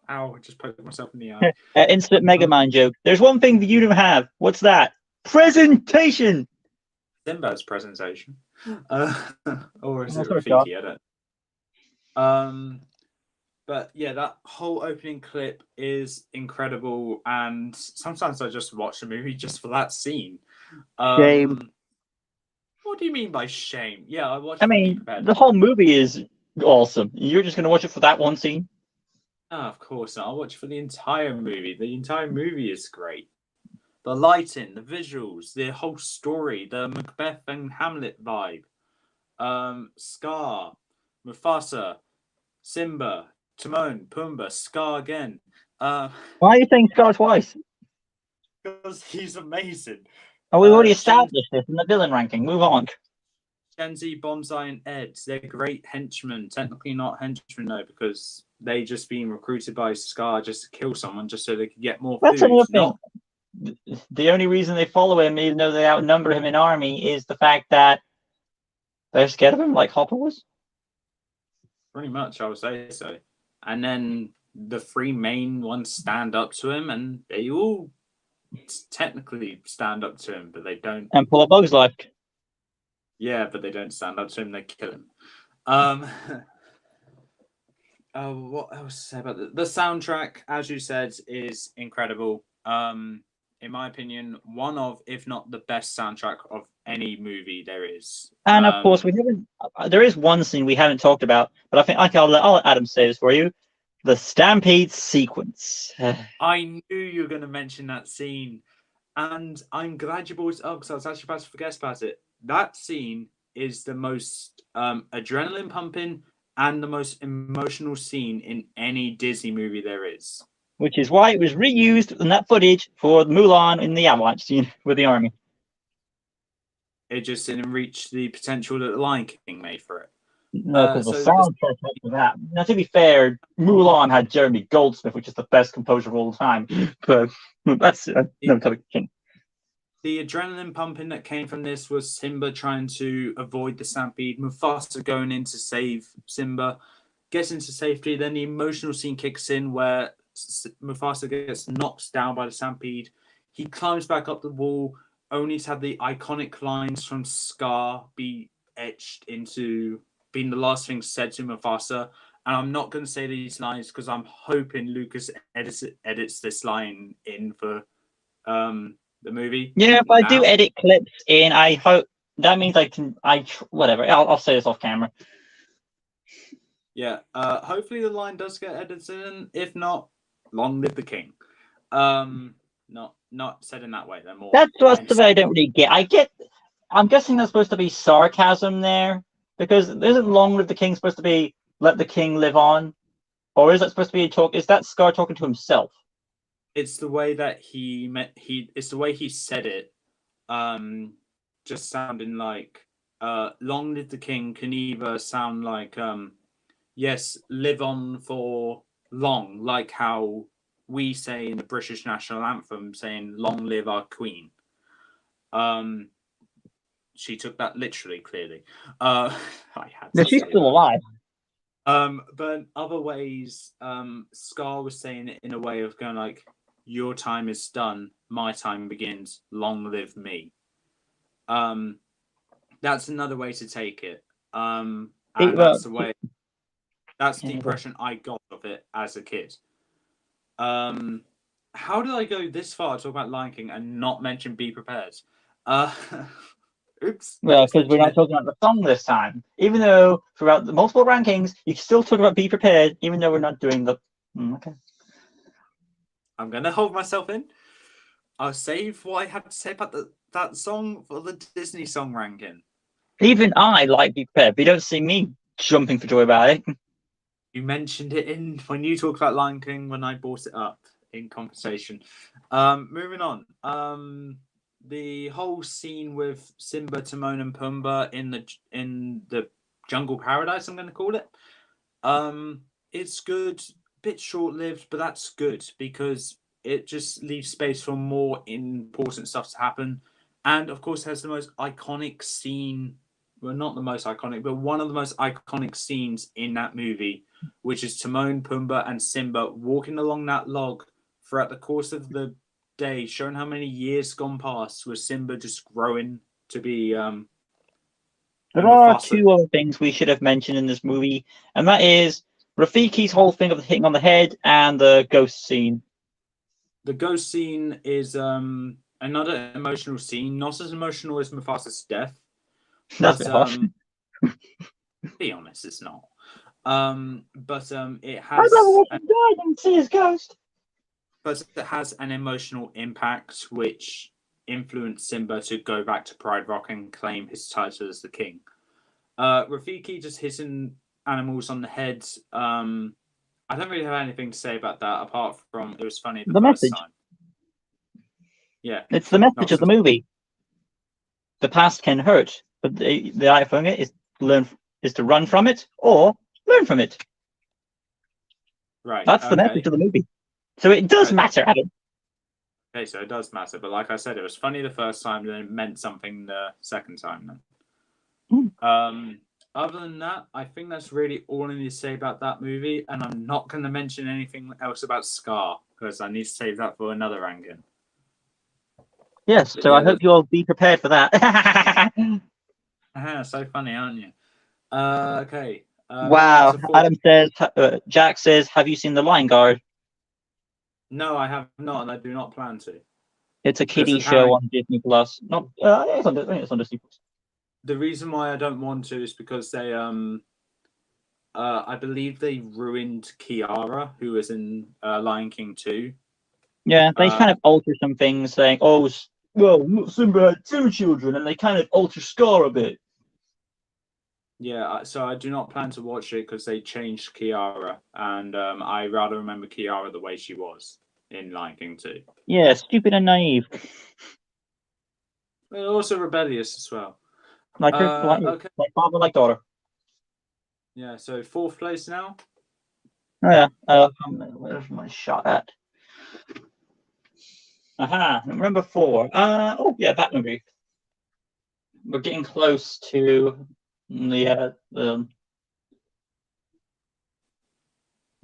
Ow, I just poked myself in the eye. Instant Megamind joke. There's one thing that you don't have. What's that? Presentation! Simba's presentation. Or is it Rafiki? I don't. But yeah, that whole opening clip is incredible, and sometimes I just watch the movie just for that scene. Shame. What do you mean by shame? Yeah, I watched. I mean, the whole movie is awesome. You're just gonna watch it for that one scene? Oh, of course not. I'll watch it for the entire movie. The entire movie is great. The lighting, the visuals, the whole story, the Macbeth and Hamlet vibe. Scar, Mufasa, Simba, Timon, Pumbaa, Scar again. Why are you saying Scar twice? Because he's amazing. Oh, we've already established this in the villain ranking. Move on. Shenzi, Bonsai, and Ed, they're great henchmen. Technically not henchmen, though, because they just been recruited by Scar just to kill someone, just so they could get more That's food. another thing. The only reason they follow him, even though they outnumber him in army, is the fact that they're scared of him, like Hopper was. Pretty much, I would say so. And then the three main ones stand up to him, and they all technically stand up to him, but they don't. And pull a Bug's Life. Yeah, but they don't stand up to him, they kill him. What else to say about the soundtrack? As you said, is incredible. In my opinion, one of, if not the best soundtrack of any movie there is. And of course, we haven't. There is one scene we haven't talked about, but I think I'll let Adam say this for you. The Stampede Sequence. I knew you were going to mention that scene, and I'm glad you brought it up because I was actually about to forget about it. That scene is the most adrenaline pumping and the most emotional scene in any Disney movie there is. Which is why it was reused in that footage for Mulan in the avalanche scene with the army. It just didn't reach the potential that the Lion King made for it. No, because the soundtrack for that. Now, to be fair, Mulan had Jeremy Goldsmith, which is the best composer of all time. But that's no topic. The adrenaline pumping that came from this was Simba trying to avoid the stampede, Mufasa going in to save Simba, gets into safety. Then the emotional scene kicks in where Mufasa gets knocked down by the stampede. He climbs back up the wall, only to have the iconic lines from Scar be etched into being the last thing said to Mufasa. And I'm not going to say these lines because I'm hoping Lucas edits this line in for the movie. Yeah, if I do edit clips in, I hope that means whatever. I'll say this off camera. Yeah, hopefully the line does get edited in. If not, long live the king. Not said in that way. They're more. That's what I don't really get. I'm guessing there's supposed to be sarcasm there because isn't "long live the king" supposed to be "let the king live on," or is that supposed to be Is that Scar talking to himself? It's the way that it's the way he said it. Just sounding like "long live the king" can either sound like yes, live on for long, like how we say in the British national anthem, saying "long live our queen." She took that literally, clearly. She's still alive. But in other ways, Scar was saying it in a way of going like, "Your time is done, my time begins. Long live me." That's another way to take it. And that's the way. That's the impression I got of it as a kid. How did I go this far to talk about Lion King and not mention Be Prepared? Oops. Well, because we're not talking about the song this time. Even though throughout the multiple rankings, you can still talk about Be Prepared, even though we're not doing the... Okay. I'm going to hold myself in. I'll save what I have to say about that song for the Disney song ranking. Even I like Be Prepared, but you don't see me jumping for joy about it. You mentioned it when you talked about Lion King when I brought it up in conversation. Moving on. The whole scene with Simba, Timon, and Pumbaa in the jungle paradise, I'm going to call it. It's good, bit short-lived, but that's good because it just leaves space for more important stuff to happen. And of course, has the most iconic scene. Well, not the most iconic, but one of the most iconic scenes in that movie, which is Timon, Pumbaa, and Simba walking along that log throughout the course of the day, showing how many years gone past with Simba just growing to be. There are two other things we should have mentioned in this movie, and that is Rafiki's whole thing of hitting on the head and the ghost scene. The ghost scene is another emotional scene, not as emotional as Mufasa's death. That's be honest, it's not. But it has. I'd rather watch him die than see his ghost. But it has an emotional impact which influenced Simba to go back to Pride Rock and claim his title as the king. Rafiki just hitting animals on the head. I don't really have anything to say about that apart from it was funny the The first message. time. Yeah, It's the message of the movie. The past can hurt, but the idea is to run from it or learn from it. Right. That's the message of the movie. So it does matter, Adam. Okay, so it does matter, but like I said, it was funny the first time, then it meant something the second time. Then. Other than that, I think that's really all I need to say about that movie, and I'm not going to mention anything else about Scar because I need to save that for another ranking. Yes, But so yeah, I hope you all be prepared for that. So funny, aren't you? Okay. Wow. Adam says, Jack says, have you seen The Lion Guard? No, I have not, and I do not plan to. It's a kiddie show on Disney Plus. Not, it's on Disney Plus. The reason why I don't want to is because they, I believe they ruined Kiara, who was in Lion King 2. Yeah, they kind of alter some things, saying, "Oh, well, Simba had 2 children," and they kind of alter Scar a bit. Yeah, so I do not plan to watch it because they changed Kiara, and I rather remember Kiara the way she was in Lion King 2. Yeah, stupid and naive. But also rebellious as well. Like father, like daughter. Yeah, so 4th place now. Oh yeah. Where's my shot at? Aha, number 4. Oh yeah, that movie. We're getting close to the.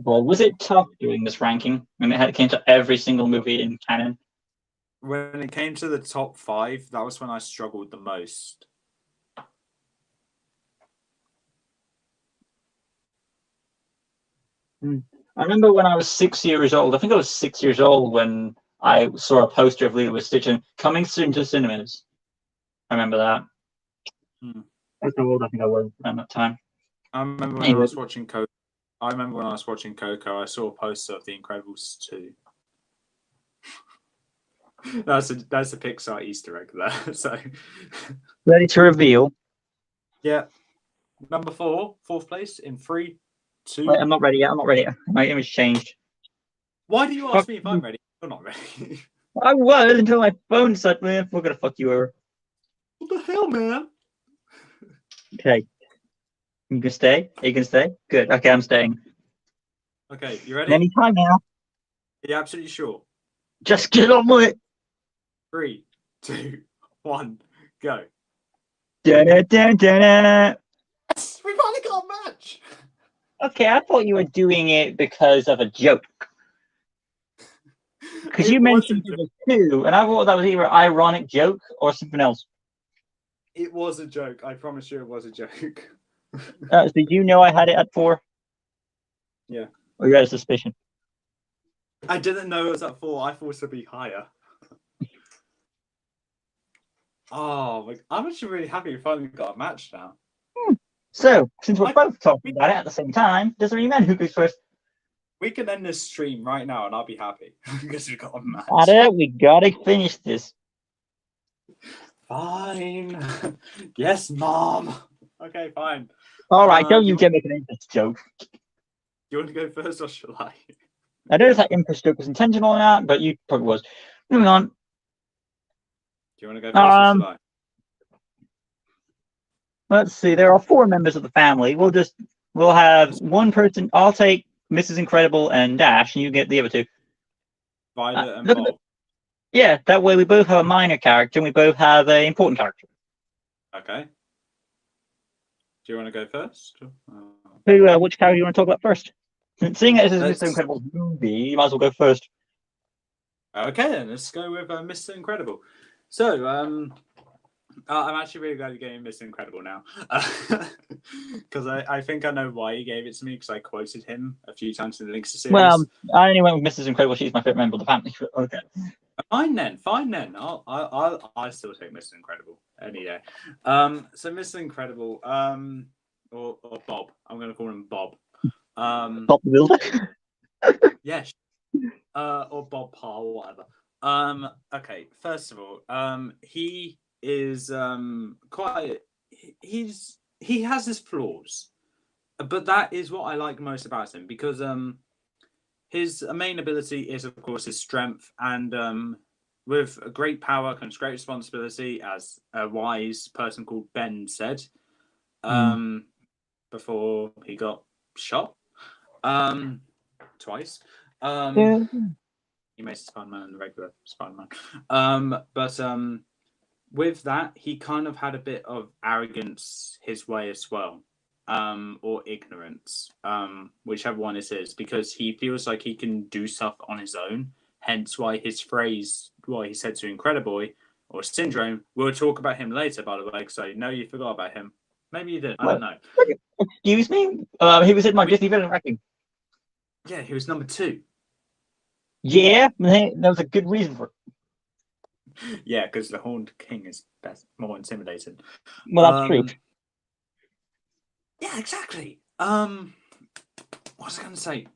Well, was it tough doing this ranking when it came to every single movie in canon? When it came to the top 5, that was when I struggled the most. I remember when I was 6 years old. I think I was 6 years old when I saw a poster of Lilo and Stitch and coming soon to cinemas. I remember that. That's how old I think I was around that time. I remember when I was watching Coco. I saw a poster of The Incredibles 2. That's a Pixar Easter egg there. So ready to reveal. Yeah. Number 4, 4th place in 3, 2. Wait, I'm not ready yet. I'm not ready yet. My image changed. Why do you ask me if I'm ready? You're not ready. I was until my phone said, "Man, we're gonna fuck you over." What the hell, man? Okay. You can stay? Are you gonna stay? Good. Okay, I'm staying. Okay, you ready? Anytime now. Are you absolutely sure? Just get on with it. 3, 2, 1, go. Da-da-da-da-da. Yes, we finally got a match. Okay, I thought you were doing it because of a joke. Because you mentioned it was 2, and I thought that was either an ironic joke or something else. It was a joke. I promise you it was a joke. Did you know I had it at 4? Yeah. Or you had a suspicion? I didn't know it was at 4. I thought it would be higher. Oh, I'm actually really happy we finally got a match now. So, since we're both talking about it at the same time, does it really matter who goes first? We can end this stream right now and I'll be happy because we got a match. We gotta finish this. Fine. Yes, Mom. Okay, fine. All right, don't you get making an impulse joke. Do you want to go first or shall I? I noticed that impulse joke was intentional or not, but you probably was. Moving on. Do you want to go first or shall I? Let's see. There are 4 members of the family. We'll have one person. I'll take Mrs. Incredible and Dash, and you get the other 2. Violet and Bob. Yeah, that way we both have a minor character and we both have an important character. Okay. Do you want to go first? Which character do you want to talk about first? Seeing it as Mr. Incredible's movie, you might as well go first. Okay, then let's go with Mr. Incredible. So, I'm actually really glad you're getting Mr. Incredible now, because I think I know why he gave it to me because I quoted him a few times in the Links to series. Well, I only went with Mrs. Incredible. She's my favorite member of the family. Okay. Fine then. I still take Mr. Incredible any day. So Mr. Incredible, or Bob. I'm going to call him Bob. Bob the Builder. Yes. Or Bob Parr or whatever. Okay. First of all, he is he has his flaws. but that is what I like most about him, because his main ability is, of course, his strength, and with a great power comes great responsibility, as a wise person called Ben said, before he got shot twice. He makes Spider-Man and the regular Spider-Man. But with that, he kind of had a bit of arrogance his way as well, or ignorance, whichever one it is, because he feels like he can do stuff on his own. Hence why his phrase, what he said to Incrediboy, or Syndrome, we'll talk about him later, by the way, because I know you forgot about him. Maybe you didn't, I don't know. Excuse me? He was in my Disney villain ranking. Yeah, he was number 2. Yeah, there was a good reason for it. Yeah, because the Horned King is more intimidating. Well, that's true. Yeah, exactly. What was I going to say?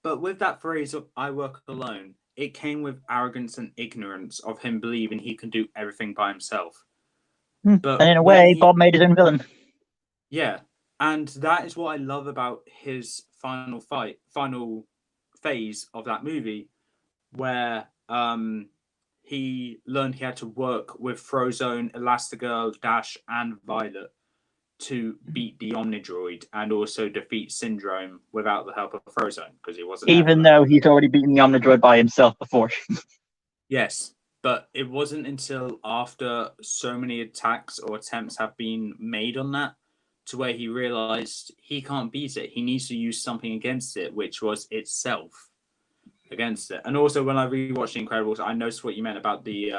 But with that phrase of "I work alone," it came with arrogance and ignorance of him believing he can do everything by himself. But and in a way, Bob made his own villain. Yeah, and that is what I love about his final phase of that movie, where he learned he had to work with Frozone, Elastigirl, Dash, and Violet to beat the Omnidroid and also defeat Syndrome without the help of Frozone, because he wasn't. Even though he's already beaten the Omnidroid by himself before. Yes, but it wasn't until after so many attacks or attempts have been made on that to where he realized he can't beat it. He needs to use something against it, which was itself against it. And also, when I rewatched The Incredibles, I noticed what you meant about the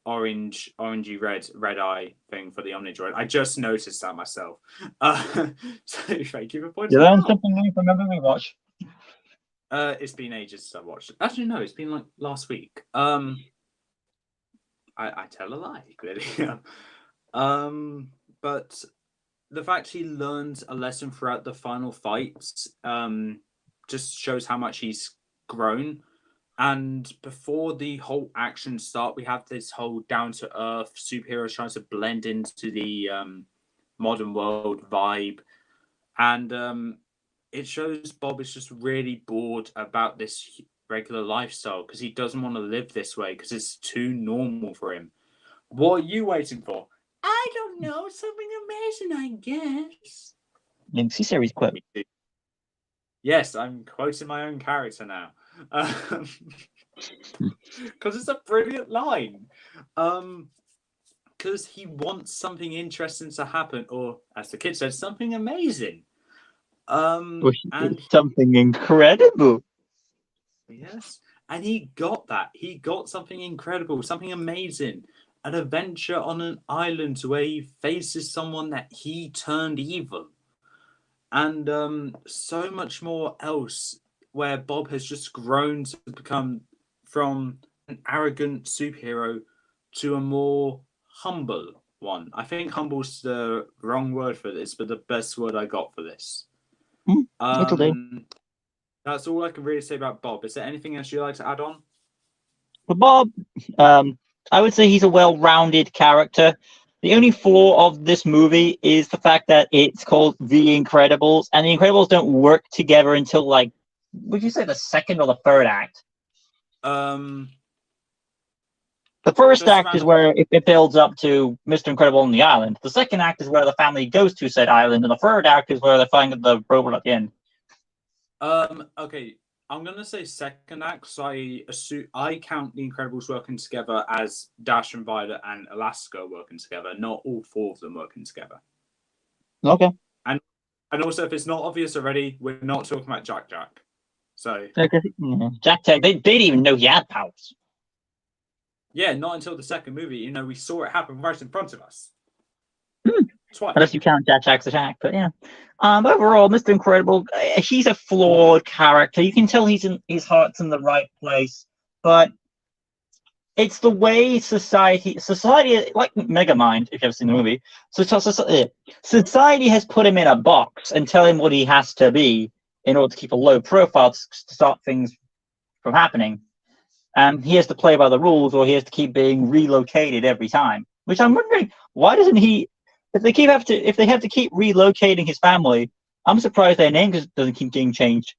orangey red eye thing for the Omnidroid. I just noticed that myself. So thank you for pointing You out. learned something new from every rewatch. It's been ages since I watched it. Actually, no, it's been like last week. I tell a lie, clearly. But the fact he learned a lesson throughout the final fights just shows how much he's grown. And before the whole action start, we have this whole down-to-earth superheroes trying to blend into the modern world vibe. And it shows Bob is just really bored about this regular lifestyle because he doesn't want to live this way because it's too normal for him. What are you waiting for? I don't know. Something amazing, I guess. Linksy series quote. Yes, I'm quoting my own character now. Because it's a brilliant line. Because he wants something interesting to happen, or as the kid said, something amazing. And something incredible. Yes, and he got that. He got something incredible, something amazing. An adventure on an island where he faces someone that he turned evil. And so much more else where Bob has just grown to become from an arrogant superhero to a more humble one. I think humble's the wrong word for this, but the best word I got for this. It'll do. That's all I can really say about Bob. Is there anything else you'd like to add on? For Bob, I would say he's a well-rounded character. The only flaw of this movie is the fact that it's called The Incredibles, and The Incredibles don't work together until, like, would you say the second or the third act? The first act is where it builds up to Mr. Incredible on the island. The second act is where the family goes to said island, and the third act is where they find the robot at the end. Okay, I'm gonna say second act. So I count the Incredibles working together as Dash and Violet and Alaska working together, not all 4 of them working together. Okay. And also, if it's not obvious already, we're not talking about Jack. So Jack, they didn't even know he had powers. Yeah, not until the second movie. We saw it happen right in front of us. Twice. Unless you count Jack's attack, but yeah. Overall, Mr. Incredible, he's a flawed character. You can tell his heart's in the right place, but it's the way society, like Megamind, if you've ever seen the movie. Society has put him in a box and tell him what he has to be in order to keep a low profile to stop things from happening. And he has to play by the rules, or he has to keep being relocated every time. Which I'm wondering, why doesn't he if they have to keep relocating his family, I'm surprised their name doesn't keep getting changed.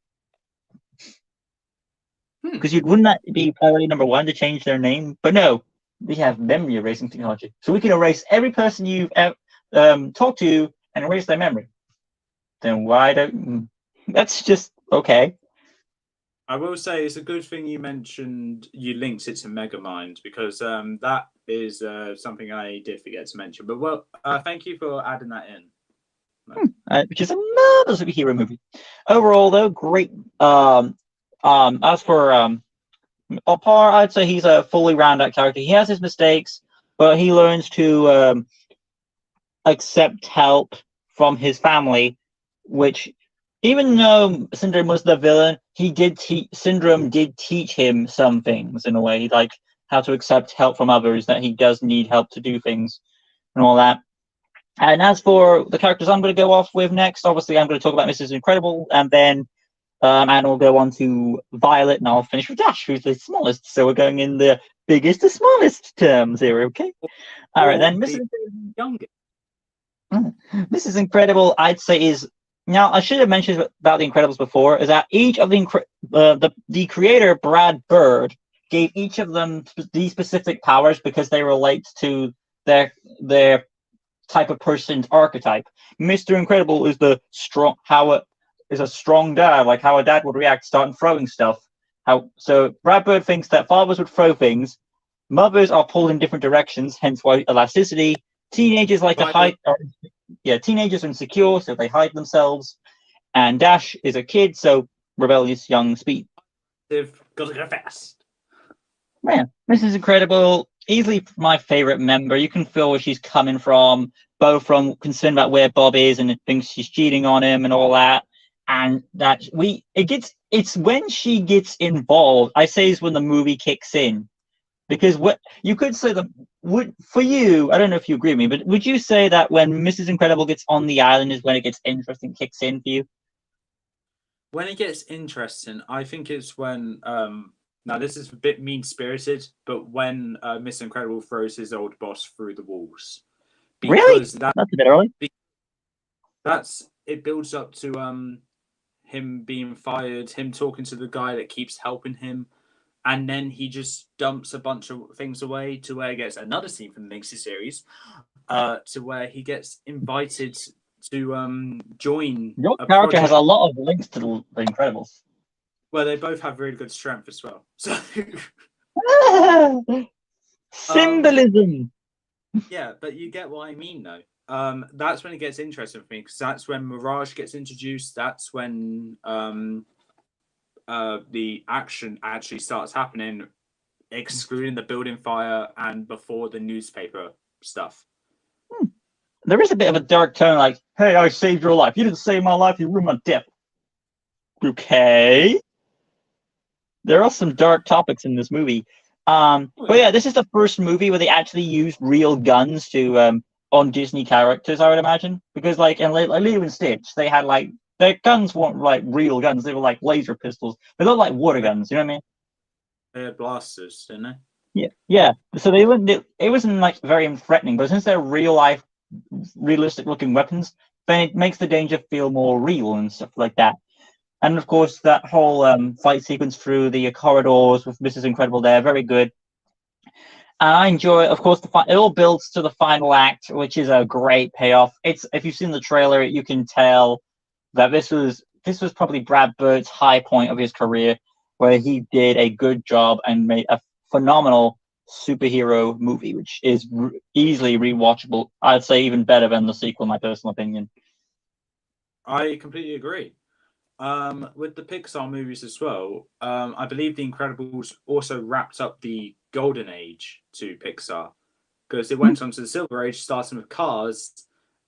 Because wouldn't that be priority number one to change their name? But no, we have memory erasing technology, so we can erase every person you've talked to and erase their memory. Then why don't? That's just okay. I will say it's a good thing you mentioned you linked it to Megamind, because that is something I did forget to mention. But thank you for adding that in. Which is a marvelous superhero movie. Overall, though, great. As for Opar, I'd say he's a fully rounded character. He has his mistakes, but he learns to accept help from his family, which, even though Syndrome was the villain, Syndrome did teach him some things in a way, like how to accept help from others, that he does need help to do things and all that. And as for the characters I'm going to go off with next, obviously I'm going to talk about Mrs. Incredible, and then and we'll go on to Violet, and I'll finish with Dash, who's the smallest. So we're going in the biggest to smallest terms here, okay? All right, then Mrs. Incredible, I'd say is... Now, I should have mentioned about the Incredibles before, is that each of the creator, Brad Bird, gave each of them these specific powers because they relate to their type of person's archetype. Mr. Incredible is a strong dad, like how a dad would react starting throwing stuff. So Brad Bird thinks that fathers would throw things, mothers are pulled in different directions, hence why elasticity. Teenagers like to hide. Teenagers are insecure, so they hide themselves. And Dash is a kid, so rebellious young speed. They've got to go fast. Man, Mrs. Incredible, easily my favorite member. You can feel where she's coming from, both from concern about where Bob is and thinks she's cheating on him and all that. And that it's when she gets involved, I say, is when the movie kicks in. Because what you could say for you, I don't know if you agree with me, but would you say that when Mrs. Incredible gets on the island is when it gets interesting, kicks in for you? When it gets interesting, I think it's when now this is a bit mean-spirited, but when Mr. Incredible throws his old boss through the walls. Because really? That's a bit early. It builds up to him being fired, him talking to the guy that keeps helping him. And then he just dumps a bunch of things away to where he gets another scene from the next series, to where he gets invited to join. Your character has a lot of links to the Incredibles. Well, they both have really good strength as well. So symbolism. Yeah, but you get what I mean, though. That's when it gets interesting for me, because that's when Mirage gets introduced. That's when the action actually starts happening, excluding the building fire and before the newspaper stuff. There is a bit of a dark tone, like, hey, I saved your life. You didn't save my life, you ruined my death. Okay. There are some dark topics in this movie. But yeah, this is the first movie where they actually used real guns to on Disney characters, I would imagine. Because like in Lilo and Stitch, they had like their guns weren't like real guns, they were like laser pistols. They looked like water guns, you know what I mean? They had blasters, didn't they? Yeah. So it wasn't like very threatening, but since they're real life, realistic looking weapons, then it makes the danger feel more real and stuff like that. And of course, that whole fight sequence through the corridors with Mrs. Incredible there, very good. And I enjoy, of course, it all builds to the final act, which is a great payoff. If you've seen the trailer, you can tell that this was probably Brad Bird's high point of his career, where he did a good job and made a phenomenal superhero movie, which is easily rewatchable. I'd say even better than the sequel, in my personal opinion. I completely agree. With the Pixar movies as well, I believe The Incredibles also wrapped up the golden age to Pixar, because it went on to the silver age, starting with Cars.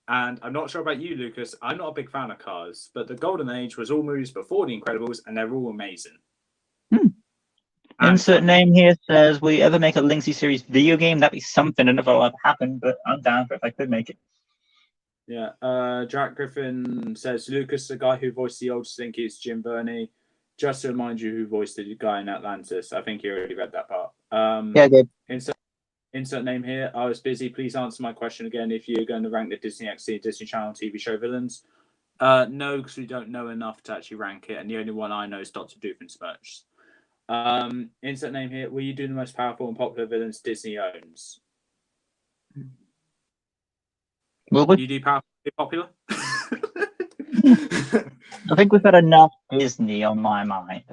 And I'm not sure about you, Lucas. I'm not a big fan of Cars, but the golden age was all movies before The Incredibles, and they're all amazing. Insert name here says, will you ever make a Linksy series video game? That'd be something. I don't know if it'll ever happen, but I'm down for it if I could make it. Yeah, Jack Griffin says, Lucas, the guy who voiced the old Slinky, is Jim Burney. Just to remind you who voiced the guy in Atlantis. I think you already read that part. Yeah, I did. insert name here. I was busy. Please answer my question again. If you're going to rank the Disney XD Disney Channel TV show villains, no, because we don't know enough to actually rank it, and the only one I know is Dr. Doofenshmirtz. Insert name here. Will you do the most powerful and popular villains Disney owns? Will we? You do powerful and popular? I think we've got enough Disney on my mind.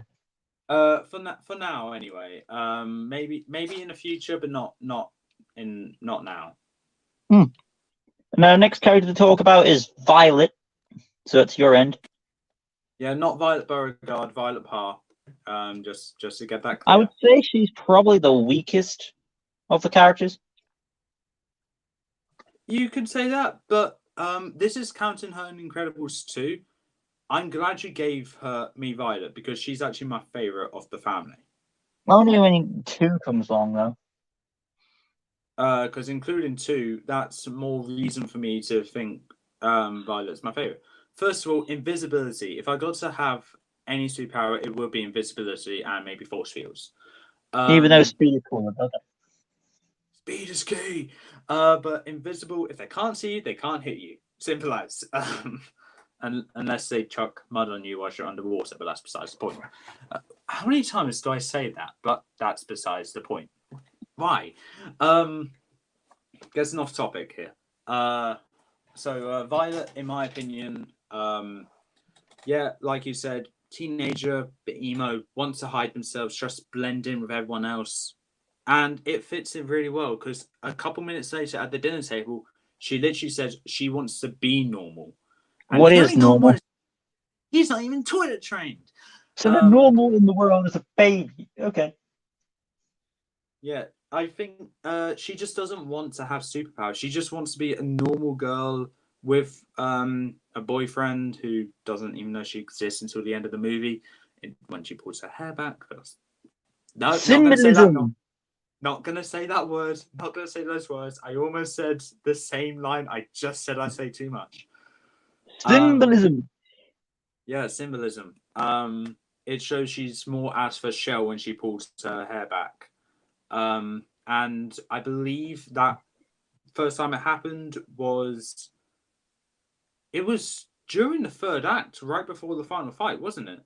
For now anyway. Maybe in the future, but not now. And our next character to talk about is Violet. So it's your end. Yeah, not Violet Beauregard, Violet Parr. Just to get that clear. I would say she's probably the weakest of the characters. You could say that, but this is counting her in Incredibles 2. I'm glad you gave me Violet because she's actually my favorite of the family. Only when 2 comes along, though. Because including 2, that's more reason for me to think Violet's my favorite. First of all, invisibility. If I got to have any superpower, it would be invisibility and maybe force fields. Even though speed is cool, doesn't it? Speed is key. But invisible, if they can't see you, they can't hit you. Simple as. Unless they chuck mud on you whilst you're underwater, but that's besides the point. How many times do I say that? But that's besides the point. Why? Getting off topic here. So Violet, in my opinion, yeah, like you said, teenager, bit emo, wants to hide themselves, just blend in with everyone else. And it fits in really well because a couple minutes later at the dinner table, she literally says she wants to be normal. And what is normal? He's not even toilet trained. So the normal in the world is a baby. Okay. Yeah, I think she just doesn't want to have superpowers. She just wants to be a normal girl with a boyfriend who doesn't even know she exists until the end of the movie when she pulls her hair back. No, symbolism. Not going to say that word. Not going to say those words. I almost said the same line. I just said I say too much. Symbolism. Yeah, symbolism. It shows she's more as for shell when she pulls her hair back. And I believe that first time it happened was during the third act, right before the final fight, wasn't it?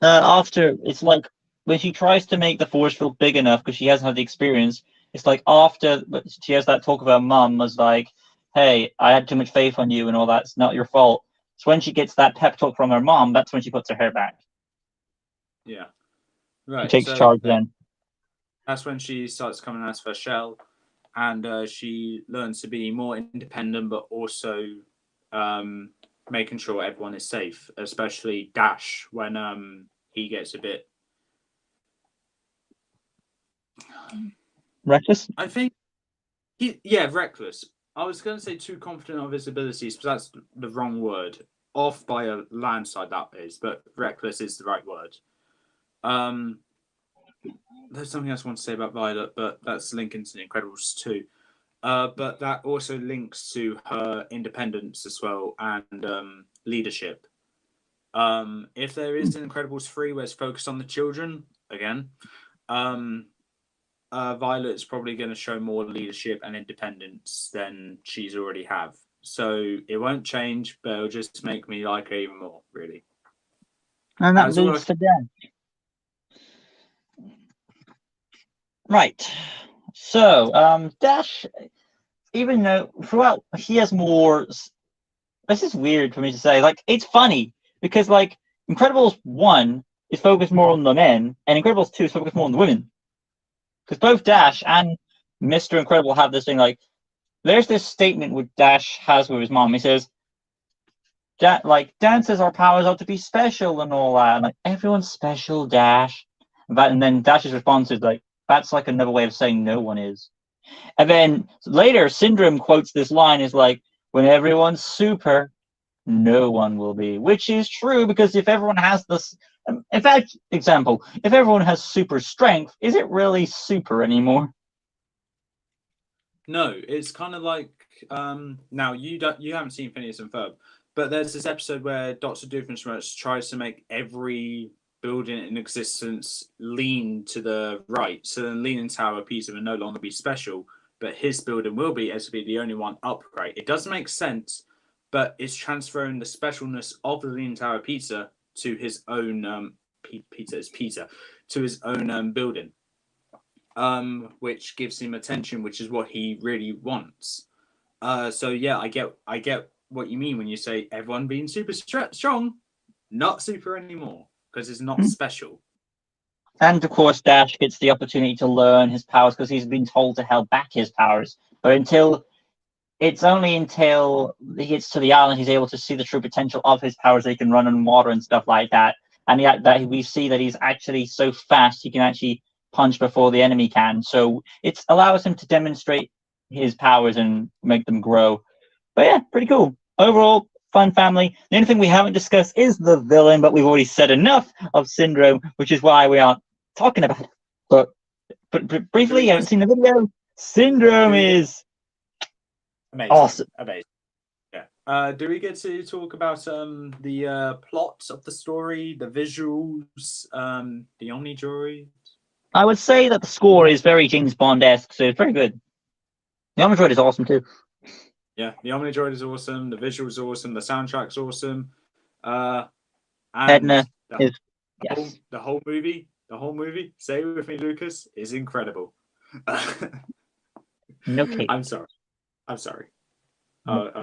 After, it's like when she tries to make the force field big enough because she hasn't had the experience, it's like after she has that talk about mum was like, hey, I had too much faith on you and all that, it's not your fault. So when she gets that pep talk from her mom, that's when she puts her hair back. Yeah. Right. She takes charge then. That's when she starts coming out of her shell and she learns to be more independent but also making sure everyone is safe, especially Dash when he gets a bit reckless. I think reckless. I was going to say too confident of his abilities, but that's the wrong word. Off by a landslide, that is, but reckless is the right word. There's something else I want to say about Violet, but that's linking to the Incredibles 2. But that also links to her independence as well and leadership. If there is an Incredibles 3 where it's focused on the children, again, Violet's probably going to show more leadership and independence than she's already have. So it won't change, but it'll just make me like her even more, really. And that leads to Dash. Right. So, Dash, even though throughout he has more... This is weird for me to say. Like, it's funny because, like, Incredibles 1 is focused more on the men, and Incredibles 2 is focused more on the women. Because both Dash and Mr. Incredible have this thing, like, there's this statement which Dash has with his mom. He says, Dan says our powers ought to be special and all that. And, like, everyone's special, Dash. And then Dash's response is, like, that's like another way of saying no one is. And then later, Syndrome quotes this line, is like, when everyone's super, no one will be. Which is true, because if everyone has this... In fact, example, if everyone has super strength, is it really super anymore? No, it's kind of like now you haven't seen Phineas and Ferb, but there's this episode where Dr. Doofenshmirtz tries to make every building in existence lean to the right. So then Leaning Tower of Pisa will no longer be special, but his building will be, as to be the only one upright. It does make sense, but it's transferring the specialness of the Leaning Tower of Pisa to his own to his own building, which gives him attention, which is what he really wants. So yeah, I get what you mean when you say everyone being super strong, not super anymore, because it's not special. And of course, Dash gets the opportunity to learn his powers because he's been told to hold back his powers. But it's only until he gets to the island he's able to see the true potential of his powers. He can run on water and stuff like that. And that we see that he's actually so fast he can actually punch before the enemy can. So it allows him to demonstrate his powers and make them grow. But yeah, pretty cool. Overall, fun family. The only thing we haven't discussed is the villain, but we've already said enough of Syndrome, which is why we aren't talking about it. But briefly, you haven't seen the video. Syndrome is amazing. Awesome. Amazing. Yeah. Do we get to talk about the plot of the story, the visuals, the Omnidroid? I would say that the score is very James Bond-esque, so it's very good. The Omnidroid is awesome too. Yeah, the Omnidroid is awesome. The visuals are awesome. The soundtrack's awesome. And Edna is the whole movie. Say it with me, Lucas, is incredible. No kidding. I'm sorry. I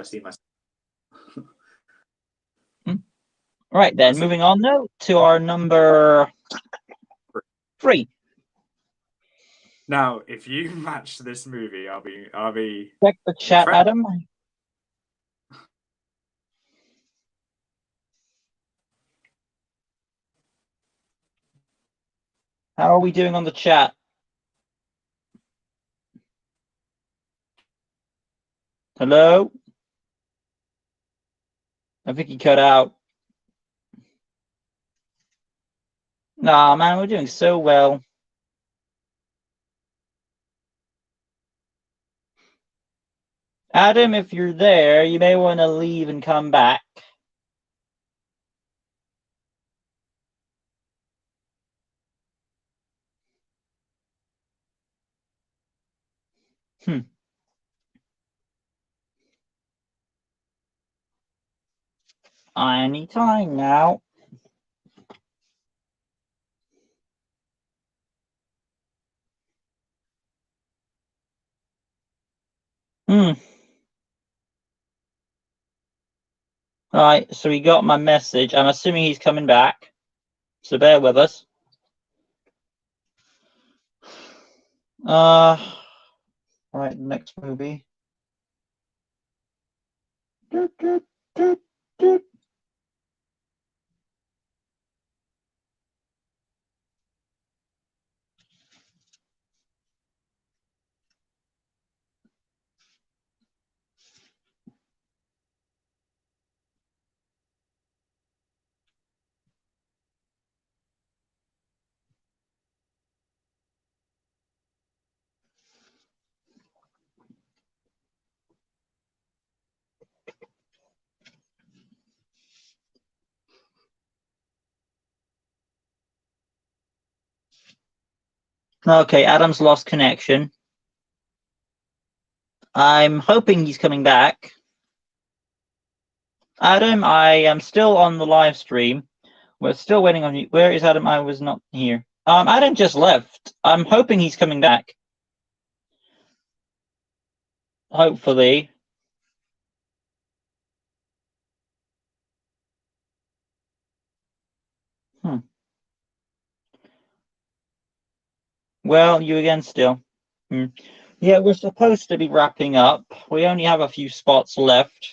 see myself. Right then, moving on though to our number 3. Now, if you match this movie, I'll be. Check the chat, Adam. How are we doing on the chat? Hello? I think he cut out. Nah, man, we're doing so well. Adam, if you're there, you may want to leave and come back. Anytime now. Alright, so he got my message. I'm assuming he's coming back. So bear with us. Right, next movie. Okay, Adam's lost connection. I'm hoping he's coming back. Adam, I am still on the live stream. We're still waiting on you. Where is Adam? I was not here. Adam just left. I'm hoping he's coming back. Hopefully. Well, you again still. Yeah, we're supposed to be wrapping up. We only have a few spots left.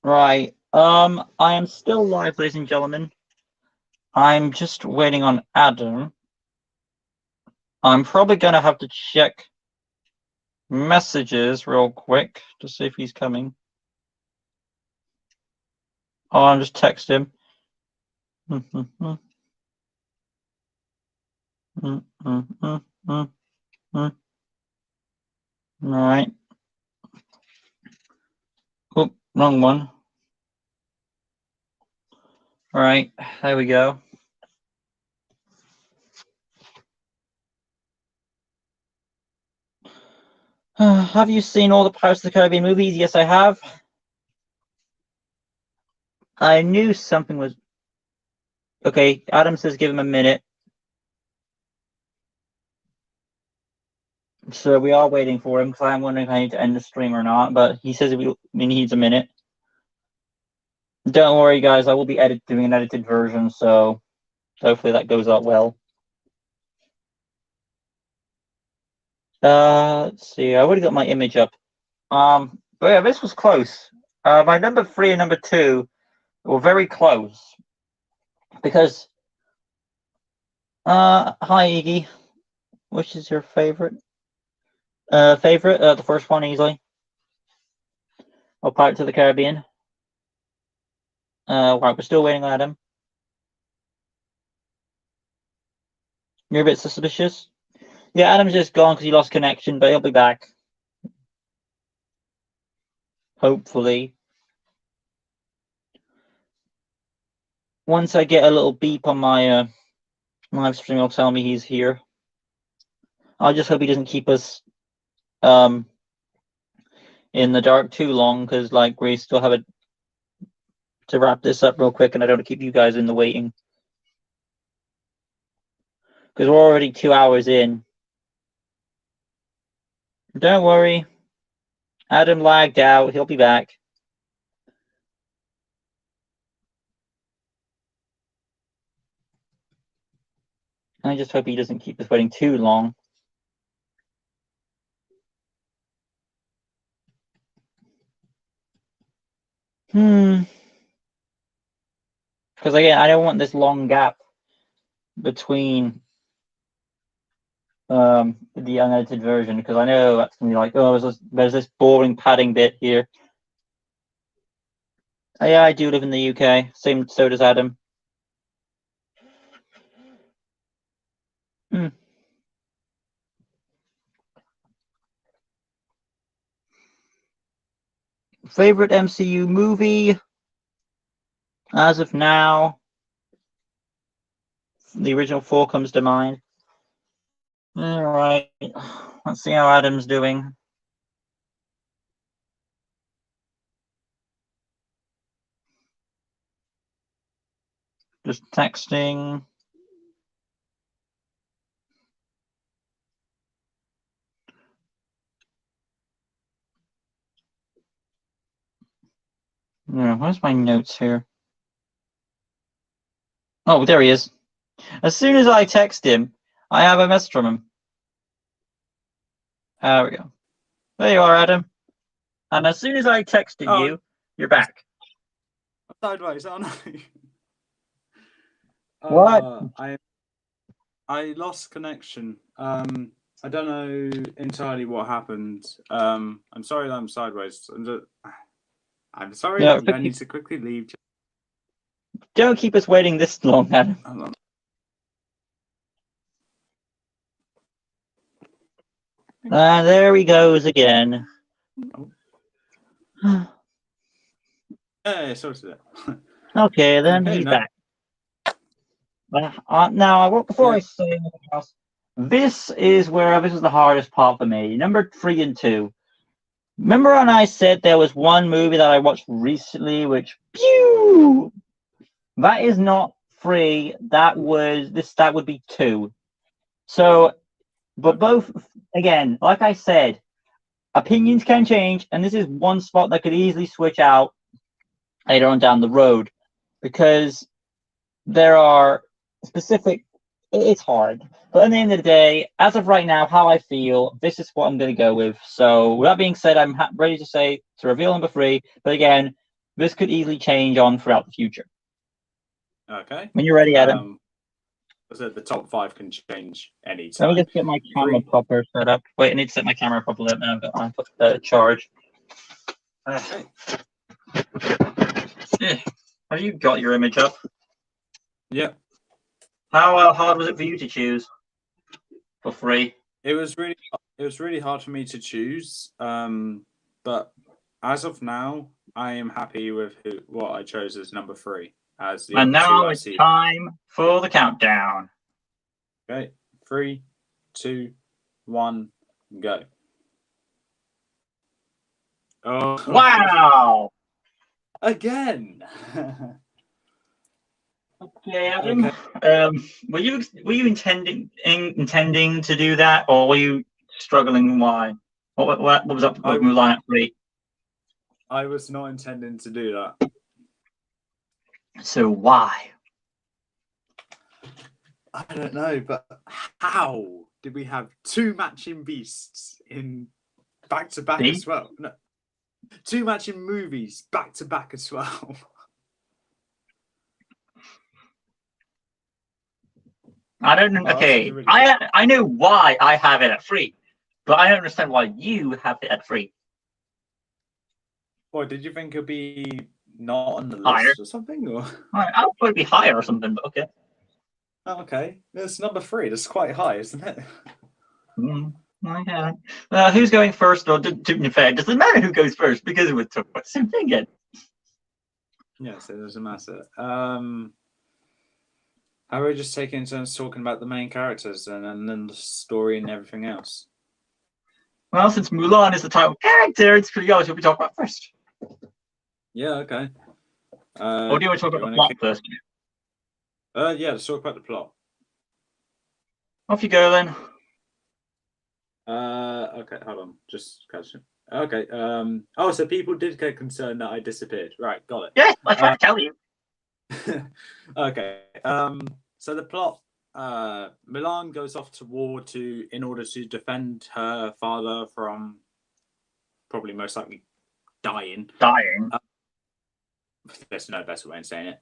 Right. I am still live, ladies and gentlemen. I'm just waiting on Adam. I'm probably gonna have to check messages real quick to see if he's coming. Oh, I'll just text him. All right. Oh, wrong one. All right, there we go. Have you seen all the Pirates of the Caribbean movies? Yes, I have. I knew something was... Okay, Adam says give him a minute. So we are waiting for him, because I'm wondering if I need to end the stream or not, but he says he needs a minute. Don't worry, guys, I will be doing an edited version, so hopefully that goes out well. Let's see, I already got my image up. But yeah, this was close. My number 3 and number 2 were very close. Because, hi Iggy, which is your favorite? The first one easily. Or Pirates of the Caribbean. Right, we're still waiting on Adam. You're a bit suspicious? Yeah, Adam's just gone because he lost connection, but he'll be back. Hopefully. Once I get a little beep on my live stream, it'll tell me he's here. I just hope he doesn't keep us in the dark too long, because like we still have to wrap this up real quick, and I don't want to keep you guys in the waiting. Because we're already 2 hours in. Don't worry. Adam lagged out. He'll be back. I just hope he doesn't keep us waiting too long. Because again, I don't want this long gap between the unedited version, because I know that's gonna be like, oh, there's this boring padding bit here. Yeah, I do live in the UK. So does Adam. Favorite MCU movie? As of now, the original 4 comes to mind. All right, let's see how Adam's doing. Just texting. Yeah, where's my notes here? Oh, there he is. As soon as I text him, I have a message from him. There we go. There you are, Adam. And as soon as I texted you, you're back. Sideways, aren't I? What? I lost connection. I don't know entirely what happened. I'm sorry that I'm sideways. I'm sorry. Yeah, I need to quickly leave. Don't keep us waiting this long, Adam. There he goes again. Yeah, sorry to that. Okay, then Okay, he's no. back. Now, before I say anything else, this is the hardest part for me. Number 3 and 2. Remember when I said there was one movie that I watched recently, which, pew! That is not 3. That would be 2. So, but both, again, like I said, opinions can change, and this is one spot that could easily switch out later on down the road, because there are specific... It's hard. But at the end of the day, as of right now, how I feel, this is what I'm going to go with. So with that being said, I'm ready to reveal number 3. But again, this could easily change on throughout the future. Okay. When you're ready, Adam. The top 5 can change any time. Let me just get my camera proper set up. Wait, I need to set my camera properly up now. I've got my charge. Okay. Have you got your image up? Yep. How hard was it for you to choose for 3? It was really it was really hard for me to choose. But as of now, I am happy with what I chose as number 3. As the And now I it's see. time for the countdown. Okay, 3, 2, 1, go. Oh Wow! Again. Okay, Adam. Were you intending to do that, or were you struggling? Why? What was up with Mulan at 3? I was not intending to do that. So why? I don't know, but how did we have 2 matching beasts in back to back as well? No, 2 matching movies back to back as well. I don't know. Okay, really I know why I have it at 3, but I don't understand why you have it at 3. What, did you think it'd be not on the list higher or something? Or I would probably be higher or something, but okay. Oh, okay, that's number 3. That's quite high, isn't it? Okay. Who's going first? Or to be fair, does it matter who goes first? Because it was the same thing again. Yes, it doesn't matter. How are we just taking turns talking about the main characters and then the story and everything else? Well, since Mulan is the title character, it's pretty obvious what we talk about first. Yeah, okay. Or do you want to talk about the plot first? Yeah, let's talk about the plot. Off you go then. Okay, hold on. Just catch it. Okay. Oh, so people did get concerned that I disappeared. Right, got it. Yes, I tried to tell you. Okay. So the plot, Mulan goes off to war in order to defend her father from probably most likely dying. There's no better way of saying it.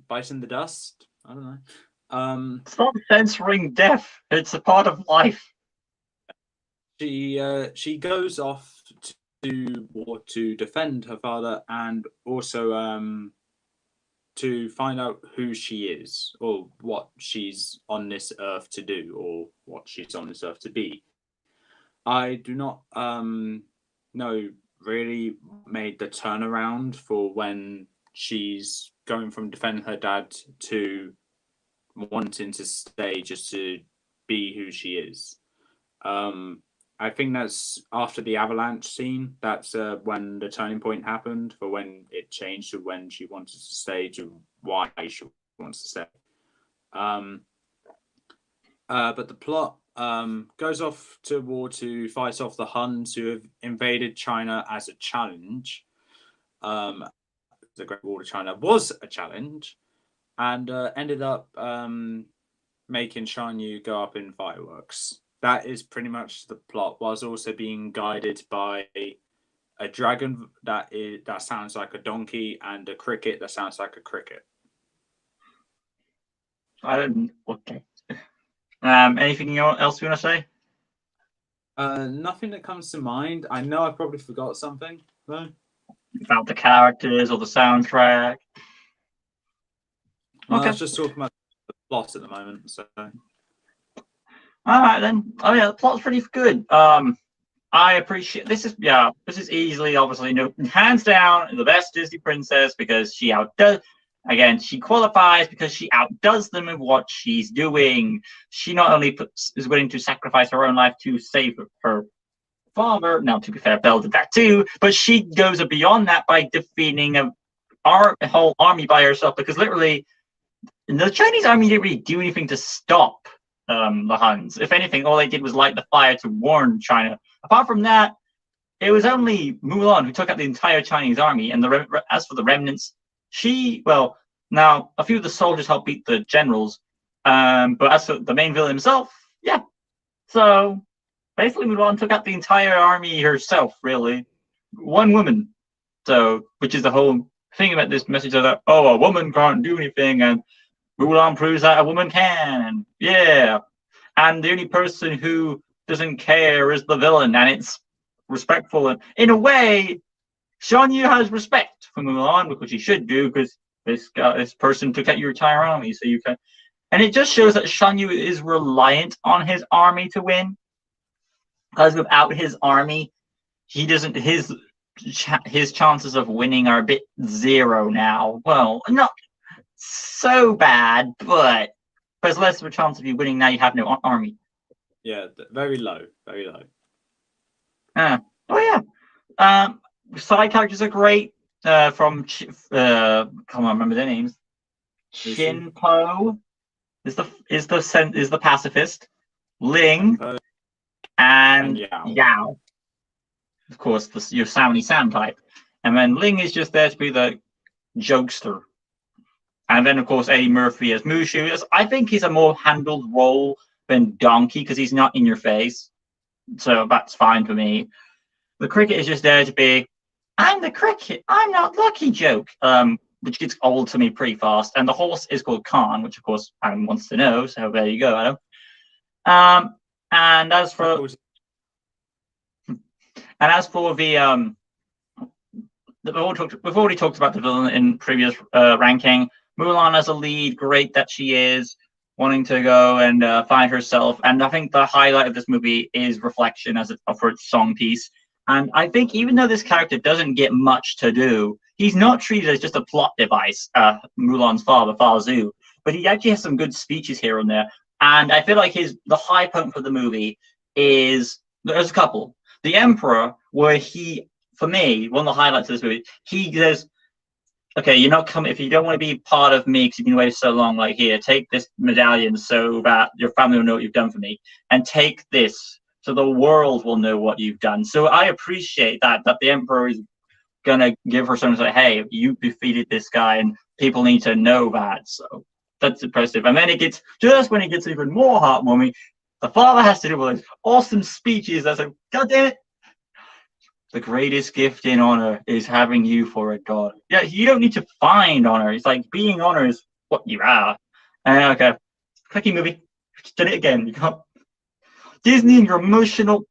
Biting the dust. I don't know. It's not censoring death. It's a part of life. She goes off to war to defend her father and also to find out who she is or what she's on this earth to do or what she's on this earth to be. I do not know really made the turnaround for when she's going from defending her dad to wanting to stay just to be who she is. I think that's after the avalanche scene. That's when the turning point happened for when it changed to when she wanted to stay to why she wants to stay. But the plot goes off to war to fight off the Huns who have invaded China as a challenge. The Great Wall of China was a challenge and ended up making Shan Yu go up in fireworks. That is pretty much the plot, whilst also being guided by a dragon that sounds like a donkey and a cricket that sounds like a cricket. Okay. Anything else you want to say? Nothing that comes to mind. I know I probably forgot something though. About the characters or the soundtrack. Well, okay. I was just talking about the plot at the moment. So. All right then. Oh yeah, the plot's pretty good. I appreciate this is easily, obviously, hands down the best Disney princess because she outdoes. Again, she qualifies because she outdoes them in what she's doing. She not only is willing to sacrifice her own life to save her father. Now, to be fair, Belle did that too, but she goes beyond that by defeating a whole army by herself. Because literally, the Chinese army didn't really do anything to stop the Huns. If anything, all they did was light the fire to warn China. Apart from that, it was only Mulan who took out the entire Chinese army. And as for the remnants, now a few of the soldiers helped beat the generals. But as for the main villain himself, yeah. So basically, Mulan took out the entire army herself, really. One woman. So, which is the whole thing about this message of that, a woman can't do anything, and Mulan proves that a woman can. Yeah. And the only person who doesn't care is the villain, and it's respectful. And in a way, Shan Yu has respect for Mulan, which he should do, because this person took out your entire army, so you can. And it just shows that Shan Yu is reliant on his army to win. Because without his army, he doesn't. His chances of winning are a bit zero now. Well, not so bad, but there's less of a chance of you winning now. You have no army. Yeah, very low, very low. Oh yeah. Side characters are great. From can't remember their names. Shinpo is the pacifist. Ling and Yao. Of course, your Sammy Sam type. And then Ling is just there to be the jokester. And then, of course, Eddie Murphy as Mushu. I think he's a more handled role than Donkey because he's not in your face. So that's fine for me. The cricket is just there to be, I'm the cricket, I'm not lucky joke, which gets old to me pretty fast. And the horse is called Khan, which, of course, Adam wants to know. So there you go, Adam. And as for the we've already talked about the villain in previous ranking. Mulan as a lead, great that she is wanting to go and find herself. And I think the highlight of this movie is Reflection for its song piece. And I think even though this character doesn't get much to do, he's not treated as just a plot device. Mulan's father, Zhu, but he actually has some good speeches here and there. And I feel like the high point for the movie is there's a couple. The Emperor, where for me, one of the highlights of this movie, he says, okay, you're not coming, if you don't want to be part of me because you've been away so long, like, here, take this medallion so that your family will know what you've done for me, and take this so the world will know what you've done. So I appreciate that the Emperor is going to give her something like, hey, you defeated this guy and people need to know that. So that's impressive. And then when it gets even more heartwarming, the father has to do all those awesome speeches. That's like, God damn it. The greatest gift in honor is having you for a daughter. Yeah, you don't need to find honor. It's like being honor is what you are. Okay. Clicky movie. Did it again. You can't. Disney and your emotional.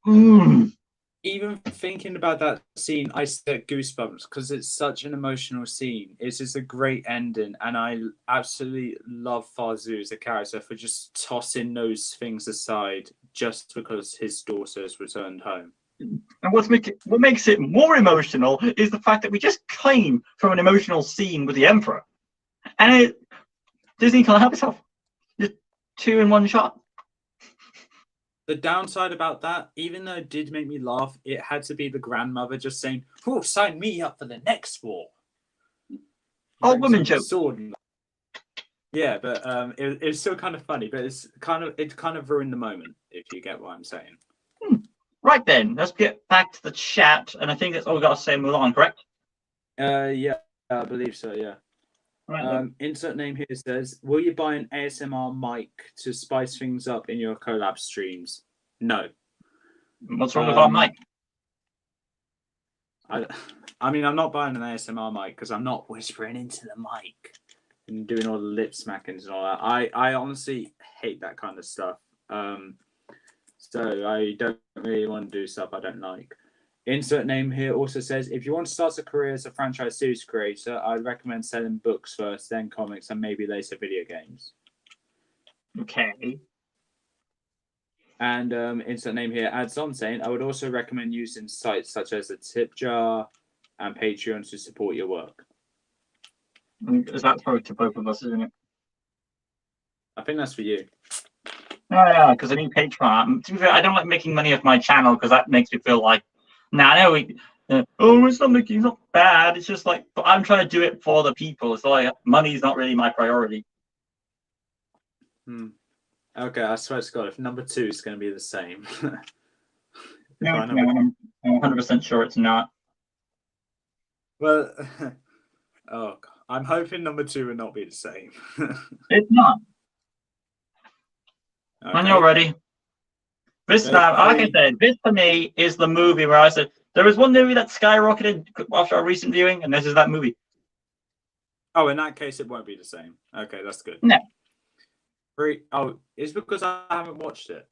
Even thinking about that scene, I get goosebumps because it's such an emotional scene. It's just a great ending, and I absolutely love Farzu as a character for just tossing those things aside just because his daughter's returned home. And what makes it more emotional is the fact that we just came from an emotional scene with the Emperor, and Disney can't help itself. Just 2 in 1 shot. The downside about that, even though it did make me laugh, it had to be the grandmother just saying, "Oh, sign me up for the next war." Old woman joke. Sword. Yeah, but it was still kind of funny, but it kind of ruined the moment, if you get what I'm saying. Right then, let's get back to the chat, and I think that's all we got to say. Mulan, correct? Yeah, I believe so. Yeah. Right, insert name here says, will you buy an ASMR mic to spice things up in your collab streams? No. What's wrong with our mic? I mean, I'm not buying an ASMR mic because I'm not whispering into the mic and doing all the lip smackings and all that. I honestly hate that kind of stuff. So I don't really want to do stuff I don't like. Insert name here also says, if you want to start a career as a franchise series creator, I'd recommend selling books first, then comics, and maybe later video games. Okay. And insert name here adds on saying, I would also recommend using sites such as a tip jar and Patreon to support your work. Is that probably to both of us, isn't it? I think that's for you. Oh, yeah, because I need Patreon. To be fair, I don't like making money off my channel because that makes me feel like, I know it's not bad. It's just like, but I'm trying to do it for the people. It's like money's not really my priority. Okay, I swear to God, if number 2 is going to be the same. No, I'm 100% sure it's not. Well, oh, God. I'm hoping number 2 will not be the same. It's not. Okay. When you're ready. This time, like I said, this for me is the movie where I said there was one movie that skyrocketed after our recent viewing, and this is that movie. Oh, in that case, it won't be the same. Okay, that's good. No. 3. Oh, it's because I haven't watched it.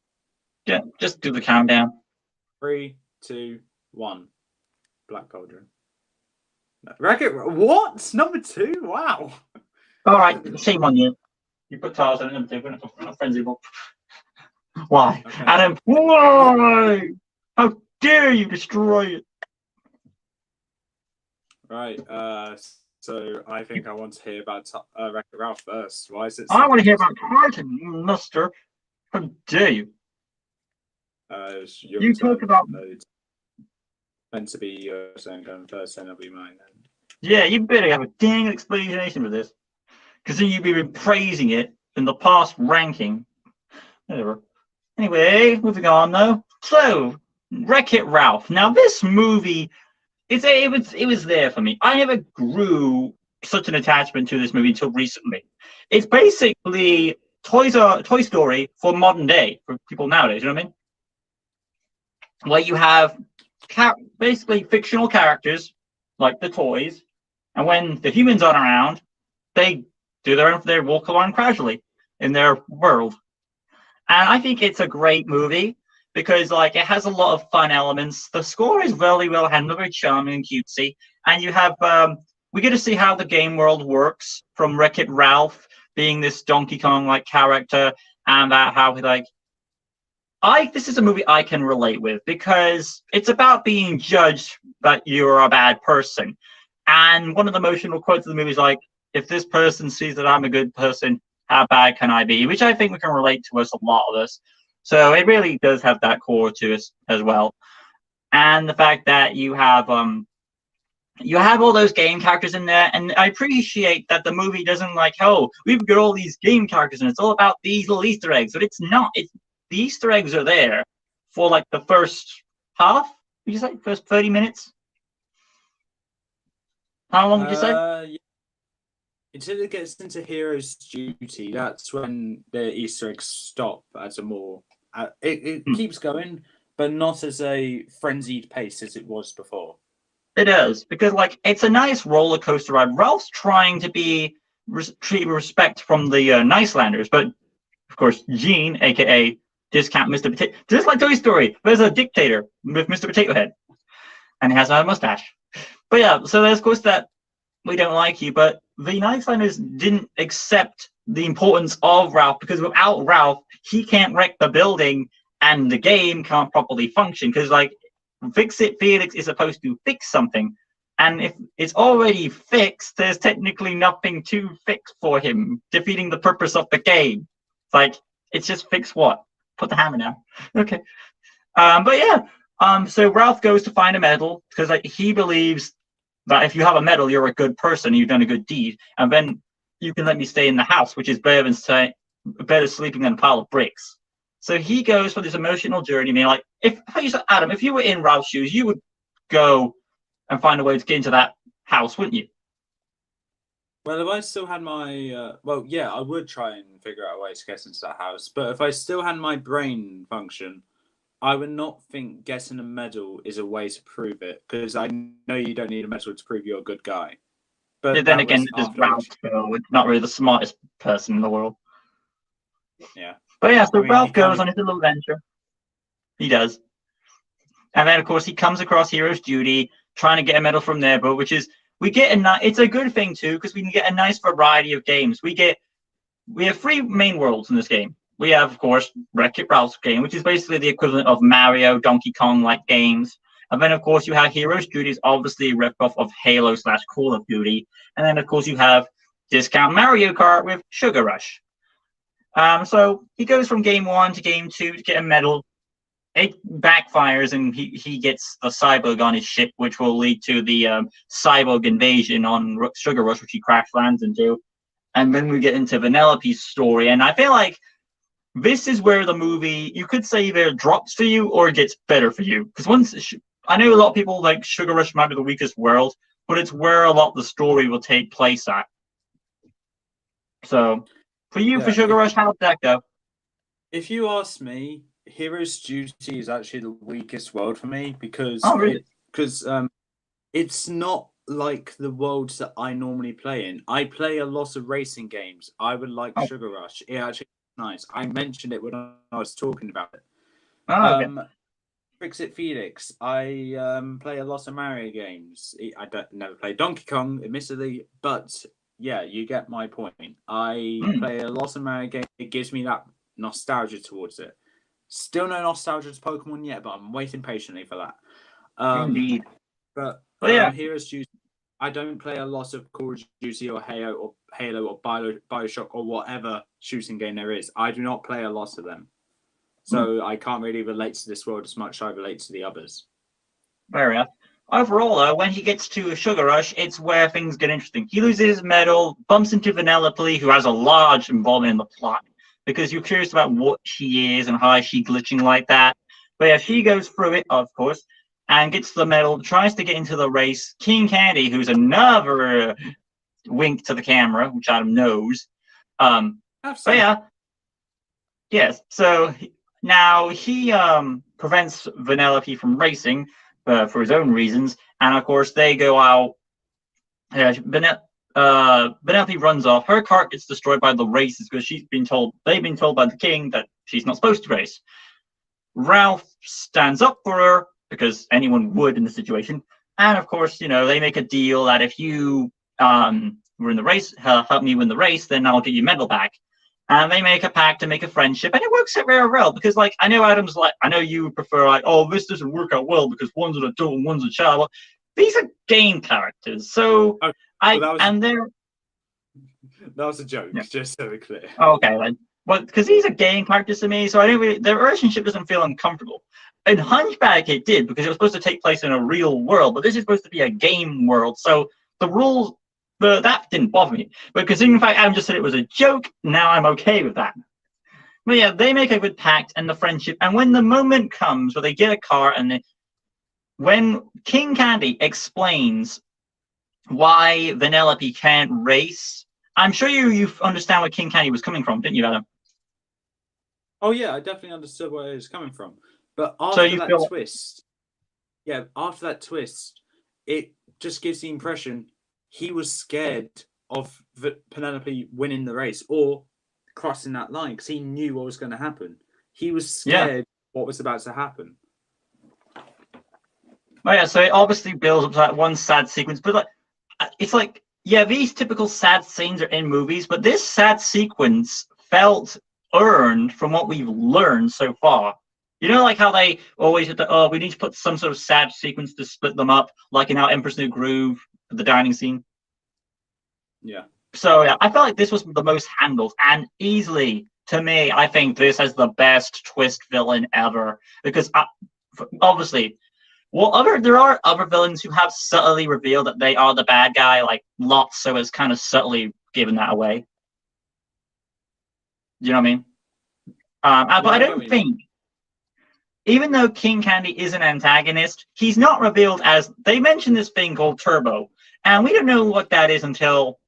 Yeah, just do the countdown. 3, 2, 1. Black Cauldron. No. Wreck-It. What? Number 2? Wow. All right, shame on you. You put Tarzan in number 2. We're not friends anymore. Why? Okay. Adam, why? How dare you destroy it? Right. So I think I want to hear about Wreck-It Ralph first. Why is it? I want to hear about Tarzan, you muster. How dare you? You talk about. It's meant to be your turn going first, then it'll be mine. Then. Yeah, you better have a dang explanation for this. Because then you've been praising it in the past ranking. Whatever. Anyway, moving on though. So, Wreck-It Ralph. Now, this movie, it was there for me. I never grew such an attachment to this movie until recently. It's basically Toy Story for modern day, for people nowadays, you know what I mean? Where you have basically fictional characters, like the toys, and when the humans aren't around, they do they walk along casually in their world. And I think it's a great movie because like it has a lot of fun elements. The score is really well handled, very charming and cutesy. And you have we get to see how the game world works from Wreck-It Ralph being this Donkey Kong like character, and about how like this is a movie I can relate with because it's about being judged that you're a bad person. And one of the emotional quotes of the movie is like, if this person sees that I'm a good person, how bad can I be? Which I think we can relate to us, a lot of us. So it really does have that core to us as well. And the fact that you have all those game characters in there, and I appreciate that the movie doesn't like, oh, we've got all these game characters and it's all about these little Easter eggs, but it's not. It's the Easter eggs are there for like the first half. Would you say first 30 minutes? How long would you say? Yeah. Until it gets into Hero's Duty, that's when the Easter eggs stop as a more. It keeps going, but not as a frenzied pace as it was before. It is, because like it's a nice roller coaster ride. Ralph's trying to be treat respect from the Nicelanders, but of course Gene, aka Discount Mr. Potato, just like Toy Story, there's a dictator with Mr. Potato Head, and he has a mustache. But yeah, so there's of course that we don't like you, but the Nicelanders didn't accept the importance of Ralph because without Ralph, he can't wreck the building and the game can't properly function. Because like Fix-It Felix is supposed to fix something, and if it's already fixed, there's technically nothing to fix for him, defeating the purpose of the game. It's like it's just fix what? Put the hammer down. Okay. But yeah. So Ralph goes to find a medal because like he believes that if you have a medal, you're a good person, you've done a good deed, and then you can let me stay in the house, which is better than sleeping in a pile of bricks. So he goes for this emotional journey. I mean, like, Adam, if you were in Ralph's shoes, you would go and find a way to get into that house, wouldn't you? Well, if I still had my, yeah, I would try and figure out a way to get into that house. But if I still had my brain function, I would not think getting a medal is a way to prove it, because I know you don't need a medal to prove you're a good guy. But yeah, then again, it's Ralph, so it's not really the smartest person in the world. Yeah. But yeah, so Ralph goes on his little adventure. He does. And then, of course, he comes across Hero's Duty, trying to get a medal from there, but it's a good thing, too, because we can get a nice variety of games. We have 3 main worlds in this game. We have, of course, Wreck-It Ralph's game, which is basically the equivalent of Mario, Donkey Kong-like games. And then, of course, you have Hero's Duty, obviously a ripoff of Halo/Call of Duty. And then, of course, you have Discount Mario Kart with Sugar Rush. So he goes from game 1 to game 2 to get a medal. It backfires, and he gets a cyborg on his ship, which will lead to the cyborg invasion on Sugar Rush, which he crash lands into. And then we get into Vanellope's story. And I feel like this is where the movie, you could say, either drops for you or it gets better for you. Because I know a lot of people like Sugar Rush might be the weakest world, but it's where a lot of the story will take place at. So, for you, for Sugar Rush, how did that go? If you ask me, Hero's Duty is actually the weakest world for me because it's not like the worlds that I normally play in. I play a lot of racing games. I would like Sugar Rush. It actually is nice. I mentioned it when I was talking about it. Okay. Fix-It Felix. I play a lot of Mario games. I never play Donkey Kong, admittedly, but yeah, you get my point. I play a lot of Mario games. It gives me that nostalgia towards it. Still no nostalgia to Pokemon yet, but I'm waiting patiently for that. Indeed. But yeah. Heroes Duty, I don't play a lot of Call of Duty or Halo or Bioshock or whatever shooting game there is. I do not play a lot of them. So I can't really relate to this world as much as I relate to the others. Fair enough. Overall, though, when he gets to Sugar Rush, it's where things get interesting. He loses his medal, bumps into Vanellope, who has a large involvement in the plot, because you're curious about what she is and how is she glitching like that. But yeah, she goes through it, of course, and gets the medal, tries to get into the race. King Candy, who's another wink to the camera, which Adam knows. But yeah, yes. So now he prevents Vanellope from racing for his own reasons, and of course they go out. Vanellope runs off. Her cart gets destroyed by the races because they've been told by the king that she's not supposed to race. Ralph stands up for her because anyone would in the situation, and of course, they make a deal that if you were in the race, help me win the race, then I'll get your medal back. And they make a pact to make a friendship, and it works out very well because, I know Adam's I know you prefer this doesn't work out well because one's an adult and one's a child. Well, these are game characters, so that was a joke, just so we're clear. Okay, because these are game characters to me, so I don't really, their relationship doesn't feel uncomfortable. In Hunchback, it did because it was supposed to take place in a real world, but this is supposed to be a game world, so the rules. But that didn't bother me. But considering the fact Adam just said it was a joke, now I'm okay with that. But yeah, they make a good pact and the friendship. And when the moment comes where they get a car and when King Candy explains why Vanellope can't race, I'm sure you understand where King Candy was coming from, didn't you, Adam? Oh yeah, I definitely understood where it was coming from. But after that twist, it just gives the impression he was scared of Penelope winning the race or crossing that line because he knew what was going to happen. He was scared what was about to happen. Oh yeah, so it obviously builds up to that one sad sequence, but it's these typical sad scenes are in movies, but this sad sequence felt earned from what we've learned so far. How they always we need to put some sort of sad sequence to split them up, like in our Emperor's New Groove, the dining scene. Yeah. So yeah, I felt like this was the most handled, and easily to me, I think this has the best twist villain ever. Because obviously, there are other villains who have subtly revealed that they are the bad guy, like Lotso has kind of subtly given that away. You know what I mean? But I don't think, even though King Candy is an antagonist, he's not revealed as, they mentioned this thing called Turbo, and we don't know what that is until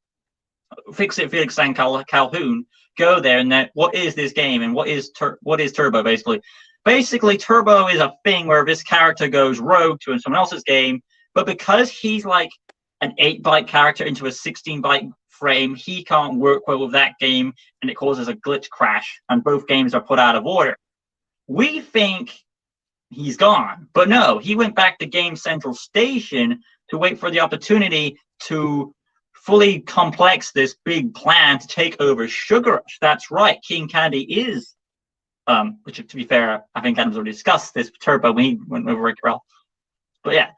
Felix and Calhoun go there, and that what is this game and what is Turbo basically? Basically, Turbo is a thing where this character goes rogue to someone else's game, but because he's like an 8-byte character into a 16-byte frame, he can't work well with that game, and it causes a glitch crash, and both games are put out of order. We think he's gone, but no, he went back to Game Central Station to wait for the opportunity to fully complex this big plan to take over Sugar Rush. That's right, King Candy is, which to be fair, I think Adam's already discussed this with Turbo when he went over Rick Rel. But yeah,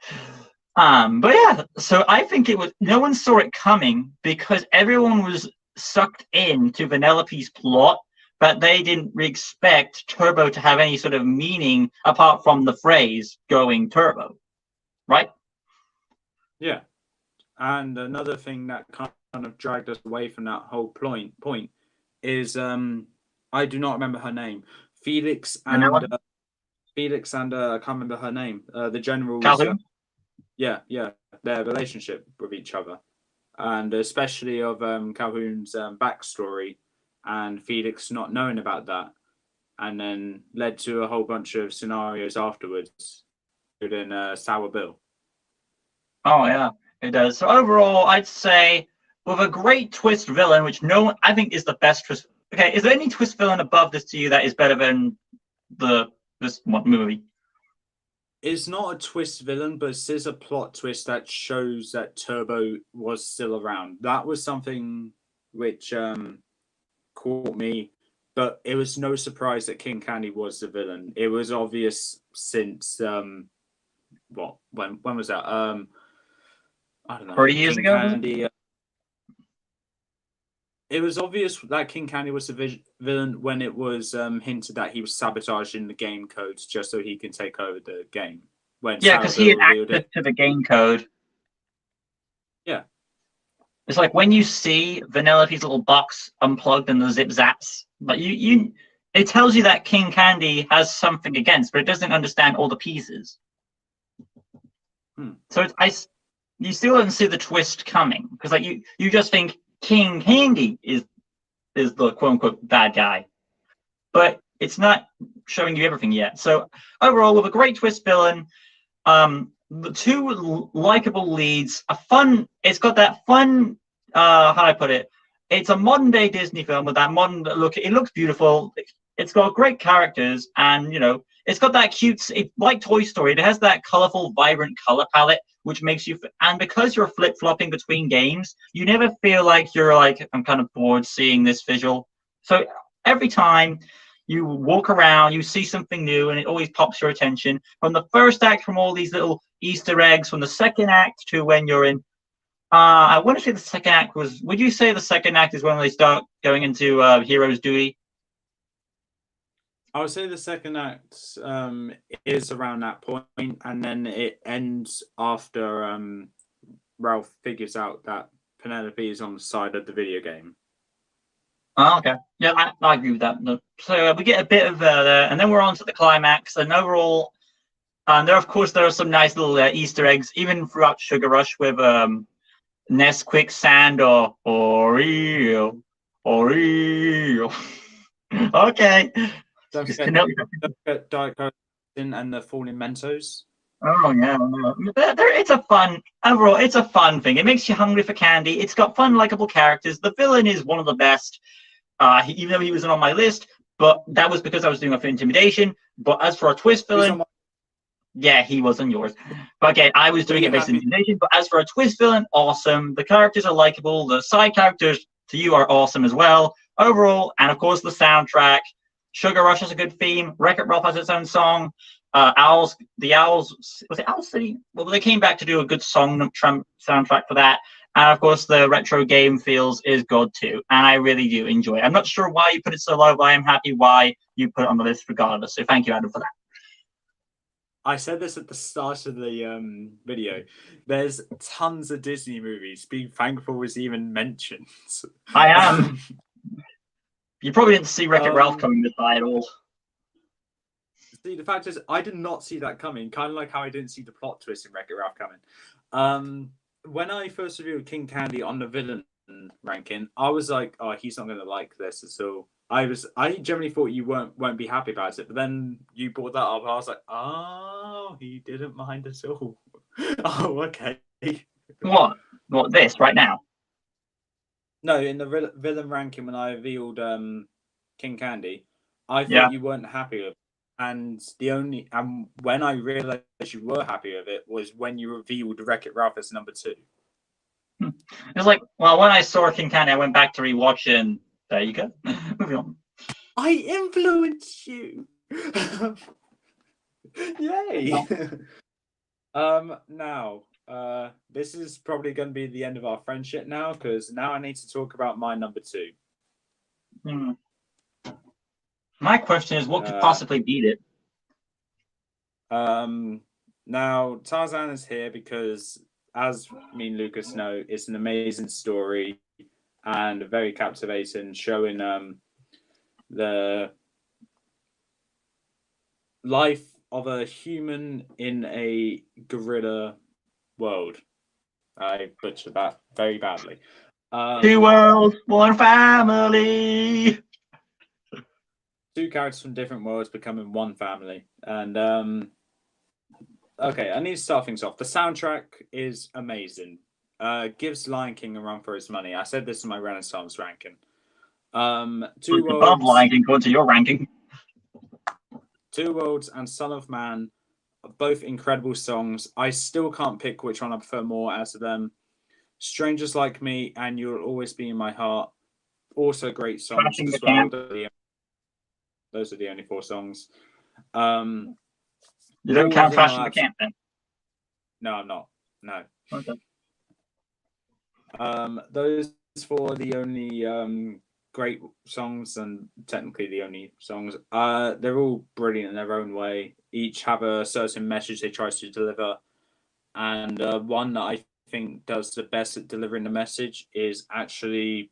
so I think no one saw it coming because everyone was sucked into Vanellope's plot, but they didn't expect Turbo to have any sort of meaning apart from the phrase going turbo, right? Yeah. And another thing that kind of dragged us away from that whole point is I do not remember her name. Felix and I can't remember her name. The general's Calhoun? Yeah, their relationship with each other, and especially of Calhoun's backstory and Felix not knowing about that, and then led to a whole bunch of scenarios afterwards, including Sour Bill. Oh yeah, it does. So overall, I'd say with a great twist villain, which I think is the best twist. Okay, is there any twist villain above this to you that is better than this movie? It's not a twist villain, but it is a plot twist that shows that Turbo was still around. That was something which caught me but it was no surprise that King Candy was the villain. It was obvious since when was that? I don't know. 30 years King ago? Candy, it was obvious that King Candy was the villain when it was hinted that he was sabotaging the game codes just so he can take over the game. When Yeah, because he had revealed access to the game code. Yeah. It's like when you see Vanellope's little box unplugged and the zip zaps, but it tells you that King Candy has something against, but it doesn't understand all the pieces. So you still don't see the twist coming, because like you just think King Candy is the quote unquote bad guy, but it's not showing you everything yet. So overall, with a great twist villain, the two likable leads, it's got that fun, how do I put it? It's a modern day Disney film with that modern look. It looks beautiful. It's got great characters, and it's got that cute, like Toy Story, it has that colorful, vibrant color palette, which makes you, and because you're flip-flopping between games, you never feel like you're like, I'm kind of bored seeing this visual. So every time you walk around, you see something new, and it always pops your attention. From the first act, from all these little Easter eggs, from the second act to when you're in, I want to say the second act was, would you say the second act is when they start going into Hero's Duty? I would say the second act is around that point, and then it ends after Ralph figures out that Penelope is on the side of the video game. Oh, okay. Yeah, I agree with that. So we get a bit of there, and then we're on to the climax. And overall, there are some nice little Easter eggs, even throughout Sugar Rush with Nesquik Sand or Oreo. Okay. Don't forget Diet Coke and the falling Mentos. Oh yeah, no. It's a fun thing. It makes you hungry for candy. It's got fun, likable characters. The villain is one of the best. Even though he wasn't on my list, but that was because I was doing it for intimidation. But as for a twist villain, yeah, he was on yours. But again, I was doing it based on intimidation. But as for a twist villain, awesome. The characters are likable. The side characters to you are awesome as well. Overall, and of course the soundtrack. Sugar Rush has a good theme. Wreck-It Ralph has its own song. Was it Owl City? Well, they came back to do a good song soundtrack for that. And of course, the retro game feels is good too. And I really do enjoy it. I'm not sure why you put it so low, but I am happy why you put it on the list regardless. So thank you, Adam, for that. I said this at the start of the video. There's tons of Disney movies. Being thankful was even mentioned. I am. You probably didn't see Wreck-It Ralph coming this high at all. See, the fact is, I did not see that coming. Kind of like how I didn't see the plot twist in Wreck-It Ralph coming. When I first reviewed King Candy on the villain ranking, I was like, "Oh, he's not going to like this at all." I generally thought you won't be happy about it, but then you brought that up, and I was like, "Oh, he didn't mind at all." Oh, okay. What this right now? No, in the villain ranking when I revealed King Candy, I thought you weren't happy with it. And when I realized you were happy with it was when you revealed Wreck-It Ralph as number 2. It was like, well, when I saw King Candy, I went back to rewatch it, and there you go. Moving on. I influenced you. Yay. Now, this is probably going to be the end of our friendship now, because now I need to talk about my number 2. My question is, what could possibly beat it? Now, Tarzan is here because, as me and Lucas know, it's an amazing story and very captivating, showing the life of a human in a gorilla world. I butchered that very badly. 2 worlds, 1 family. 2 characters from different worlds becoming 1 family. And okay, I need to start things off. The soundtrack is amazing. Gives Lion King a run for his money. I said this in my Renaissance ranking. 2 Worlds, above Lion King, according to your ranking. 2 Worlds and Son of Man are both incredible songs. I still can't pick which one I prefer more out of them. Strangers Like Me and You'll Always Be in My Heart, also great songs as well. Those are the only 4 songs. You don't count Flash in the Camp then? No, I'm not. No. Okay. Those 4 are the only great songs, and technically the only songs. They're all brilliant in their own way. Each have a certain message they try to deliver, and one that I think does the best at delivering the message is actually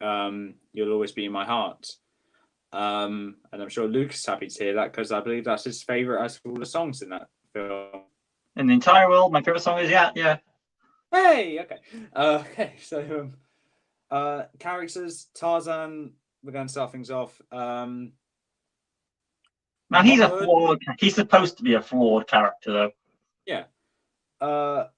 "You'll Always Be in My Heart." And I'm sure Luke's happy to hear that, because I believe that's his favorite out of all the songs in that film. In the entire world, my favorite song is yeah. Hey, okay. So, characters, Tarzan. We're going to start things off. Now he's he's supposed to be a flawed character, though. Yeah.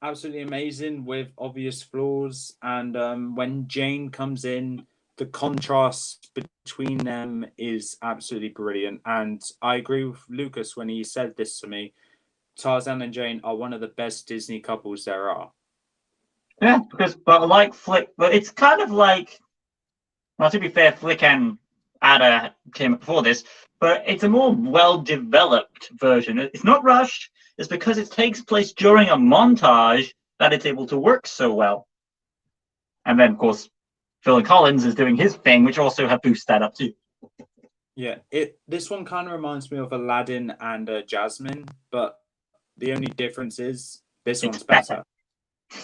Absolutely amazing with obvious flaws, and when Jane comes in, the contrast between them is absolutely brilliant. And I agree with Lucas when he said this to me. Tarzan and Jane are one of the best Disney couples there are. Yeah, but it's kind of like, well, to be fair, Flick and Ada came before this, but it's a more well-developed version. It's not rushed. It's because it takes place during a montage that it's able to work so well. And then, of course, Phil Collins is doing his thing, which also have boosted that up too. Yeah, this one kind of reminds me of Aladdin and Jasmine, but the only difference is this one's better.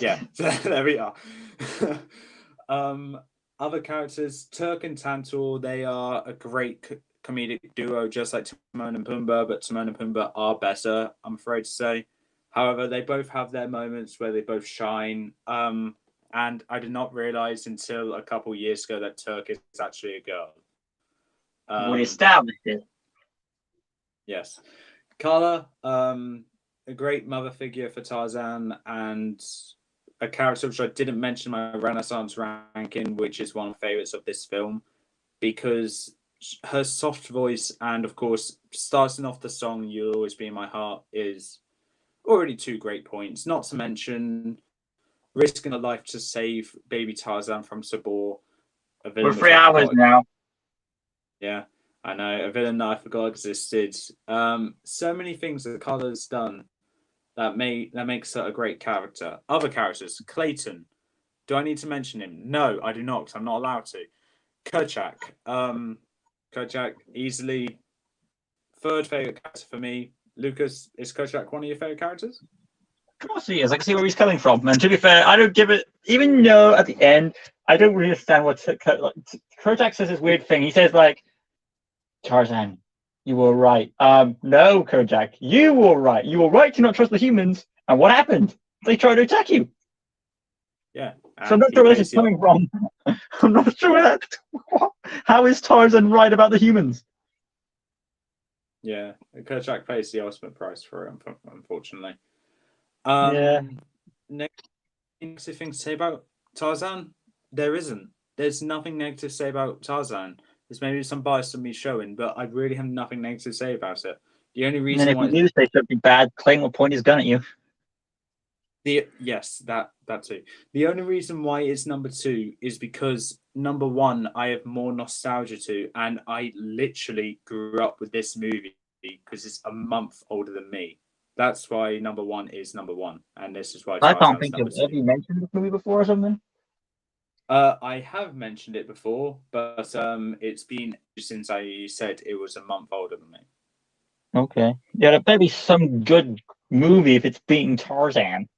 Yeah, there we are. Other characters, Turk and Tantor, they are a great comedic duo, just like Timon and Pumbaa, but Timon and Pumbaa are better, I'm afraid to say. However, they both have their moments where they both shine. And I did not realize until a couple years ago that Turk is actually a girl. We established it. Yes. Carla, a great mother figure for Tarzan, and a character which I didn't mention in my Renaissance ranking, which is one of my favorites of this film, because her soft voice and, of course, starting off the song "You'll Always Be in My Heart" is already 2 great points. Not to mention risking her life to save baby Tarzan from Sabor. We're 3 hours now. Yeah, I know. A villain that I forgot existed. So many things that Carla's done that makes her a great character. Other characters, Clayton. Do I need to mention him? No, I do not, because I'm not allowed to. Kerchak. Kerchak, easily 3rd favorite character for me. Lucas, is Kerchak one of your favorite characters? Of course he is. I can see where he's coming from. And to be fair, I don't give it, even though at the end, I don't really understand what Kerchak says this weird thing. He says, like, Tarzan, you were right. No, Kojak, you were right. You were right to not trust the humans. And what happened? They tried to attack you. Yeah. So I'm not sure where this is coming from. I'm not sure where that. How is Tarzan right about the humans? Yeah, Kerchak pays the ultimate price for it, unfortunately. Yeah. Negative thing to say about Tarzan? There isn't. There's nothing negative to say about Tarzan. There's maybe some bias in me showing, but I really have nothing negative to say about it. The only reason why... And if you do say something bad, Clayton will point his gun at you. Yes, that too. The only reason why it's number 2 is because number 1 I have more nostalgia to, and I literally grew up with this movie because it's a month older than me. That's why number 1 is number 1, and this is why I can't think of. Have you mentioned this movie before or something? I have mentioned it before, but it's been since I said it was a month older than me. Okay. Yeah, there better be some good movie if it's beating Tarzan.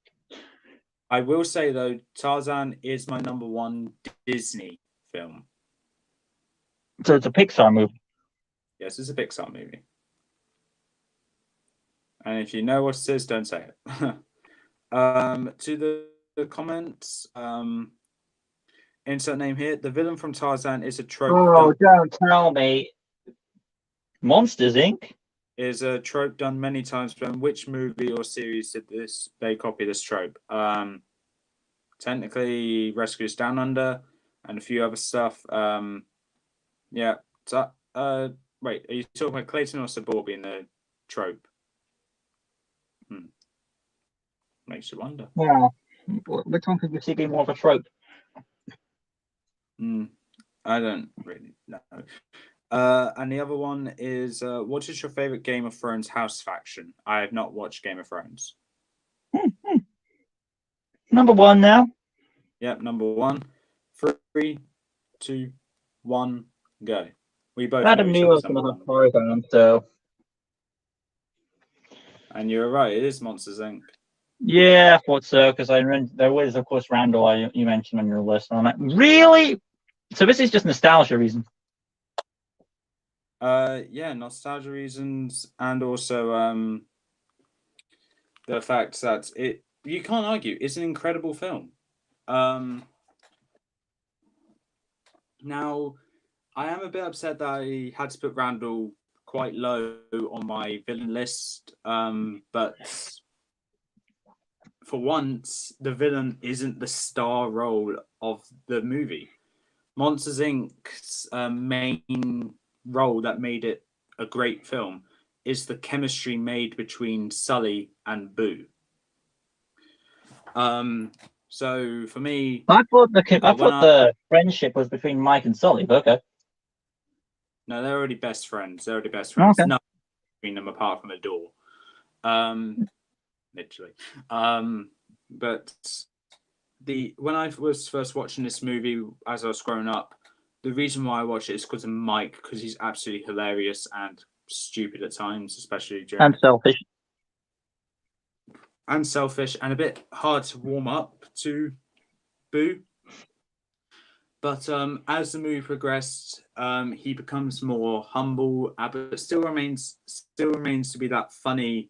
I will say, though, Tarzan is my number 1 Disney film. So it's a Pixar movie? Yes, it's a Pixar movie. And if you know what it is, don't say it. To the comments, insert name here. The villain from Tarzan is a trope. Oh, don't tell me. Monsters, Inc.? Is a trope done many times, but in which movie or series did they copy this trope? Technically, Rescuers Down Under and a few other stuff. Yeah. So, wait, are you talking about Clayton or Sabor being the trope? Makes you wonder. Yeah. Which one could you see being more of a trope? I don't really know. And the other one is, what is your favorite Game of Thrones house faction? I have not watched Game of Thrones. Number one now. Yep, number one. 3, 2, 1, go. We both Adam know each knew I was other's going number to have one. Tarzan, so. And you're right, it is Monsters Inc. Yeah, I thought so, because there was, of course, Randall you mentioned on your list. And I'm like, really? So this is just nostalgia reason. Yeah, nostalgia reasons, and also the fact that you can't argue, it's an incredible film. Now, I am a bit upset that I had to put Randall quite low on my villain list, but for once, the villain isn't the star role of the movie. Monsters Inc.'s main role that made it a great film is the chemistry made between Sully and Boo. So for me, I thought the friendship was between Mike and Sully, but okay. No, they're already best friends. Okay. Nothing between them apart from a door. Literally. But when I was first watching this movie as I was growing up, the reason why I watched it is because of Mike, because he's absolutely hilarious and stupid at times, especially during. And selfish, and a bit hard to warm up to Boo. But as the movie progressed, he becomes more humble, but still remains to be that funny,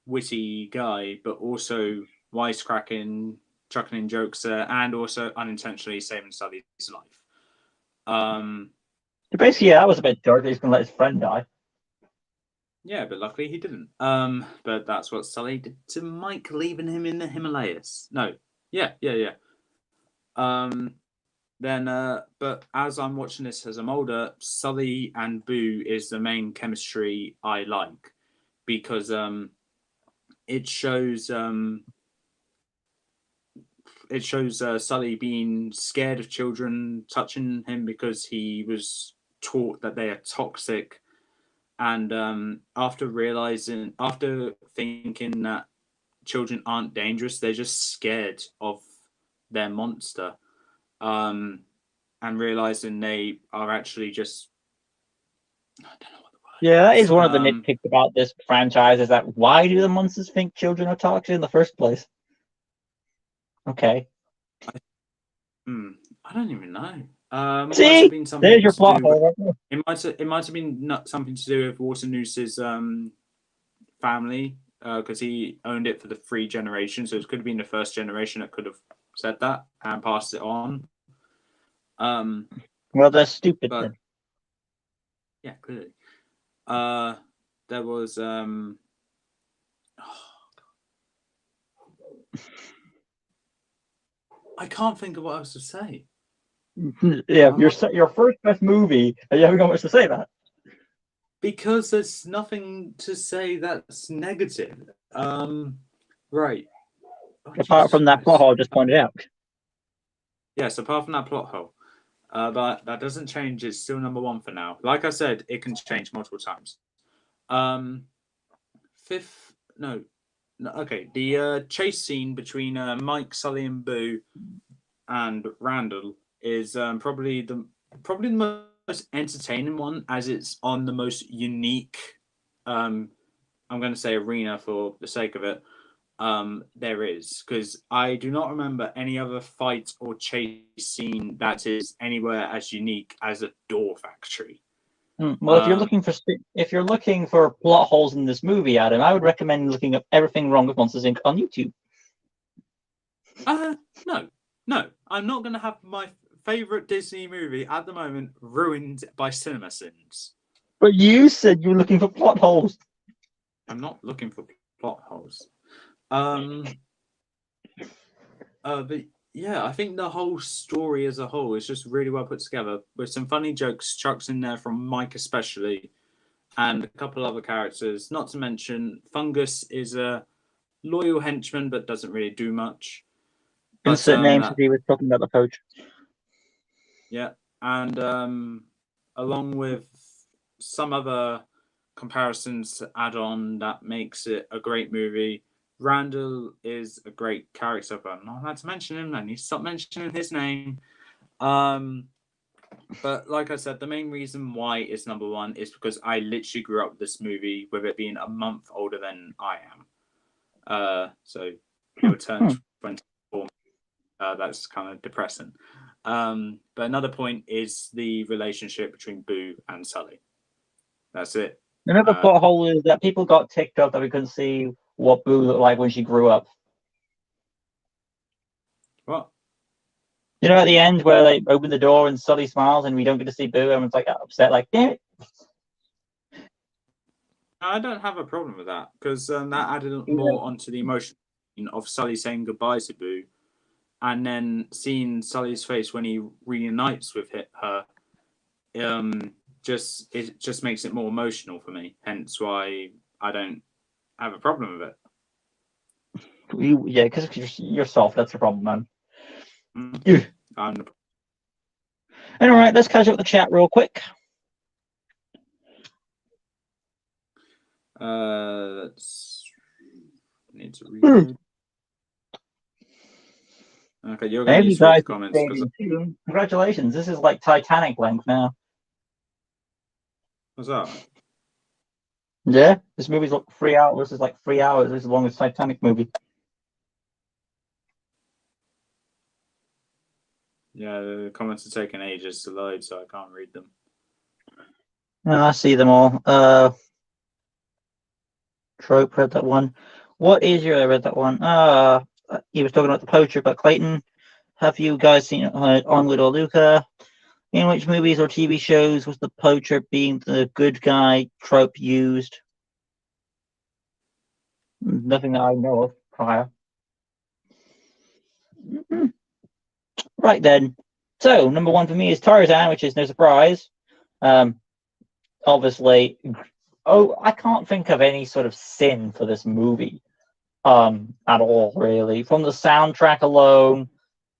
witty guy, but also wisecracking, chucking in jokes, and also unintentionally saving Sully's life. Basically, that was a bit dark. He's going to let his friend die. Yeah, but luckily he didn't. But that's what Sully did to Mike, leaving him in the Himalayas. No, yeah. But as I'm watching this as I'm older, Sully and Boo is the main chemistry I like, because it shows Sully being scared of children touching him because he was taught that they are toxic, and after thinking that children aren't dangerous, they're just scared of their monster. And realizing they are actually just, I don't know what the word. Yeah, that is one of the nitpicks about this franchise, is that why do the monsters think children are toxic in the first place? Okay. I don't even know. See, might have been something there's your plot hole. It might have been something to do with Waternoose's family, because he owned it for the 3 generations, so it could have been the first generation that could have said that and passed it on. Well, that's stupid. But, yeah, clearly. There was I can't think of what else to say. Yeah, your first best movie, and you haven't got much to say about. Because there's nothing to say that's negative. Right. Apart from that plot hole I just pointed out. Yes, apart from that plot hole. But that doesn't change. It's still number 1 for now. Like I said, it can change multiple times. Okay. The chase scene between Mike, Sully, and Boo, and Randall is probably the most entertaining one, as it's on the most unique. I'm going to say arena for the sake of it. There is, because I do not remember any other fight or chase scene that is anywhere as unique as a door factory. Well, if you're looking for plot holes in this movie, Adam, I would recommend looking up Everything Wrong with Monsters Inc. on YouTube. No, I'm not going to have my favorite Disney movie at the moment ruined by cinema sins. But you said you were looking for plot holes. I'm not looking for plot holes. But yeah, I think the whole story as a whole is just really well put together, with some funny jokes chucked in there from Mike especially, and a couple other characters. Not to mention, Fungus is a loyal henchman but doesn't really do much. Insert names if he was talking about the coach. Yeah, and along with some other comparisons to add on that makes it a great movie. Randall is a great character, but I'm not allowed to mention him. I need to stop mentioning his name. But like I said, the main reason why it's number one is because I literally grew up with this movie with it being a month older than I am. So it would turn 24. That's kind of depressing. But another point is the relationship between Boo and Sully. That's it. Another plot hole is that people got ticked off that we couldn't see what Boo looked like when she grew up. What? You know, at the end where they open the door and Sully smiles and we don't get to see Boo, everyone's like upset, like, damn it. I don't have a problem with that because that added more onto the emotion of Sully saying goodbye to Boo, and then seeing Sully's face when he reunites with her. It just makes it more emotional for me. Hence why I don't have a problem with it. Yeah, because you're soft. That's the problem, man. And all right, let's catch up with the chat real quick. Need to read. Okay, you're going to use the comments. Congratulations, this is like Titanic length now. What's that? Yeah, this movie's like 3 hours. This is like 3 hours. This is the longest Titanic movie. Yeah, the comments are taking ages to load, so I can't read them. No, I see them all. Trope read that one. What is your? I read that one. He was talking about the poacher, but Clayton, have you guys seen Onward or Luca? In which movies or TV shows was the poacher being the good guy trope used? Nothing that I know of prior. Right then. So, number one for me is Tarzan, which is no surprise. Obviously, I can't think of any sort of sin for this movie at all, really. From the soundtrack alone,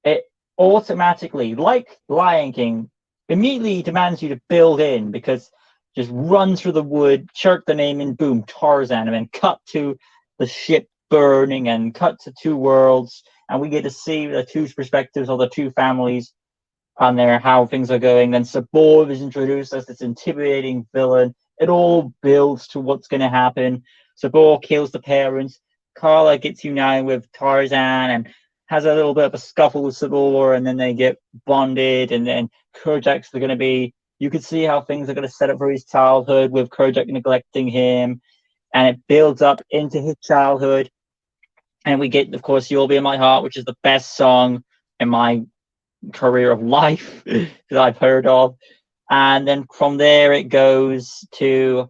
it automatically, like Lion King, immediately demands you to build in, because just run through the wood, chirp the name in, boom, Tarzan, and then cut to the ship burning and cut to two worlds, and we get to see the two perspectives of the two families on there, how things are going. Then Sabor is introduced as this intimidating villain. It all builds to what's going to happen. Sabor kills the parents. Carla gets united with Tarzan and has a little bit of a scuffle with Sabor, and then they get bonded, and then Kerjak's going to be, you could see how things are going to set up for his childhood with Kerjak neglecting him, and it builds up into his childhood. And we get, of course, You'll Be in My Heart, which is the best song in my career of life that I've heard of. And then from there it goes to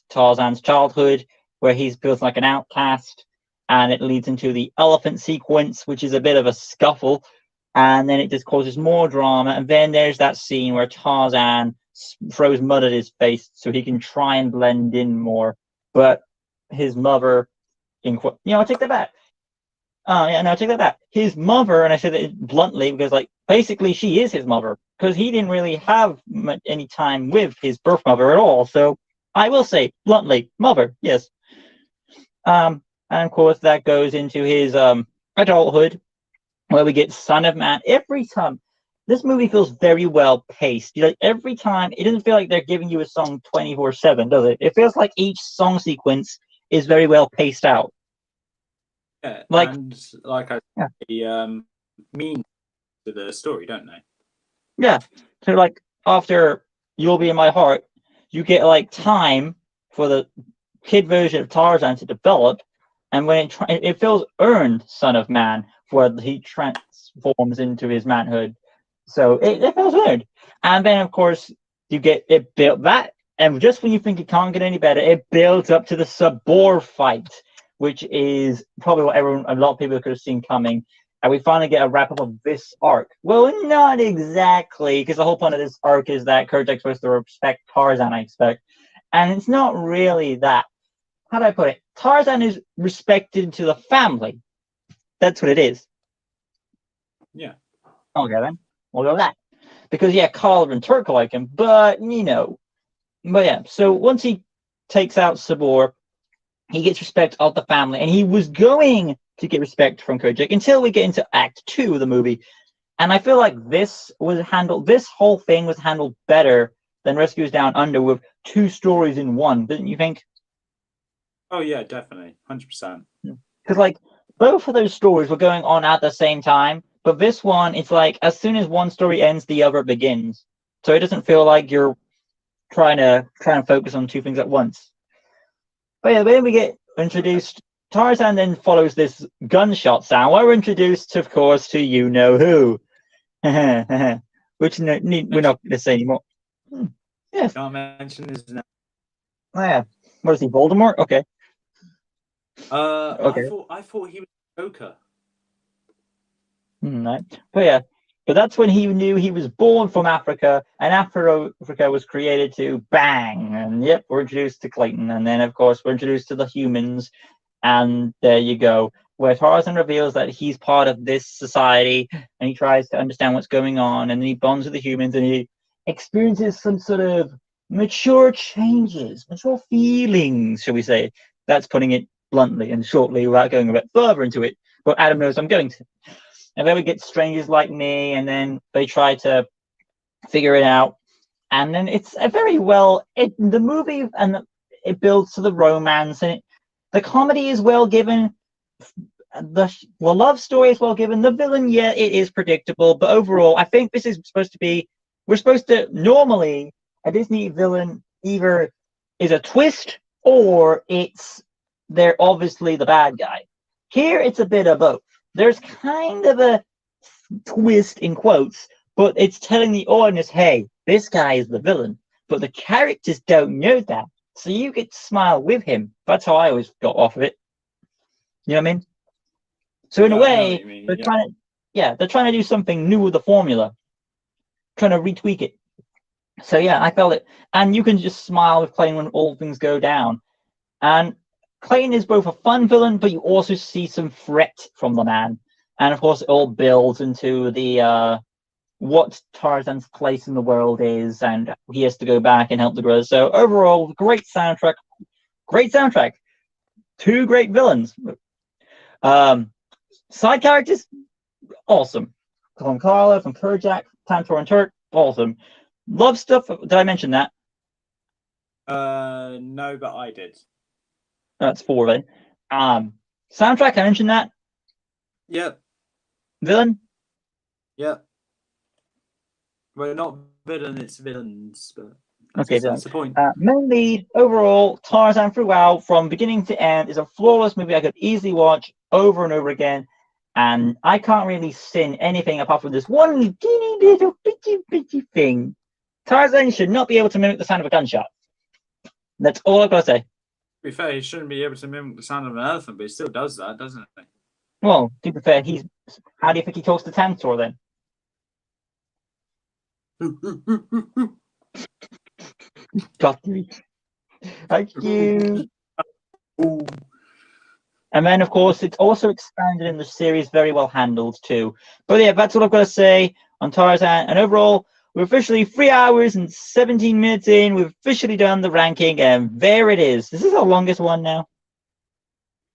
Tarzan's childhood, where he's built like an outcast, and it leads into the elephant sequence, which is a bit of a scuffle, and then it just causes more drama. And then there's that scene where Tarzan throws mud at his face so he can try and blend in more, but his mother, take that back. Take that back. His mother, and I said it bluntly because, like, basically she is his mother, because he didn't really have any time with his birth mother at all. So I will say bluntly, mother, yes. And of course that goes into his adulthood, where we get Son of Man. Every time, this movie feels very well paced. Every time, it doesn't feel like they're giving you a song 24/7, does it? It feels like each song sequence is very well paced out. Yeah, like they mean to the story, don't they? Yeah. So like after You'll Be in My Heart, you get like time for the kid version of Tarzan to develop, and when it feels earned, Son of Man, where he transforms into his manhood. So it feels earned. And then of course you get it built that, and just when you think it can't get any better, it builds up to the Sabor fight, which is probably what a lot of people could have seen coming. And we finally get a wrap-up of this arc. Well, not exactly, because the whole point of this arc is that Kerjak's supposed to respect Tarzan, I expect. And it's not really that. How do I put it? Tarzan is respected to the family. That's what it is. Yeah. Okay, then. We'll go with that. because Collab and Turk like him, but so once he takes out Sabor, he gets respect of the family, and he was going to get respect from Kojak until we get into Act 2 of the movie. And I feel like this whole thing was handled better than Rescuers Down Under, with 2 stories in one, didn't you think? Oh yeah, definitely, 100%. Because like both of those stories were going on at the same time, but this one, it's like as soon as one story ends, the other begins. So it doesn't feel like you're trying to focus on 2 things at once. But then we get introduced. Tarzan then follows this gunshot sound. We're introduced, of course, to you know who, which we're not going to say anymore. Yes. Can't mention his name. Oh, yeah. What is he? Voldemort? Okay. Okay. I thought he was Joker. Right. But that's when he knew he was born from Africa, and Africa was created to bang. And we're introduced to Clayton, and then of course we're introduced to the humans, and there you go, where Tarzan reveals that he's part of this society, and he tries to understand what's going on, and then he bonds with the humans, and he experiences some sort of mature changes, mature feelings, shall we say. That's putting it bluntly and shortly without going a bit further into it, but Adam knows I'm going to. And then we get Strangers Like Me, and then they try to figure it out. And then it's a very the movie, and it builds to the romance, and the comedy is well given. The love story is well given. The villain, it is predictable, but overall, I think this is supposed to be. Normally, a Disney villain either is a twist or they're obviously the bad guy. Here, it's a bit of both. There's kind of a twist in quotes, but it's telling the audience, hey, this guy is the villain. But the characters don't know that. So you get to smile with him. That's how I always got off of it. You know what I mean? So in a way, they're trying to do something new with the formula. Trying to retweak it. So I felt it. And you can just smile with Clayton when all things go down. And Clayton is both a fun villain, but you also see some threat from the man. And of course, it all builds into the what Tarzan's place in the world is, and he has to go back and help the brothers. So overall, great soundtrack. 2 great villains. Side characters, awesome. From Carla, from Kojak, Tantor and Turk, awesome. Love stuff. Did I mention that? No, but I did. That's 4 then. Soundtrack, I mentioned that. Yep. Villain? Yep. Well, not villain, it's villains, but that's the point. Mainly, overall, Tarzan throughout, from beginning to end, is a flawless movie I could easily watch over and over again. And I can't really sin anything apart from this one teeny little bitty thing. Tarzan should not be able to mimic the sound of a gunshot. That's all I've got to say. To be fair, he shouldn't be able to mimic the sound of an elephant, but he still does that, doesn't he? Well, to be fair, how do you think he talks to Tantor then? Got me. Thank you. And then, of course, it's also expanded in the series, very well handled too. But that's what I've got to say on Tarzan. And overall, we're officially 3 hours and 17 minutes in. We've officially done the ranking, and there it is. This is our longest one now.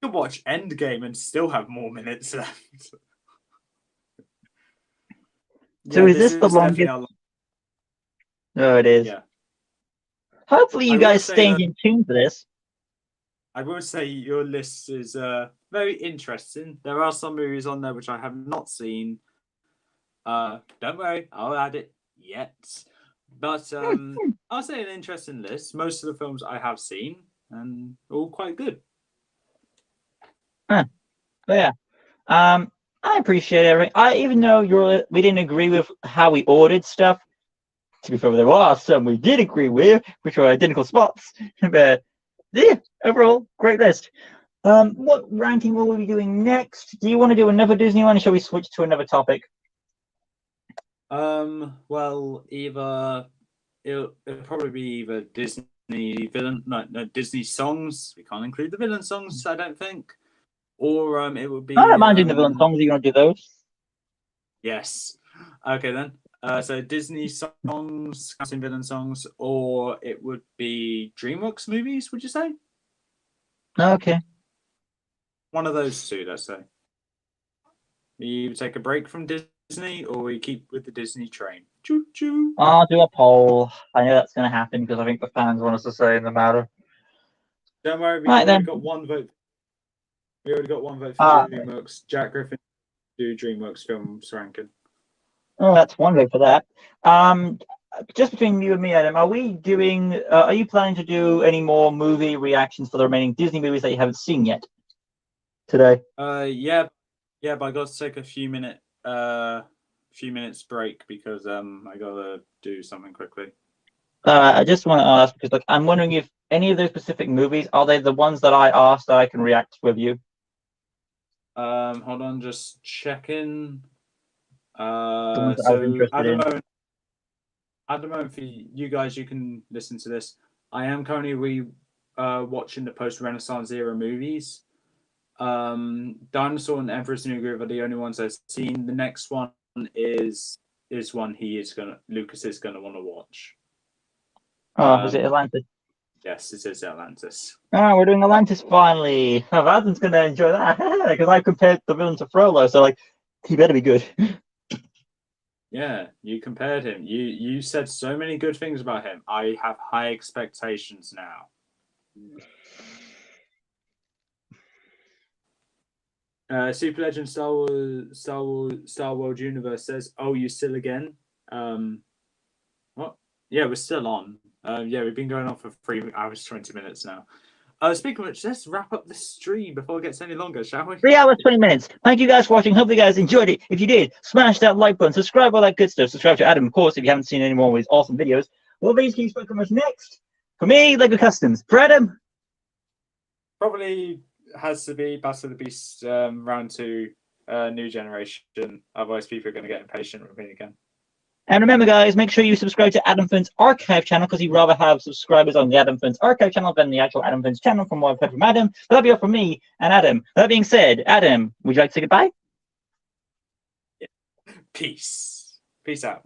You could watch Endgame and still have more minutes left. So is this the longest? No, it is. Yeah. Hopefully you guys staying in tune for this. I will say your list is very interesting. There are some movies on there which I have not seen. Don't worry, I'll add it yet. But I'll say an interesting list. Most of the films I have seen, and all quite good. But I appreciate everything. Even though we didn't agree with how we ordered stuff. To be fair, there are some we did agree with, which were identical spots. But overall, great list. What ranking will we be doing next? Do you want to do another Disney one, or shall we switch to another topic? Well, it'll probably be either Disney villain, no, Disney songs. We can't include the villain songs, I don't think. Or it would be. I don't mind doing the villain songs. Are you want to do those? Yes. Okay then. So Disney songs, casting villain songs, or it would be DreamWorks movies, would you say? Okay. One of those two, let's say. You take a break from Disney, or we keep with the Disney train. Choo choo. I'll do a poll. I know that's going to happen because I think the fans want us to say in the matter. Don't worry, Right, already got one vote. We already got one vote for DreamWorks. Jack Griffin do DreamWorks films ranking. Oh, that's one vote for that. Just between you and me, Adam, are we doing? Are you planning to do any more movie reactions for the remaining Disney movies that you haven't seen yet today? Yeah, but I got to take a few minutes break because I gotta do something quickly. I just want to ask because, like, I'm wondering if any of those specific movies are they the ones that I asked that I can react with you? Hold on, just checking. At the moment, for you guys, you can listen to this. I am currently watching the post-Renaissance era movies. Dinosaur and Emperor's New Groove are the only ones I've seen. The next one is one Lucas is gonna want to watch. Is it Atlantis? Yes, it is Atlantis. We're doing Atlantis finally. Oh, Adam's gonna enjoy that because I compared the villain to Frollo, so like he better be good. Yeah, you compared him. You said so many good things about him. I have high expectations now. Super Legend Star Wars Universe says, "Oh, you still again?" What? Yeah, we're still on. Yeah, we've been going on for 3 hours 20 minutes now. Speaking of which, let's wrap up the stream before it gets any longer, shall we? 3 hours 20 minutes. Thank you guys for watching. Hope you guys enjoyed it. If you did, smash that like button, subscribe, all that good stuff. Subscribe to Adam, of course, if you haven't seen any more of his awesome videos. What videos can you expect from us next? For me, Lego Customs. For Adam, probably has to be Battle of the Beast round 2, new generation. Otherwise, people are going to get impatient with me again. And remember, guys, make sure you subscribe to Adam Finn's archive channel because he'd rather have subscribers on the Adam Finn's archive channel than the actual Adam Finn's channel, from what I've heard from Adam. But that'll be all from me and Adam. That being said, Adam, would you like to say goodbye? Yeah. Peace. Peace out.